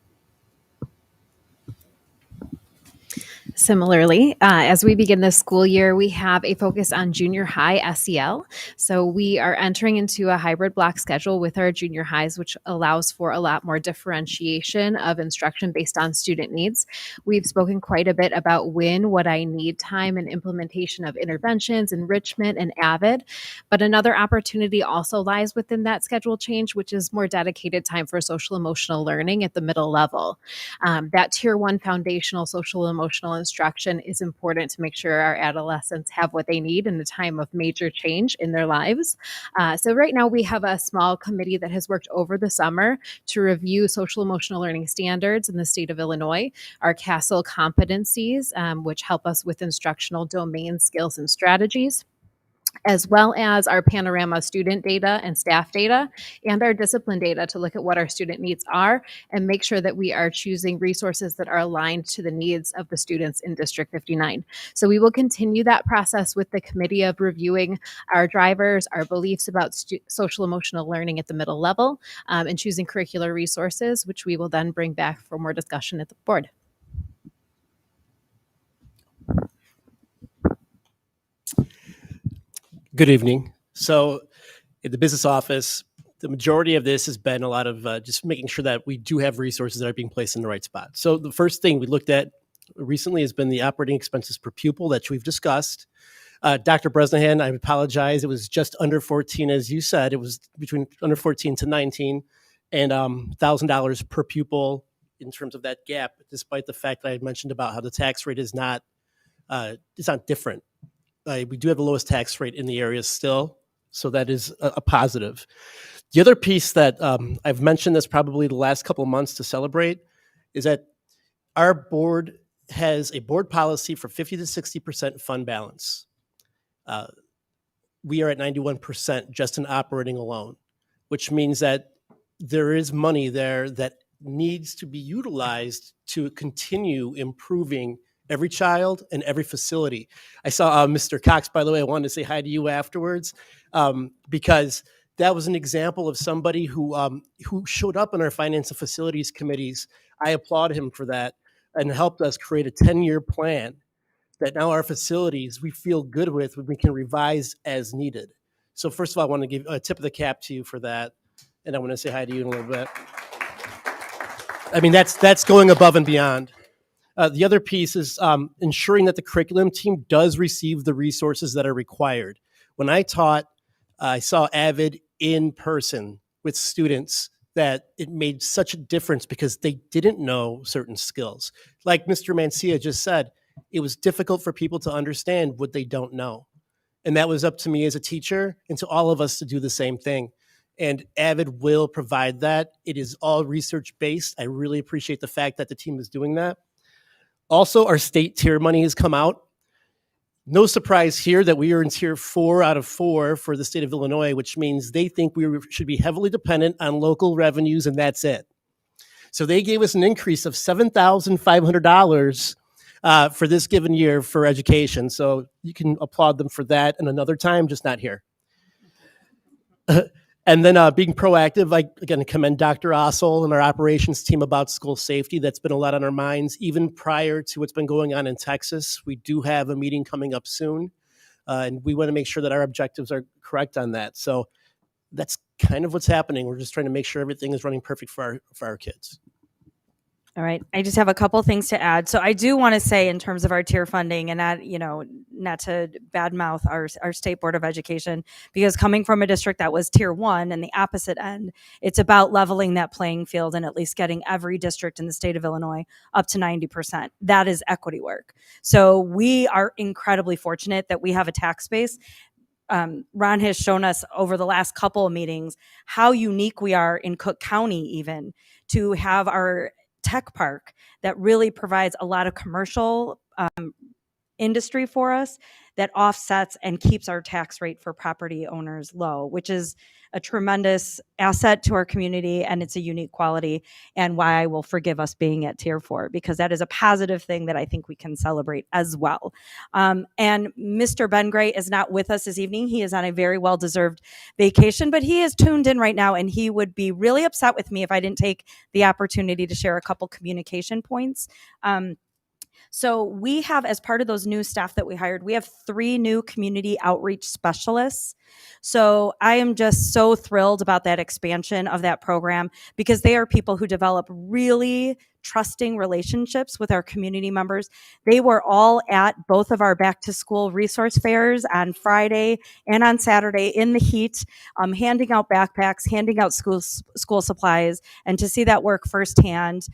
Similarly, as we begin this school year, we have a focus on junior high SEL. So we are entering into a hybrid block schedule with our junior highs, which allows for a lot more differentiation of instruction based on student needs. We've spoken quite a bit about what I need time and implementation of interventions, enrichment, and Avid. But another opportunity also lies within that schedule change, which is more dedicated time for social emotional learning at the middle level. That tier 1 foundational social emotional instruction is important to make sure our adolescents have what they need in a time of major change in their lives. So right now we have a small committee that has worked over the summer to review social emotional learning standards in the state of Illinois, our CASEL competencies, which help us with instructional domain skills and strategies, as well as our panorama student data and staff data, and our discipline data to look at what our student needs are and make sure that we are choosing resources that are aligned to the needs of the students in District 59. So we will continue that process with the committee of reviewing our drivers, our beliefs about social emotional learning at the middle level, and choosing curricular resources, which we will then bring back for more discussion at the board. Good evening. So in the business office, the majority of this has been a lot of just making sure that we do have resources that are being placed in the right spot. So the first thing we looked at recently has been the operating expenses per pupil that we've discussed. Dr. Bresnahan, I apologize. It was just under 14, as you said. It was between under 14 to 19 and $1,000 per pupil in terms of that gap, despite the fact that I had mentioned about how the tax rate is not different. We do have the lowest tax rate in the area still, so that is a positive. The other piece that I've mentioned this probably the last couple of months to celebrate is that our board has a board policy for 50 to 60% fund balance. We are at 91% just in operating alone, which means that there is money there that needs to be utilized to continue improving every child and every facility. I saw Mr. Cox, by the way. I wanted to say hi to you afterwards, because that was an example of somebody who showed up in our finance and facilities committees. I applaud him for that and helped us create a 10-year plan that now our facilities we feel good with when we can revise as needed. So first of all, I want to give a tip of the cap to you for that. And I want to say hi to you in a little bit. I mean, that's going above and beyond. The other piece is ensuring that the curriculum team does receive the resources that are required. When I taught, I saw Avid in person with students that it made such a difference because they didn't know certain skills. Like Mr. Mancia just said, it was difficult for people to understand what they don't know. And that was up to me as a teacher and to all of us to do the same thing. And Avid will provide that. It is all research-based. I really appreciate the fact that the team is doing that. Also, our state tier money has come out. No surprise here that we are in tier 4 out of 4 for the state of Illinois, which means they think we should be heavily dependent on local revenues, and that's it. So they gave us an increase of $7,500 for this given year for education. So you can applaud them for that and another time, just not here. And then being proactive, I again commend Dr. Ossel and our operations team about school safety. That's been a lot on our minds, even prior to what's been going on in Texas. We do have a meeting coming up soon, and we want to make sure that our objectives are correct on that. So that's kind of what's happening. We're just trying to make sure everything is running perfect for our kids. All right. I just have a couple things to add. So I do want to say in terms of our tier funding and that, not to badmouth our state board of education, because coming from a district that was tier 1 and the opposite end, it's about leveling that playing field and at least getting every district in the state of Illinois up to 90%. That is equity work. So we are incredibly fortunate that we have a tax base. Ron has shown us over the last couple of meetings how unique we are in Cook County even to have our tech park that really provides a lot of commercial industry for us that offsets and keeps our tax rate for property owners low, which is a tremendous asset to our community, and it's a unique quality and why I will forgive us being at tier 4, because that is a positive thing that I think we can celebrate as well. And Mr. Ben Gray is not with us this evening. He is on a very well-deserved vacation, but he is tuned in right now, and he would be really upset with me if I didn't take the opportunity to share a couple communication points. So we have, as part of those new staff that we hired, we have 3 new community outreach specialists. So I am just so thrilled about that expansion of that program, because they are people who develop really trusting relationships with our community members. They were all at both of our back to school resource fairs on Friday and on Saturday in the heat, handing out backpacks, handing out school supplies, and to see that work firsthand,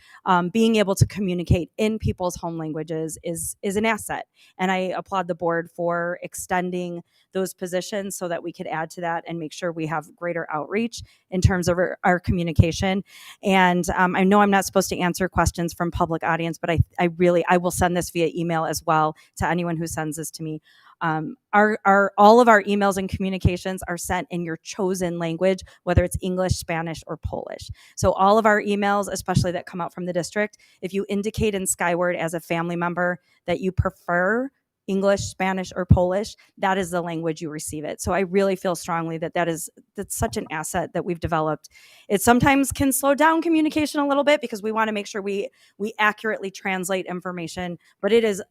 being able to communicate in people's home languages is an asset. And I applaud the board for extending those positions so that we could add to that and make sure we have greater outreach in terms of our communication. And I know I'm not supposed to answer questions from public audience, but I will send this via email as well to anyone who sends this to me. All of our emails and communications are sent in your chosen language, whether it's English, Spanish, or Polish. So all of our emails, especially that come out from the district, if you indicate in Skyward as a family member that you prefer English, Spanish, or Polish, that is the language you receive it. So I really feel strongly that's such an asset that we've developed. It sometimes can slow down communication a little bit because we want to make sure we accurately translate information, but it is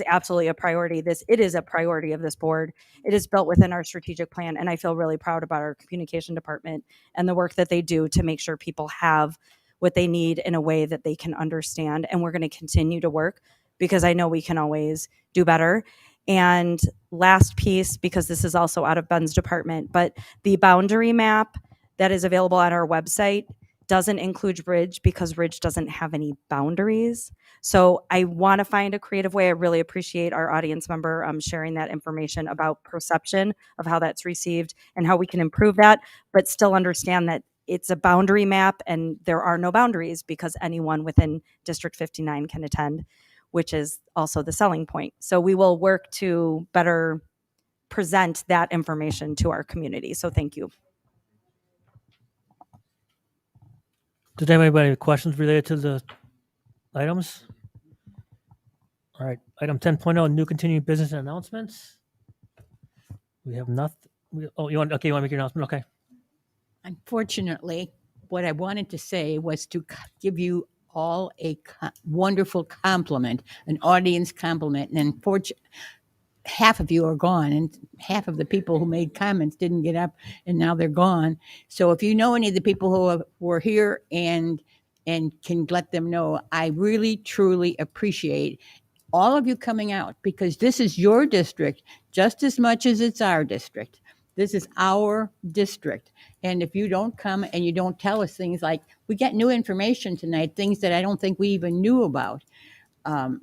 absolutely a priority. It is a priority of this board. It is built within our strategic plan, and I feel really proud about our communication department and the work that they do to make sure people have what they need in a way that they can understand. And we're going to continue to work, because I know we can always do better. And last piece, because this is also out of Ben's department, but the boundary map that is available on our website doesn't include Ridge because Ridge doesn't have any boundaries. So I want to find a creative way. I really appreciate our audience member sharing that information about perception of how that's received and how we can improve that, but still understand that it's a boundary map, and there are no boundaries because anyone within District 59 can attend, which is also the selling point. So we will work to better present that information to our community. So thank you. Does anybody have any questions related to the items? All right, item 10.0, new continuing business and announcements. We have nothing. You want to make your announcement? Okay. Unfortunately, what I wanted to say was to give you all a wonderful compliment, an audience compliment. And half of you are gone, and half of the people who made comments didn't get up, and now they're gone. So if you know any of the people who were here and can let them know, I really, truly appreciate all of you coming out, because this is your district just as much as it's our district. This is our district. And if you don't come and you don't tell us things like, we got new information tonight, things that I don't think we even knew about, from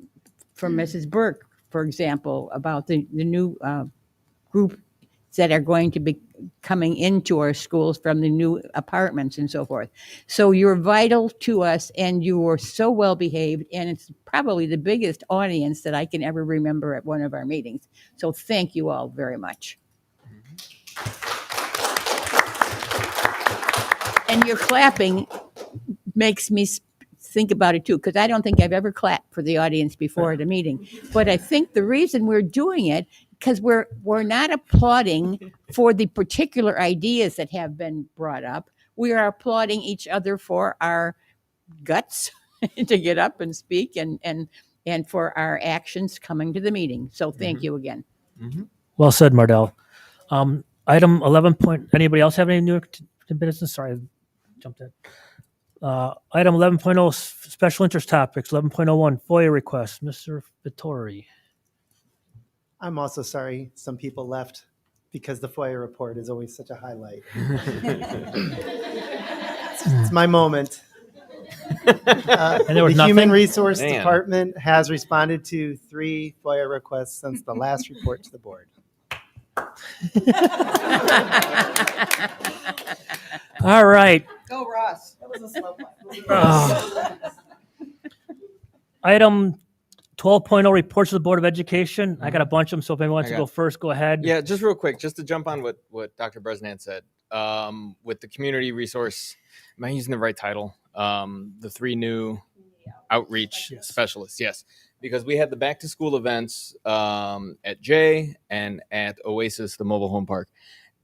Mrs. Burke, for example, about the new group that are going to be coming into our schools from the new apartments and so forth. So you're vital to us, and you were so well behaved, and it's probably the biggest audience that I can ever remember at one of our meetings. So thank you all very much. And your clapping makes me think about it too, because I don't think I've ever clapped for the audience before at a meeting. But I think the reason we're doing it, because we're not applauding for the particular ideas that have been brought up. We are applauding each other for our guts to get up and speak, and for our actions coming to the meeting. So thank you again. Well said, Mardell. Item 11. Anybody else have any new business? Sorry, I jumped in. Item 11.0, special interest topics. 11.01, FOIA requests. Mr. Vittori. I'm also sorry some people left because the FOIA report is always such a highlight. It's my moment. And there was the Human nothing? Resource Man. Department has responded to 3 FOIA requests since the last report to the board. All right. Go, Ross. That was a slow one. Item 12.0, reports of the Board of Education. I got a bunch of them, so if anyone wants to go first, go ahead. Yeah, just real quick, just to jump on what Dr. Bresnan said, with the community resource, am I using the right title? The 3 new outreach specialists, yes. Because we had the back to school events at J and at Oasis, the mobile home park.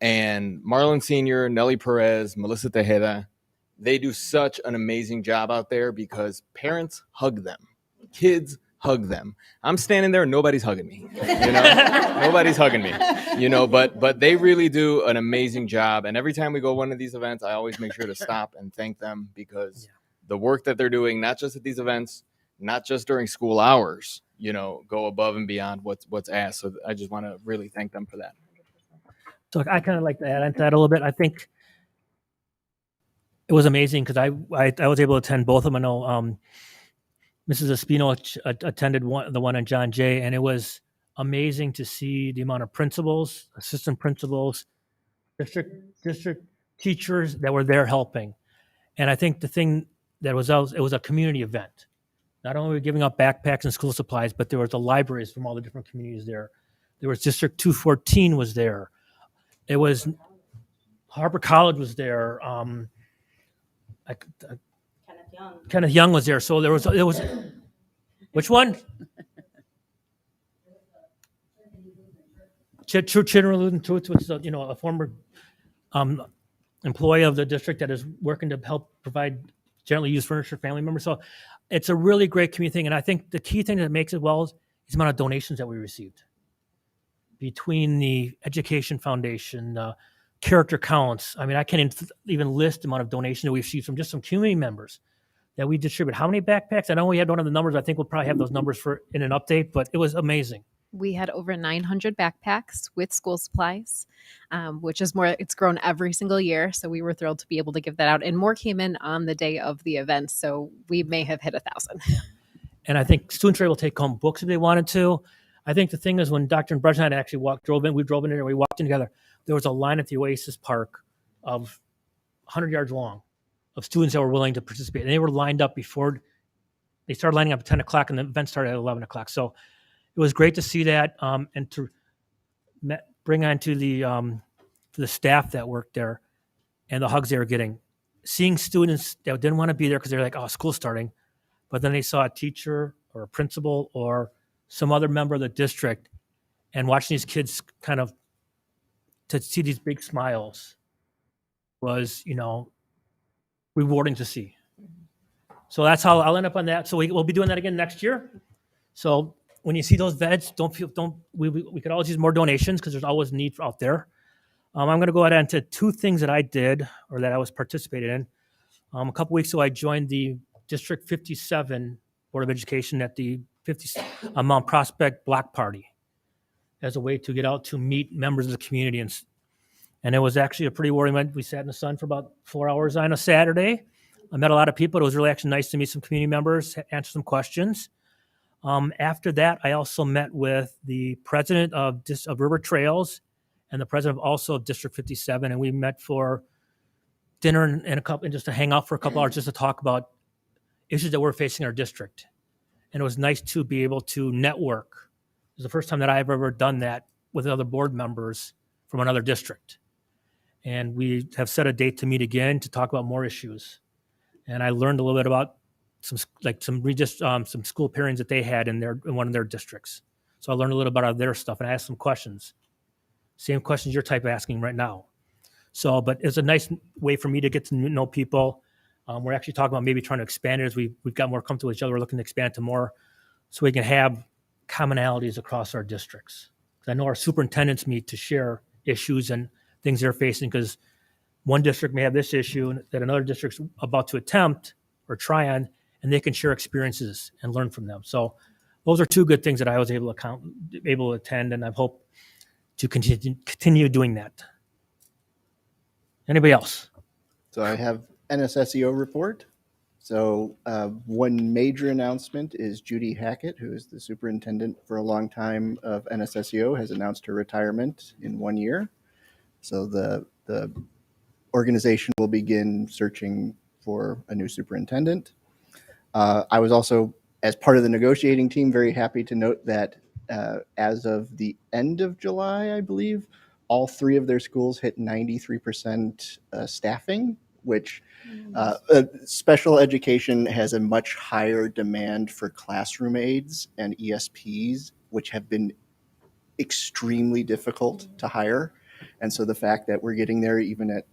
And Marlon Sr., Nelly Perez, Melissa Tejeda, they do such an amazing job out there because parents hug them. Kids hug them. I'm standing there, nobody's hugging me. Nobody's hugging me. But they really do an amazing job. And every time we go to one of these events, I always make sure to stop and thank them, because the work that they're doing, not just at these events, not just during school hours, go above and beyond what's asked. So I just want to really thank them for that. So I kind of like to add into that a little bit. I think it was amazing because I was able to attend both of them. I know Mrs. Espino attended the one on John Jay, and it was amazing to see the amount of principals, assistant principals, district teachers that were there helping. And I think the thing that was out, it was a community event. Not only were we giving out backpacks and school supplies, but there was the libraries from all the different communities there. There was District 214 was there. It was Harper College was there. Kenneth Young was there. So there was which one? Chidren Truth, which is a former employee of the district that is working to help provide gently used furniture family members. So it's a really great community thing. And I think the key thing that makes it well is the amount of donations that we received. Between the Education Foundation, character counts. I mean, I can't even list the amount of donation that we've received from just some community members that we distribute. How many backpacks? I know we had one of the numbers. I think we'll probably have those numbers in an update, but it was amazing. We had over 900 backpacks with school supplies, which is more, it's grown every single year. So we were thrilled to be able to give that out, and more came in on the day of the event. So we may have hit 1,000. And I think students were able to take home books if they wanted to. I think the thing is when Dr. and Bresnan actually we drove in there, we walked in together. There was a line at the Oasis Park of 100 yards long of students that were willing to participate. And they were lined up before they started lining up at 10 o'clock and the event started at 11 o'clock. So it was great to see that and to bring on to the staff that worked there and the hugs they were getting. Seeing students that didn't want to be there because they're like, oh, school's starting. But then they saw a teacher or a principal or some other member of the district and watching these kids kind of to see these big smiles was, rewarding to see. So that's how I'll end up on that. So we'll be doing that again next year. So when you see those vets, we could always use more donations because there's always need out there. I'm going to go ahead into two things that I did or that I was participating in. A couple weeks ago, I joined the District 57 Board of Education at the Mount Prospect Block Party as a way to get out to meet members of the community. And it was actually a pretty rewarding event. We sat in the sun for about 4 hours on a Saturday. I met a lot of people. It was really actually nice to meet some community members, answer some questions. After that, I also met with the president of River Trails and the president also of District 57, and we met for dinner and just to hang out for a couple hours just to talk about issues that we're facing in our district. And it was nice to be able to network. It was the first time that I've ever done that with other board members from another district. And we have set a date to meet again to talk about more issues. And I learned a little bit about some school pairings that they had in one of their districts. So I learned a little about their stuff and I asked some questions. Same questions you're type asking right now. So, but it's a nice way for me to get to know people. We're actually talking about maybe trying to expand it as we've got more comfortable with each other. We're looking to expand it to more so we can have commonalities across our districts. I know our superintendents meet to share issues and things they're facing because one district may have this issue that another district's about to attempt or try on, and they can share experiences and learn from them. So those are two good things that I was able to attend, and I hope to continue doing that. Anybody else? So I have NSSEO report. So one major announcement is Judy Hackett, who is the superintendent for a long time of NSSEO, has announced her retirement in 1 year. So the organization will begin searching for a new superintendent. I was also, as part of the negotiating team, very happy to note that as of the end of July, I believe, all three of their schools hit 93% staffing, which special education has a much higher demand for classroom aides and ESPs, which have been extremely difficult to hire. And so the fact that we're getting there even at,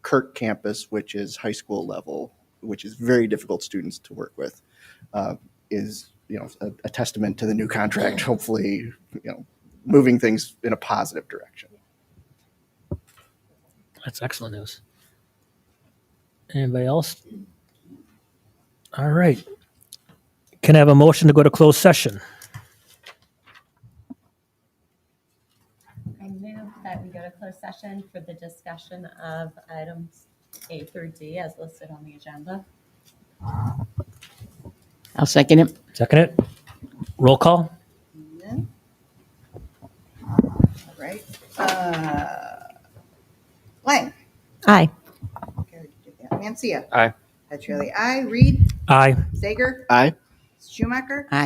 Kirk campus, which is high school level, which is very difficult students to work with, is, a testament to the new contract, hopefully, moving things in a positive direction. That's excellent news. Anybody else? All right. Can I have a motion to go to closed session? I move that we go to closed session for the discussion of items A through D as listed on the agenda. I'll second it. Second it. Roll call. All right. Lang. Aye. Mancia. Aye. Petrelli, aye. Reed. Aye. Sager. Aye. Schumacher. Aye.